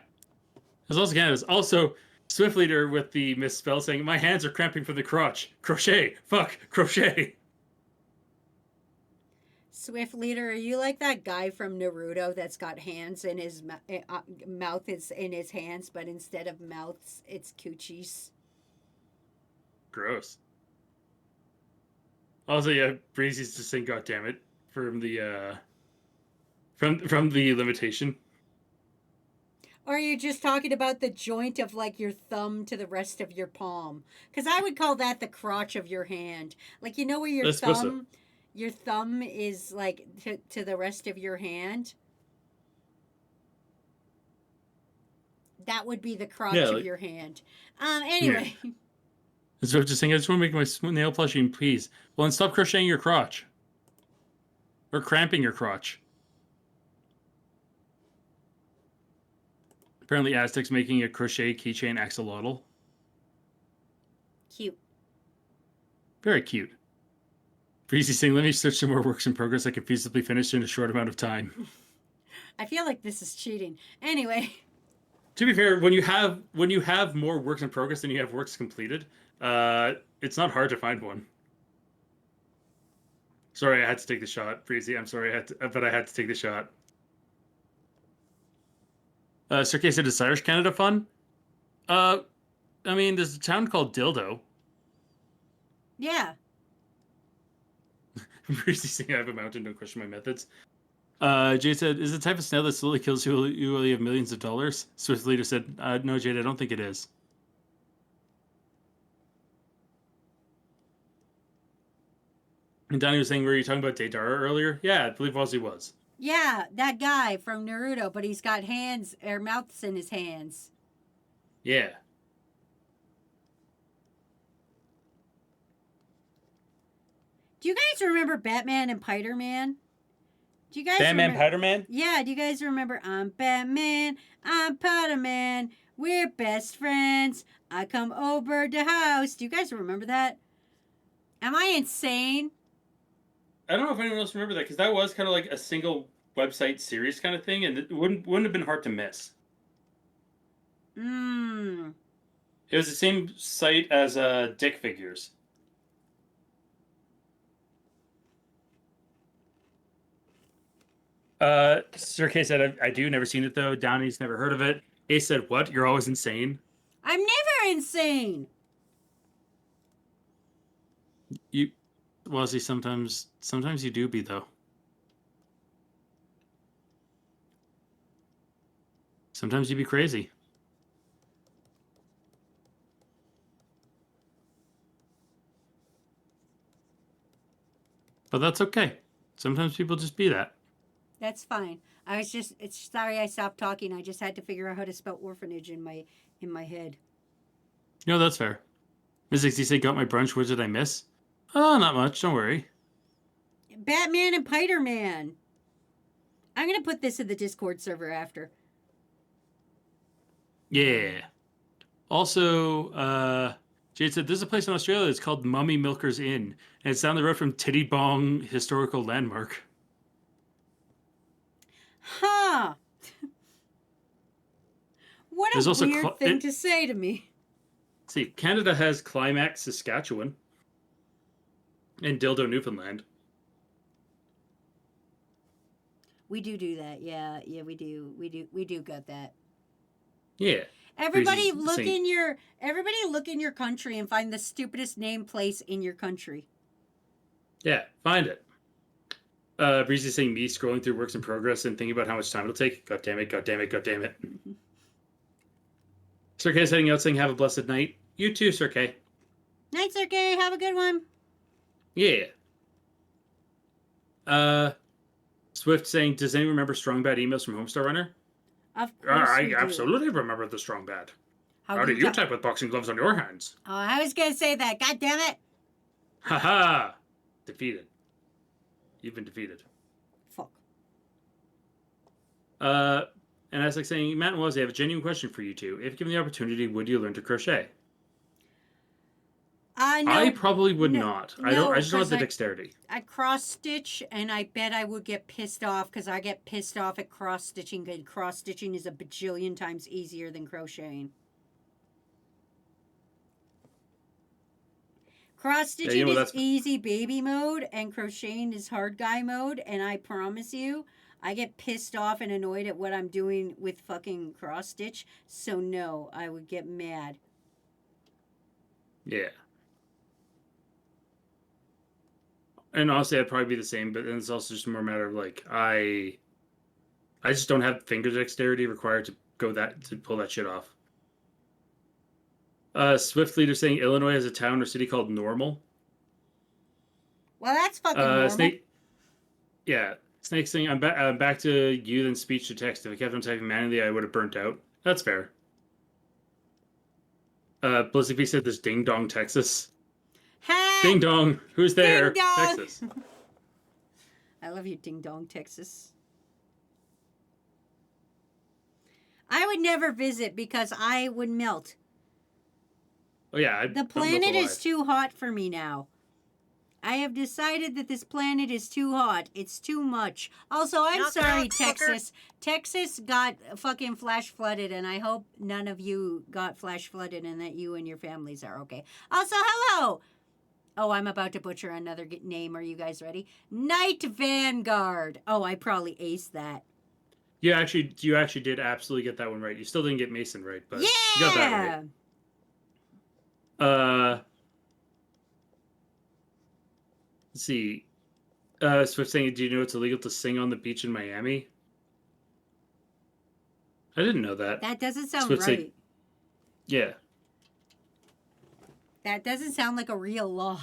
There's also Canada's. Also, Swift Leader with the misspell saying, my hands are cramping from the crotch. Crochet. Fuck. Crochet. Swift Leader, are you like that guy from Naruto that's got hands in his mouth is in his hands, but instead of mouths, it's coochies? Gross. Also, yeah, Breezy's just saying, God damn it, from the from the limitation. Or are you just talking about the joint of like your thumb to the rest of your palm? Because I would call that the crotch of your hand. Like, you know where your That's supposed to. your thumb is like to the rest of your hand? That would be the crotch of your hand. Anyway. Yeah. So I'm just saying, I just want to make my nail plushie in peace. Well, then stop crocheting your crotch. Or cramping your crotch. Apparently Aztec's making a crochet keychain axolotl. Cute. Very cute. Breezy saying, let me search some more works in progress I can feasibly finish in a short amount of time. I feel like this is cheating. Anyway. To be fair, when you have more works in progress than you have works completed, it's not hard to find one. Sorry, I had to take the shot, Breezy. I'm sorry, but I had to take the shot. Cirque said, is Irish Canada fun? I mean, there's a town called Dildo. Yeah. Breezy saying, I have a mountain, don't question my methods. Jade said, is it the type of snail that slowly kills you while you have millions of dollars? Swift Leader said, no, Jade, I don't think it is. And Donnie was saying, were you talking about Deidara earlier? Yeah, I believe Ozzy was. Yeah, that guy from Naruto, but he's got hands or mouths in his hands. Yeah. Do you guys remember Batman and Spider-Man? Do you guys Batman, remember? Spider-Man? Yeah, do you guys remember I'm Batman, I'm Spider-Man, we're best friends, I come over the house. Do you guys remember that? Am I insane? I don't know if anyone else remember that, because that was kind of like a single website series kind of thing, and it wouldn't have been hard to miss. It was the same site as Dick Figures. Sir K said, I do, never seen it though. Downey's never heard of it. Ace said, what? You're always insane? I'm never insane. Well, see, sometimes you do be, though. Sometimes you be crazy. But that's okay. Sometimes people just be that. That's fine. It's sorry I stopped talking. I just had to figure out how to spell orphanage in my head. No, that's fair. Ms. XD said, got my brunch. What did I miss? Oh, not much. Don't worry. Batman and Spider-Man. I'm gonna put this in the Discord server after. Yeah. Also, Jade said there's a place in Australia that's called Mummy Milker's Inn, and it's down the road from Titty Bong Historical Landmark. Huh. What There's a also weird thing to say to me. See, Canada has Climax, Saskatchewan, and Dildo, Newfoundland. We do that. Yeah, we do got that. Yeah. Everybody Breezy's look saying- in your country and find the stupidest name place in your country. Yeah, find it. Breezy's saying me scrolling through works in progress and thinking about how much time it'll take. God damn it, god damn it, god damn it. Sir K's heading out saying have a blessed night. You too, Sir K. Night, Sir K. Have a good one. Yeah. Swift saying, does anyone remember strong bad emails from Homestar Runner? Of course I we do. absolutely remember the strong bad. How do you type with boxing gloves on your hands? Oh, I was gonna say that. God damn it. Haha! Defeated. You've been defeated. Fuck. And as like saying, Matt and Wazzy, I have a genuine question for you two. If given the opportunity, would you learn to crochet? No, I probably would no, not. no, I just don't have the 'cause dexterity. I cross stitch, and I bet I would get pissed off because I get pissed off at cross stitching. Because cross stitching is a bajillion times easier than crocheting. Cross stitching you know, is that's- easy baby mode, and crocheting is hard guy mode. And I promise you, I get pissed off and annoyed at what I'm doing with fucking cross stitch. So no, I would get mad. Yeah. And honestly, I'd probably be the same, but then it's also just more a matter of like I just don't have finger dexterity required to pull that shit off. Swift Leader saying Illinois has a town or city called Normal. Well, that's fucking normal. Snake. Yeah, Snake saying I'm back to you than speech to text. If I kept on typing manually, I would have burnt out. That's fair. Blizzard B said this Ding Dong, Texas. Hey! Ding Dong, who's there? Ding dong! Texas. I love you, Ding Dong, Texas. I would never visit because I would melt. Oh yeah, The planet is too hot for me now. I have decided that this planet is too hot. It's too much. Also, I'm Knock, sorry, knock, fucker. Texas. Texas got fucking flash flooded, and I hope none of you got flash flooded and that you and your families are okay. Also, hello. Oh, I'm about to butcher another name. Are you guys ready? Night Vanguard. Oh, I probably aced that. You actually did absolutely get that one right. You still didn't get Mason right, but Yeah. you got that right. Let's see. Swift saying, do you know it's illegal to sing on the beach in Miami? I didn't know that. That doesn't sound Swift right. saying, yeah. That doesn't sound like a real law.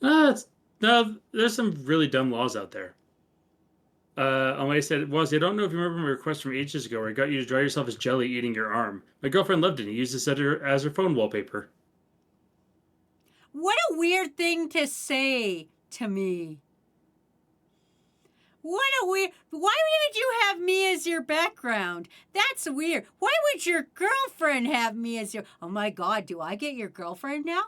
No, there's some really dumb laws out there. Almighty said, I don't know if you remember my request from ages ago where I got you to draw yourself as jelly eating your arm. My girlfriend loved it and used this as her phone wallpaper. What a weird thing to say to me. Why would you have me as your background? That's weird. Why would your girlfriend have me as your... Oh my God, do I get your girlfriend now?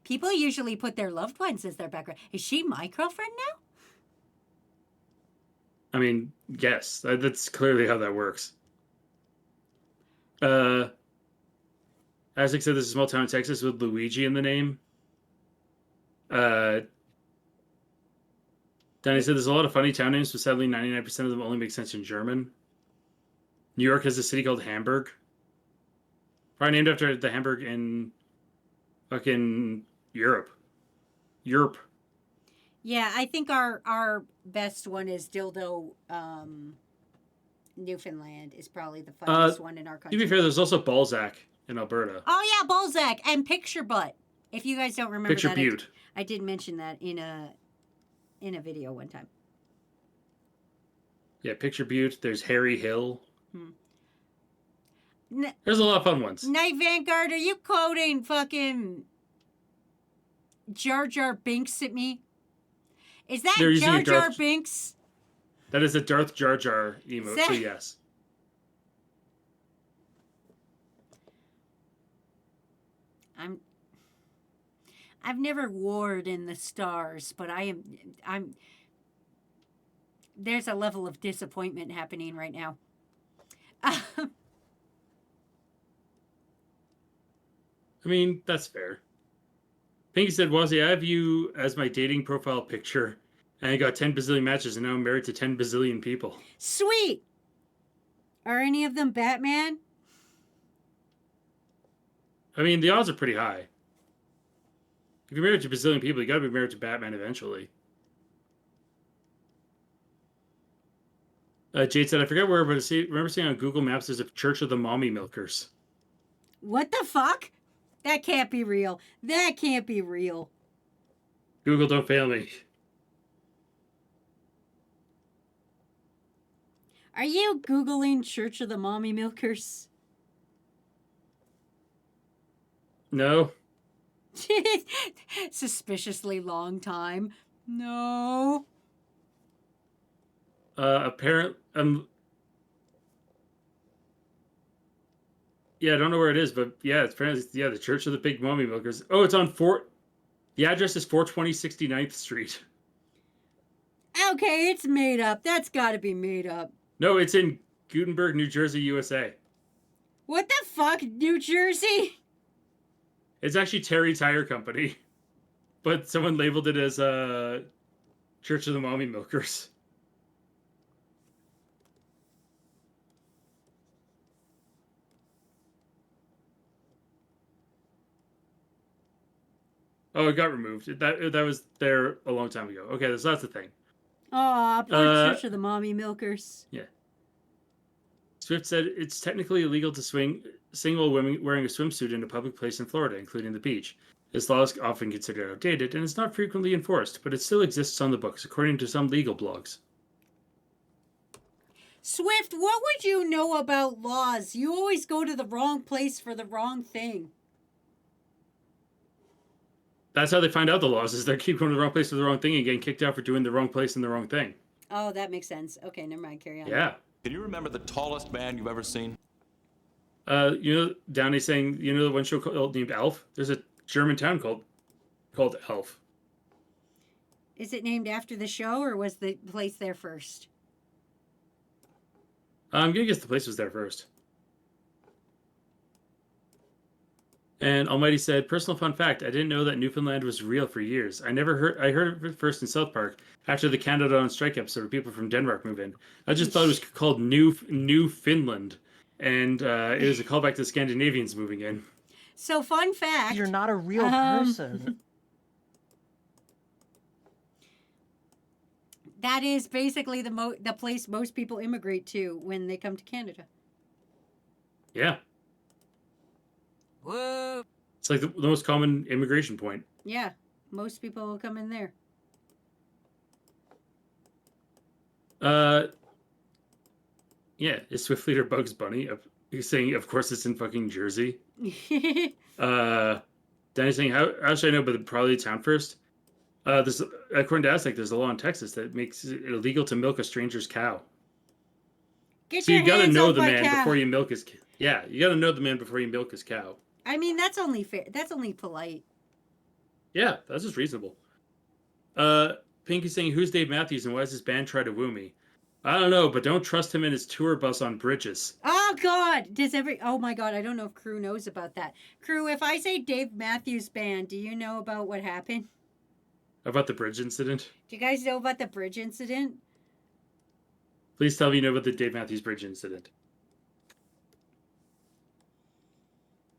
People usually put their loved ones as their background. Is she my girlfriend now? I mean, yes, that's clearly how that works. Isaac said this is a small town in Texas with Luigi in the name. Danny said there's a lot of funny town names, but sadly 99% of them only make sense in German. New York has a city called Hamburg. Probably named after the Hamburg in fucking Europe. Yeah, I think our best one is Dildo, Newfoundland is probably the funniest one in our country. To be fair, there's also Balzac in Alberta. Oh yeah, Balzac and Picture Butt. If you guys don't remember Picture that, Butte. I did mention that in a video one time. Yeah, Picture Butte. There's Harry Hill. N- There's a lot of fun ones. Night Vanguard, are you quoting fucking Jar Jar Binks at me? Is that They're using Jar a Jar Darth- Binks? That is a Darth Jar Jar emote, that- so yes. I've never warred in the stars, but I'm there's a level of disappointment happening right now. I mean, that's fair. Pinky said, Wazzy, I have you as my dating profile picture, and I got 10 bazillion matches, and now I'm married to 10 bazillion people. Sweet. Are any of them Batman? I mean, the odds are pretty high. If you're married to a bazillion people, you gotta be married to Batman eventually. Jade said, I forget where, but remember seeing on Google Maps there's a Church of the Mommy Milkers. What the fuck? That can't be real. That can't be real. Google, don't fail me. Are you Googling Church of the Mommy Milkers? No. Suspiciously long time. No. Apparent. Yeah, I don't know where it is, but yeah, it's apparently the Church of the Big Mommy Milkers. Oh, it's on The address is 420 69th Street. Okay, it's made up. That's got to be made up. No, it's in Gutenberg, New Jersey, USA. What the fuck, New Jersey? It's actually Terry Tire Company, but someone labeled it as Church of the Mommy Milkers. Oh, it got removed. That was there a long time ago. Okay, so that's the thing. Aw, poor Church of the Mommy Milkers. Yeah. Swift said it's technically illegal to sing while women wearing a swimsuit in a public place in Florida, including the beach. This law is often considered outdated and is not frequently enforced, but it still exists on the books, according to some legal blogs. Swift, what would you know about laws? You always go to the wrong place for the wrong thing. That's how they find out the laws, is they keep going to the wrong place for the wrong thing and getting kicked out for doing the wrong place and the wrong thing. Oh, that makes sense. Okay, never mind. Carry on. Yeah. Can you remember the tallest man you've ever seen? Downey saying, the one show named Elf? There's a German town called Elf. Is it named after the show, or was the place there first? I'm gonna guess the place was there first. And Almighty said, personal fun fact, I didn't know that Newfoundland was real for years. I heard of it first in South Park after the Canada on Strike episode where people from Denmark move in. I just thought it was called New Finland. And it was a callback to the Scandinavians moving in. So, fun fact. You're not a real person. That is basically the place most people immigrate to when they come to Canada. Yeah. Whoa. It's like the most common immigration point. Yeah, most people will come in there. Yeah, is Swift Leader Bugs Bunny? He's saying, of course, it's in fucking Jersey. Danny's saying, how should I know? But probably town first. According to Aztec, there's a law in Texas that makes it illegal to milk a stranger's cow. Get So your you gotta hands know off the my man cow. before you milk his. Yeah, you gotta know the man before you milk his cow. I mean, that's only fair. That's only polite. Yeah, that's just reasonable. Pinky's saying, who's Dave Matthews and why does his band try to woo me? I don't know, but don't trust him in his tour bus on bridges. Oh God! Oh my God! I don't know if Crew knows about that. Crew, if I say Dave Matthews Band, do you know about what happened? About the bridge incident? Do you guys know about the bridge incident? Please tell me you know about the Dave Matthews Bridge incident.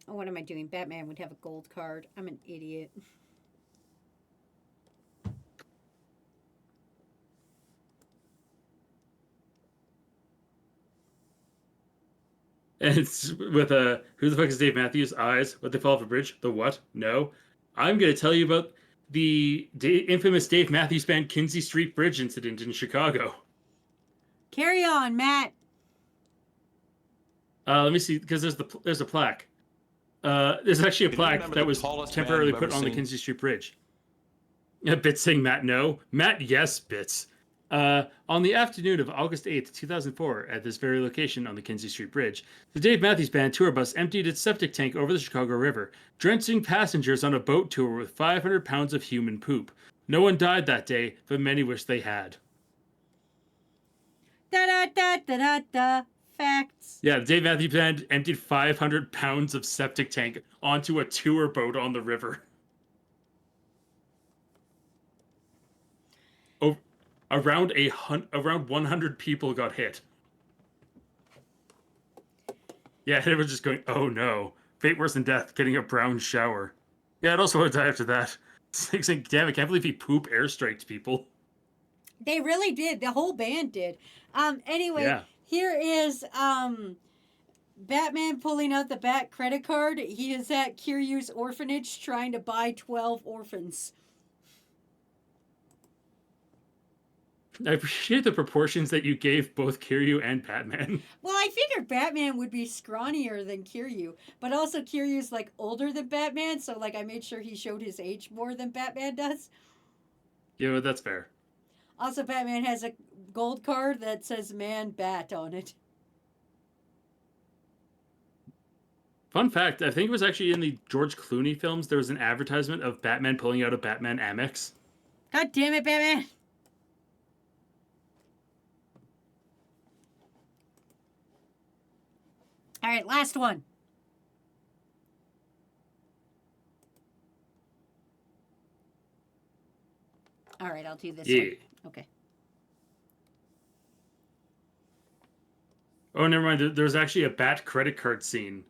Oh, what am I doing? Batman would have a gold card. I'm an idiot. And it's with who the fuck is Dave Matthews? Eyes. What they fall off a bridge? The what? No. I'm going to tell you about the infamous Dave Matthews Band Kinsey Street Bridge incident in Chicago. Carry on, Matt. Let me see, because there's a plaque. There's actually a Can you plaque remember that the was tallest man temporarily you've put ever on the seen? Kinsey Street Bridge. Bits saying Matt no. Matt yes, Bits. On the afternoon of August 8th, 2004, at this very location on the Kinsey Street Bridge, the Dave Matthews Band tour bus emptied its septic tank over the Chicago River, drenching passengers on a boat tour with 500 pounds of human poop. No one died that day, but many wish they had. Da da da da da da. Facts. Yeah, the Dave Matthews Band emptied 500 pounds of septic tank onto a tour boat on the river. Oh, around 100 people got hit. Yeah, they were just going, oh no. Fate worse than death, getting a brown shower. Yeah, I'd also want to die after that. It's like, damn, I can't believe he poop airstriked people. They really did. The whole band did. Anyway, Yeah. here is Batman pulling out the Bat credit card. He is at Kiryu's orphanage trying to buy 12 orphans. I appreciate the proportions that you gave both Kiryu and Batman. Well, I figured Batman would be scrawnier than Kiryu, but also Kiryu's like older than Batman, so like I made sure he showed his age more than Batman does. Yeah, but that's fair. Also, Batman has a gold card that says Man Bat on it. Fun fact, I think it was actually in the George Clooney films, there was an advertisement of Batman pulling out a Batman Amex. God damn it, Batman! All right, last one. All right, I'll do this one. Okay. Oh, never mind. There's actually a Bat credit card scene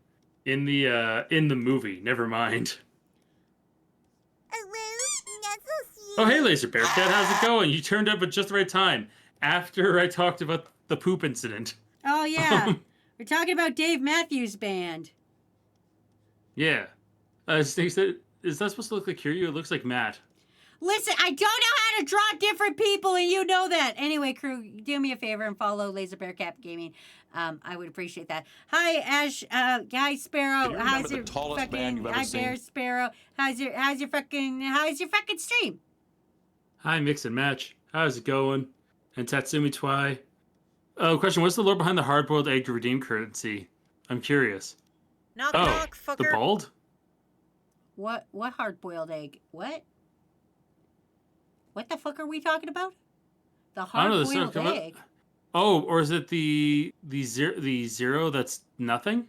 in the movie. Never mind. Oh, hey, Laser Bear Cat, how's it going? You turned up at just the right time after I talked about the poop incident. Oh, yeah. We're talking about Dave Matthews Band. Yeah. Snake said, is that supposed to look like Kiryu? It looks like Matt. Listen, I don't know how to draw different people, and you know that. Anyway, crew, do me a favor and follow Laser Bear Cap Gaming. I would appreciate that. Hi, Ash. Hi, Sparrow. you How's remember the your tallest fucking? man you've ever Hi, seen? Bear Sparrow. How's your fucking stream? Hi, Mix and Match. How's it going? And Tatsumi Twi. Oh, question. What's the lore behind the hard-boiled egg redeem currency? I'm curious. Knock, Oh, knock, fucker. the bald? What hard-boiled egg? What? What the fuck are we talking about? The I don't know, the hard-boiled circle- egg. Oh, or is it the zero that's nothing?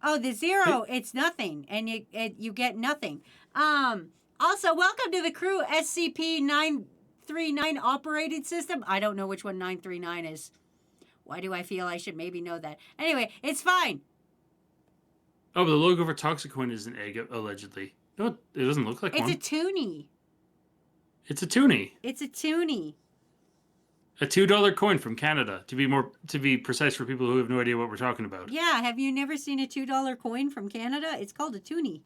Oh, the zero, it's nothing, and you get nothing. Also, welcome to the crew, SCP-939 operating system. I don't know which one 939 is. Why do I feel I should maybe know that? Anyway, it's fine. Oh, but the logo for Toxicoin is an egg, allegedly. No, it doesn't look like It's one. a toonie. It's a toonie. It's a toonie. A $2 coin from Canada, to be precise for people who have no idea what we're talking about. Yeah, have you never seen a $2 coin from Canada? It's called a toonie.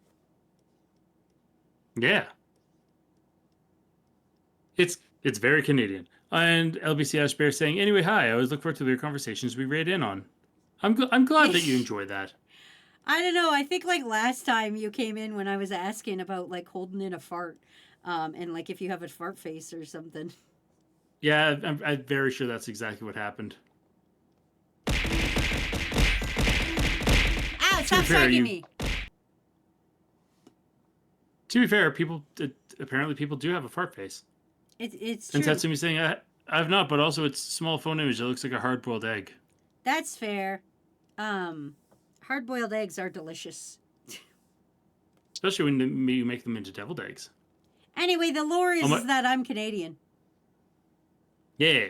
Yeah. It's very Canadian. And LBC Ash Bear saying, anyway, hi, I always look forward to your conversations we raid in on. I'm glad that you enjoy that. I don't know. I think like last time you came in when I was asking about like holding in a fart, and like if you have a fart face or something. Yeah, I'm very sure that's exactly what happened. Ow! Stop fair, striking me. To be fair, apparently people do have a fart face. It's And true. Tatsumi saying, I've not, but also it's a small phone image that looks like a hard-boiled egg. That's fair. Hard-boiled eggs are delicious. Especially when you make them into deviled eggs. Anyway, the lore is, Oh my- is that I'm Canadian. Yeah.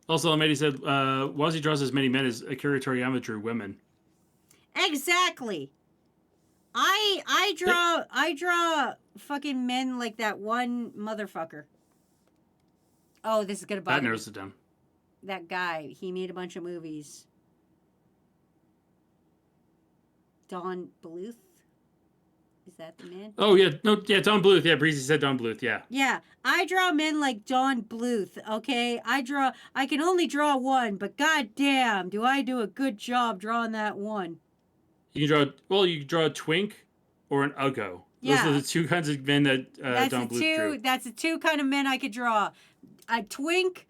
Also, Almighty said, Wazi draws as many men as Akira Toriyama drew women. Exactly. I draw fucking men like that one motherfucker. Oh, this is gonna That bother me. narrows it down. That guy. He made a bunch of movies. Don Bluth? Is that the man? Oh, yeah. No, yeah, Don Bluth. Yeah, Breezy said Don Bluth, yeah. Yeah, I draw men like Don Bluth, okay? I can only draw one, but goddamn, do I do a good job drawing that one. You can draw a twink or an Uggo. Those are Yeah. the two kinds of men that Don Bluth drew. That's the two kind of men I could draw. A twink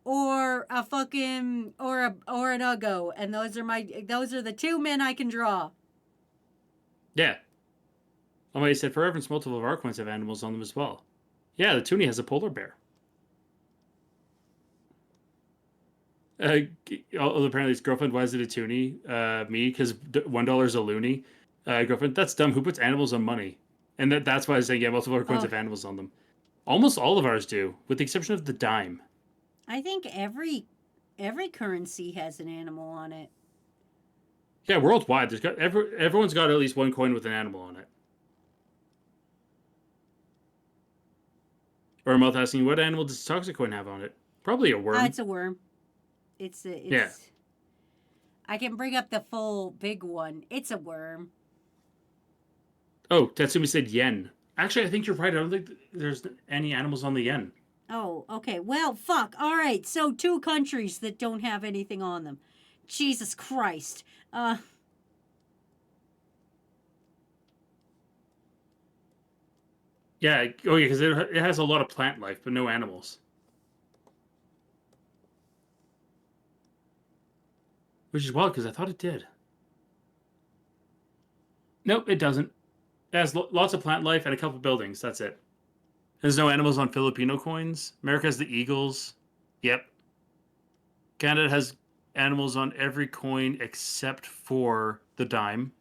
or a fucking or an uggo, and those are the two men I can draw. Yeah. Oh, wait, he said for reference, multiple of our coins have animals on them as well. Yeah, the toonie has a polar bear. Although apparently his girlfriend, why is it a toonie? Me, because $1 is a loony. Girlfriend, that's dumb. Who puts animals on money? And that's why I was saying, yeah, multiple of our coins have animals on them. Almost all of ours do, with the exception of the dime. I think every currency has an animal on it. Yeah, worldwide, everyone's got at least one coin with an animal on it. Or Mouth asking, what animal does Toxic Coin have on it? Probably a worm. It's a worm. Yeah. I can bring up the full big one. It's a worm. Oh, Tatsumi said yen. Actually, I think you're right. I don't think there's any animals on the yen. Oh, okay. Well, fuck. All right. So 2 countries that don't have anything on them. Jesus Christ. Yeah. Oh, yeah, because it has a lot of plant life, but no animals. Which is wild, because I thought it did. Nope, it doesn't. It has lots of plant life and a couple buildings. That's it. There's no animals on Filipino coins. America has the eagles. Yep. Canada has animals on every coin except for the dime.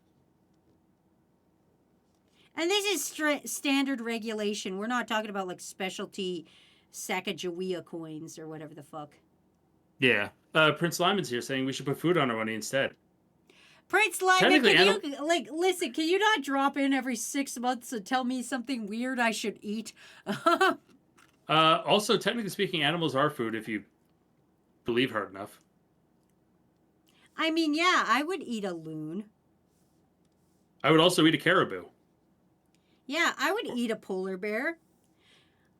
And this is standard regulation. We're not talking about like specialty Sacagawea coins or whatever the fuck. Yeah. Prince Lyman's here saying we should put food on our money instead. Prince Lyman, can you listen? Can you not drop in every 6 months and tell me something weird I should eat? Also, technically speaking, animals are food if you believe hard enough. I mean, yeah, I would eat a loon. I would also eat a caribou. Yeah, I would eat a polar bear.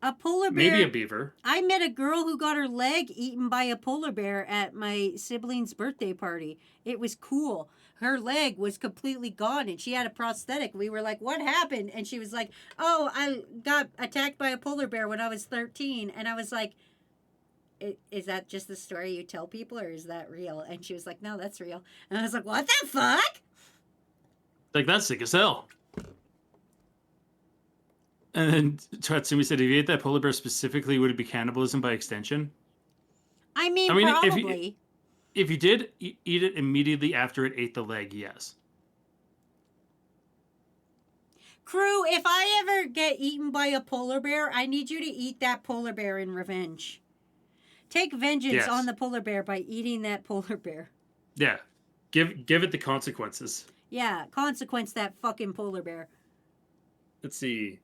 A polar bear. Maybe a beaver. I met a girl who got her leg eaten by a polar bear at my sibling's birthday party. It was cool. Her leg was completely gone and she had a prosthetic. We were like, what happened? And she was like, oh, I got attacked by a polar bear when I was 13. And I was like, is that just the story you tell people or is that real? And she was like, no, that's real. And I was like, what the fuck? Like, that's sick as hell. And then Tatsumi said, if you ate that polar bear specifically, would it be cannibalism by extension? I mean probably. If you did eat it immediately after it ate the leg, yes. Crew, if I ever get eaten by a polar bear, I need you to eat that polar bear in revenge. Take vengeance on the polar bear by eating that polar bear. Yeah. Give it the consequences. Yeah, consequence that fucking polar bear. Let's see.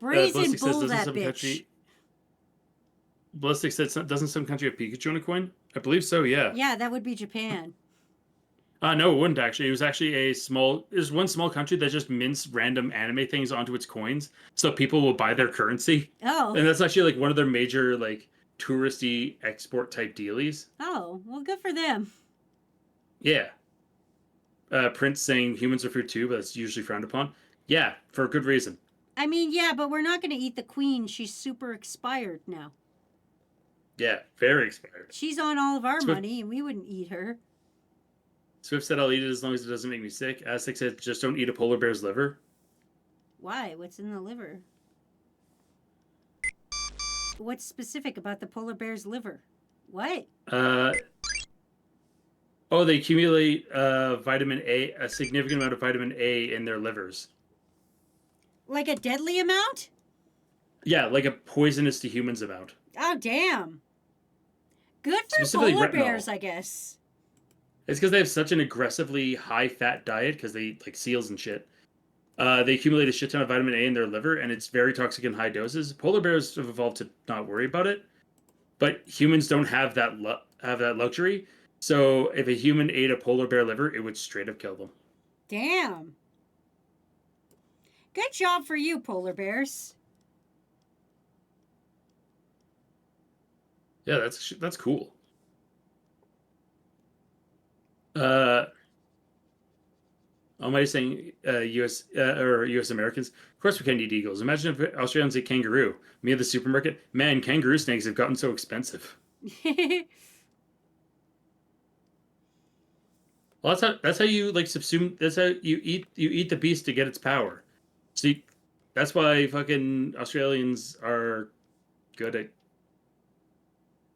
Brazen bull that bitch. Ballistic says, doesn't some country have Pikachu on a coin? I believe so, yeah. Yeah, that would be Japan. No, it wouldn't actually. It was actually there's one small country that just mints random anime things onto its coins so people will buy their currency. Oh. And that's actually like one of their major like touristy export type dealies. Oh, well, good for them. Yeah. Prince saying humans are food too, but that's usually frowned upon. Yeah, for a good reason. I mean, yeah, but we're not going to eat the queen. She's super expired now. Yeah, very expired. She's on all of our money, and we wouldn't eat her. Swift said, I'll eat it as long as it doesn't make me sick. Aztec said, just don't eat a polar bear's liver. Why? What's in the liver? What's specific about the polar bear's liver? What? They accumulate vitamin A, a significant amount of vitamin A in their livers. Like a deadly amount? Yeah, like a poisonous to humans amount. Oh, damn. Good for polar bears, I guess. It's because they have such an aggressively high-fat diet, because they eat like seals and shit. They accumulate a shit ton of vitamin A in their liver, and it's very toxic in high doses. Polar bears have evolved to not worry about it, but humans don't have that luxury. So if a human ate a polar bear liver, it would straight up kill them. Damn. Good job for you, polar bears. Yeah, that's cool. Almighty saying U.S. Or U.S. Americans. Of course we can't eat eagles. Imagine if Australians ate kangaroo. Me at the supermarket. Man, kangaroo snakes have gotten so expensive. Well, that's how you like subsume. That's how you eat the beast to get its power. See, that's why fucking Australians are good at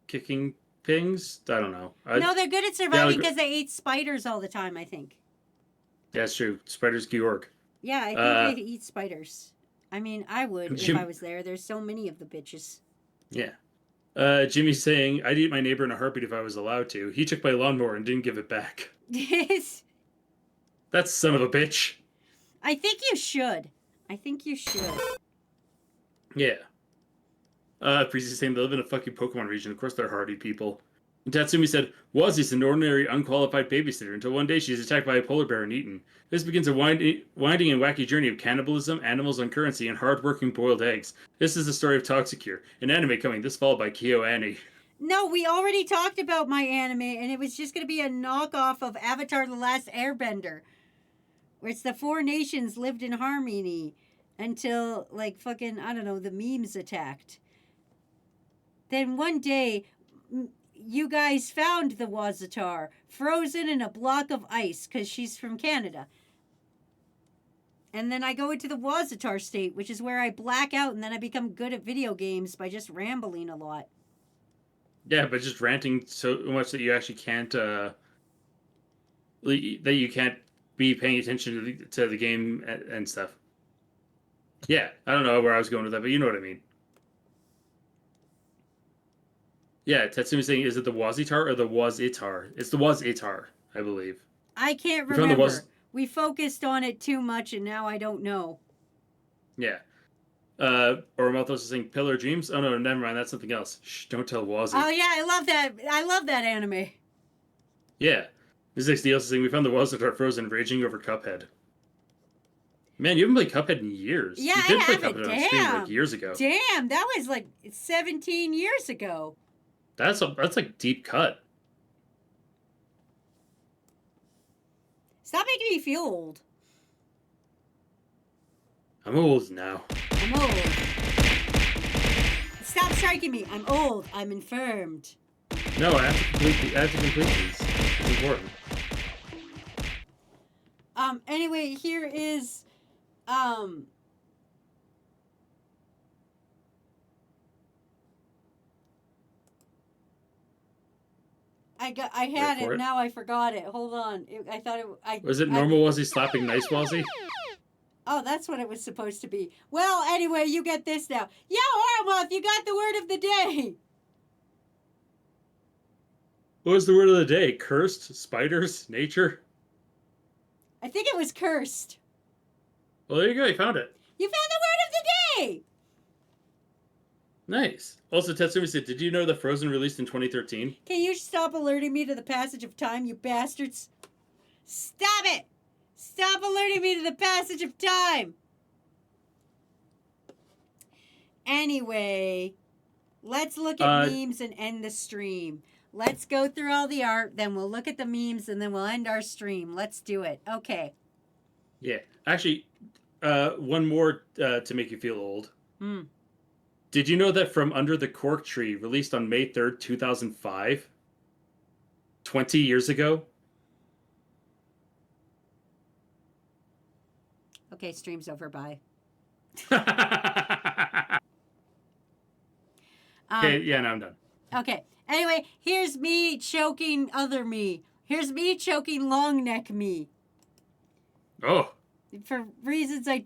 kicking things. I don't know. No, they're good at surviving because they ate spiders all the time, I think. That's true. Spiders Georg. Yeah, I think they eat spiders. I mean, I would if I was there. There's so many of the bitches. Yeah. Jimmy's saying, I'd eat my neighbor in a heartbeat if I was allowed to. He took my lawnmower and didn't give it back. Yes. That son of a bitch. I think you should. Yeah. Preezy's saying they live in a fucking Pokemon region. Of course they're hardy people. And Tatsumi said, Wazzy's an ordinary, unqualified babysitter until one day she's attacked by a polar bear and eaten. This begins a winding and wacky journey of cannibalism, animals on currency, and hard-working boiled eggs. This is the story of Toxicure, an anime coming this fall by KyoAni. No, we already talked about my anime, and it was just going to be a knockoff of Avatar The Last Airbender, where it's the 4 nations lived in harmony until, like, fucking, I don't know, the memes attacked. Then one day, you guys found the Wazatar, frozen in a block of ice, because she's from Canada. And then I go into the Wazatar state, which is where I black out, and then I become good at video games by just rambling a lot. Yeah, but just ranting so much that you actually can't, that you can't be paying attention to the game and stuff. Yeah, I don't know where I was going with that, but you know what I mean. Yeah, Tatsumi's saying, is it the Wazitar or the Wazitar? It's the Wazitar, I believe. I can't remember. We focused on it too much, and now I don't know. Yeah. Oromothos is saying Pillar Dreams? Oh, no, never mind. That's something else. Shh, don't tell Wazi. Oh, yeah, I love that. I love that anime. Yeah. This is also saying we found the Wazitar frozen raging over Cuphead. Man, you haven't played Cuphead in years. Yeah, you did I play haven't. Cuphead on stream like years ago. Damn, that was like 17 years ago. That's like deep cut. Stop making me feel old. I'm old now. I'm old. Stop striking me. I'm old. I'm infirmed. No, I have to complete these. It's important. Anyway, here is I had it, now I forgot it. Hold on. I thought it was it normal Wazzy slapping nice Wazzy? Oh, that's what it was supposed to be. Well, anyway, you get this now. Yo, Armoth, you got the word of the day. What was the word of the day? Cursed? Spiders? Nature? I think it was cursed. Well, there you go. You found it. You found the word of the day. Nice. Also, Tatsumi said, did you know that Frozen released in 2013? Can you stop alerting me to the passage of time, you bastards? Stop it! Stop alerting me to the passage of time! Anyway, let's look at memes and end the stream. Let's go through all the art, then we'll look at the memes, and then we'll end our stream. Let's do it. Okay. Yeah. Actually, one more to make you feel old. Did you know that From Under the Cork Tree, released on May 3rd, 2005, 20 years ago? Okay, stream's over. Bye. Okay, yeah, now I'm done. Okay. Anyway, here's me choking other me. Here's me choking long neck me. Oh. For reasons I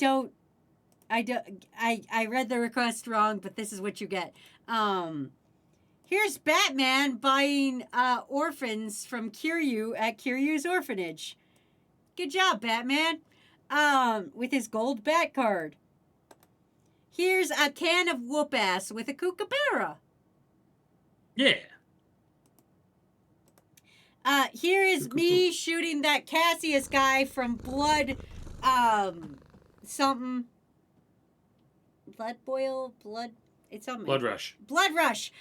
read the request wrong, but this is what you get. Here's Batman buying orphans from Kiryu at Kiryu's orphanage. Good job, Batman. With his gold bat card. Here's a can of whoop ass with a kookaburra. Yeah. Here is me shooting that Cassius guy from Blood, something. Blood Boil? It's something. Blood Rush. Blood Rush.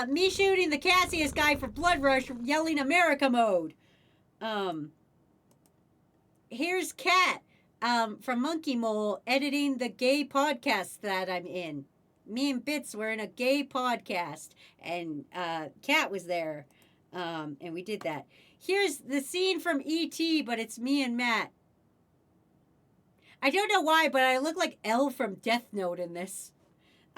Me shooting the Cassius guy for Blood Rush, yelling America mode. here's Kat from Monkey Mole editing the gay podcast that I'm in. Me and Bits were in a gay podcast, and Kat was there, and we did that. Here's the scene from E.T., but it's me and Matt. I don't know why, but I look like L from Death Note in this.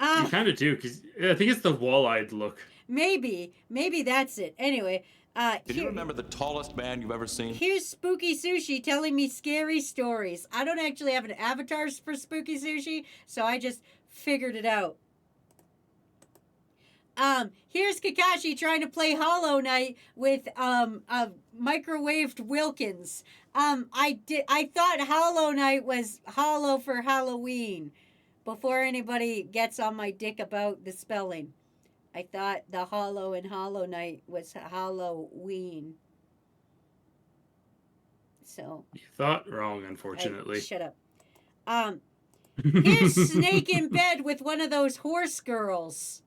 You kind of do, because I think it's the wall-eyed look. Maybe that's it. Anyway, Can you remember the tallest man you've ever seen? here's Spooky Sushi telling me scary stories. I don't actually have an avatar for Spooky Sushi, so I just figured it out. Here's Kakashi trying to play Hollow Knight with a microwaved Wilkins. I thought Hollow Knight was hollow for Halloween. Before anybody gets on my dick about the spelling, I thought the hollow in Hollow Knight was Halloween. So You thought wrong, unfortunately. shut up. Here's Snake in bed with one of those horse girls.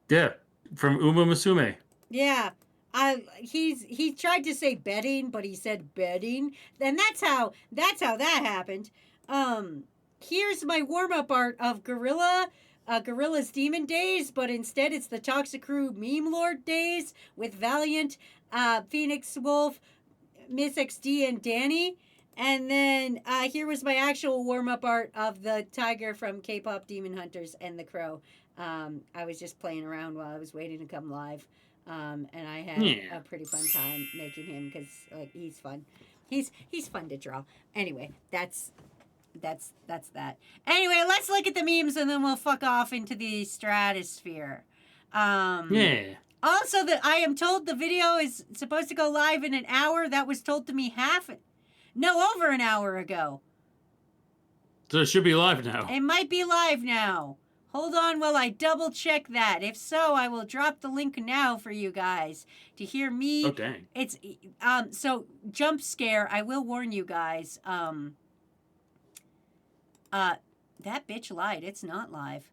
Yeah, from Uma Musume. Yeah. He tried to say bedding, but he said bedding. And that's how that happened. Here's my warm-up art of Gorilla's Demon Days, but instead it's the Toxic Crew Meme Lord Days with Valiant, Phoenix Wolf, Miss XD, and Danny. And then here was my actual warm-up art of the tiger from K-Pop Demon Hunters and the crow. I was just playing around while I was waiting to come live. And I had a pretty fun time making him because he's fun. He's fun to draw. Anyway, that's that. Anyway, let's look at the memes and then we'll fuck off into the stratosphere. Yeah. Also, I am told the video is supposed to go live in an hour. That was told to me over an hour ago. So it should be live now. It might be live now. Hold on while I double check that. If so, I will drop the link now for you guys to hear me. Oh, dang. It's so jump scare. I will warn you guys. That bitch lied. It's not live.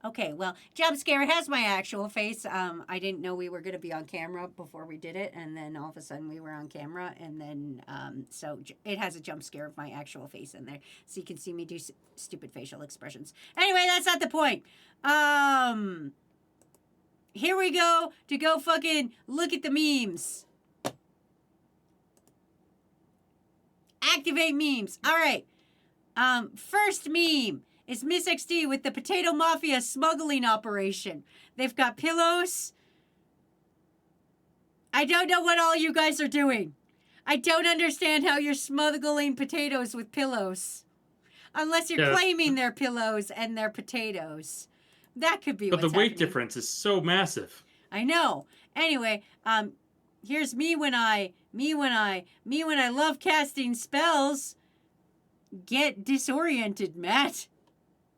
Okay, well, jump scare has my actual face. I didn't know we were going to be on camera before we did it, and then all of a sudden we were on camera, and then, so it has a jump scare of my actual face in there, so you can see me do stupid facial expressions. Anyway, that's not the point. Here we go to go fucking look at the memes. Activate memes. All right. First meme is Miss XD with the Potato Mafia smuggling operation. They've got pillows. I don't know what all you guys are doing. I don't understand how you're smuggling potatoes with pillows. Unless you're claiming they're pillows and they're potatoes. That could be But what's the weight happening. difference is so massive. I know. Anyway, here's me when I love casting spells. Get disoriented, Matt.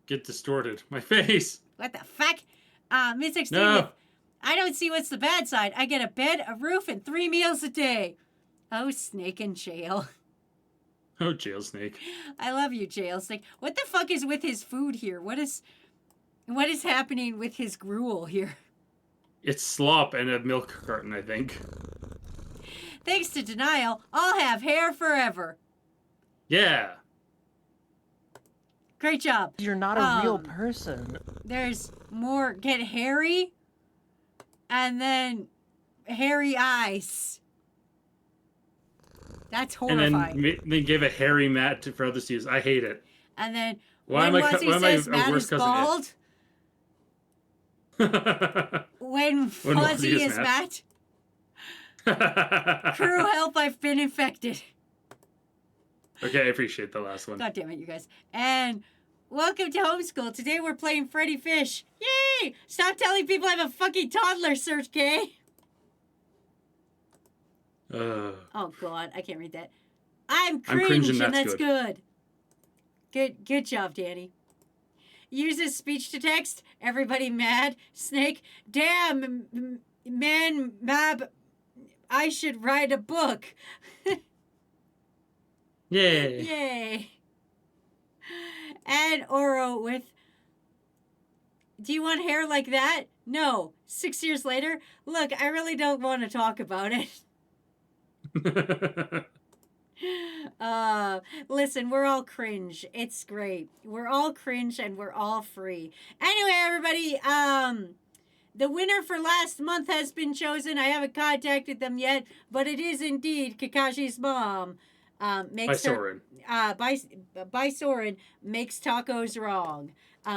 Get distorted. My face. What the fuck? Miss XD No. with, I don't see what's the bad side. I get a bed, a roof, and 3 meals a day. Oh, Snake in jail. Oh, jail snake. I love you, jail snake. What the fuck is with his food here? What is happening with his gruel here? It's slop and a milk carton, I think. Thanks to denial, I'll have hair forever. Yeah. Great job. You're not a real person. There's more. Get hairy. And then hairy eyes. That's And horrifying. then they give a hairy mat for others to use. I hate it. And then Why when am I Wazzy why am I says a Matt worse is cousin bald, when Fuzzy Wazzy is Matt, crew help, I've been infected. Okay, I appreciate the last one. God damn it, you guys. And welcome to homeschool. Today we're playing Freddy Fish. Yay! Stop telling people I'm a fucking toddler, Search K. Oh god, I can't read that. I'm cringe, cringing, and that's that's good. Good job, Danny. Uses speech to text. Everybody mad. Snake. Damn, man, Mab. I should write a book. Yay. Yay. And Oro with Do you want hair like that? No. 6 years later? Look, I really don't want to talk about it. Listen, we're all cringe. It's great. We're all cringe and we're all free. Anyway, everybody, the winner for last month has been chosen. I haven't contacted them yet, but it is indeed Kakashi's mom. Makes By her, Soren. By Soren makes tacos wrong.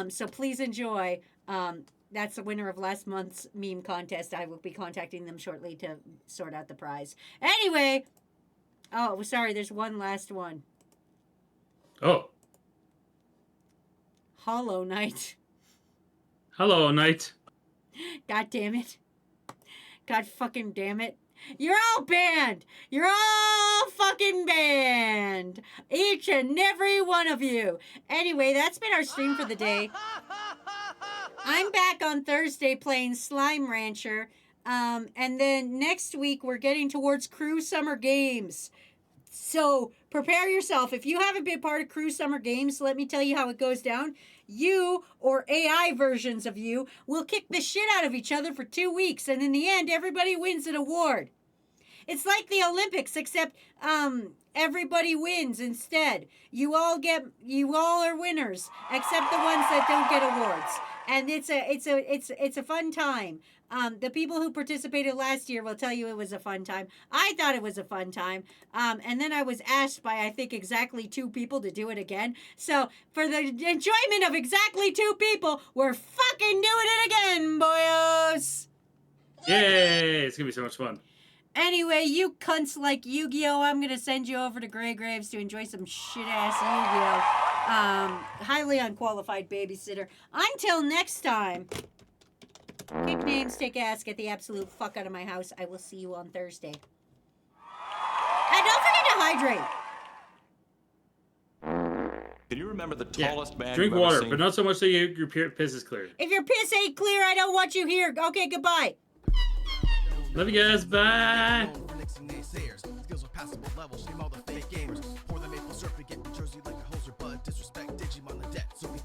So please enjoy. That's the winner of last month's meme contest. I will be contacting them shortly to sort out the prize. Anyway, oh, sorry, there's one last one. Oh. Hollow Knight. Hello, Knight. God damn it. God fucking damn it. You're all banned. You're all fucking banned. Each and every one of you. Anyway, that's been our stream for the day. I'm back on Thursday playing Slime Rancher. And then next week we're getting towards Crew Summer Games. So prepare yourself. If you haven't been part of Crew Summer Games, let me tell you how it goes down. You or AI versions of you will kick the shit out of each other for 2 weeks, and in the end, everybody wins an award. It's like the Olympics, except everybody wins instead. You all are winners, except the ones that don't get awards. And it's a fun time. The people who participated last year will tell you it was a fun time. I thought it was a fun time. And then I was asked by, I think, exactly 2 people to do it again. So for the enjoyment of exactly 2 people, we're fucking doing it again, boyos! Yay! It's gonna be so much fun. Anyway, you cunts like Yu-Gi-Oh! I'm gonna send you over to Grey Graves to enjoy some shit-ass Yu-Gi-Oh! Highly unqualified babysitter. Until next time, pick names, take ass, get the absolute fuck out of my house. I will see you on Thursday. And don't forget to hydrate. Can you remember the tallest man Drink you've ever water, seen? but not so much that your piss is clear. If your piss ain't clear, I don't want you here. Okay, goodbye. Love you guys. Bye. Skills are passable level, shame all the fake gamers. Pour the maple syrup and get the jersey like a hoser bud. Disrespect Digimon the debt, so we pay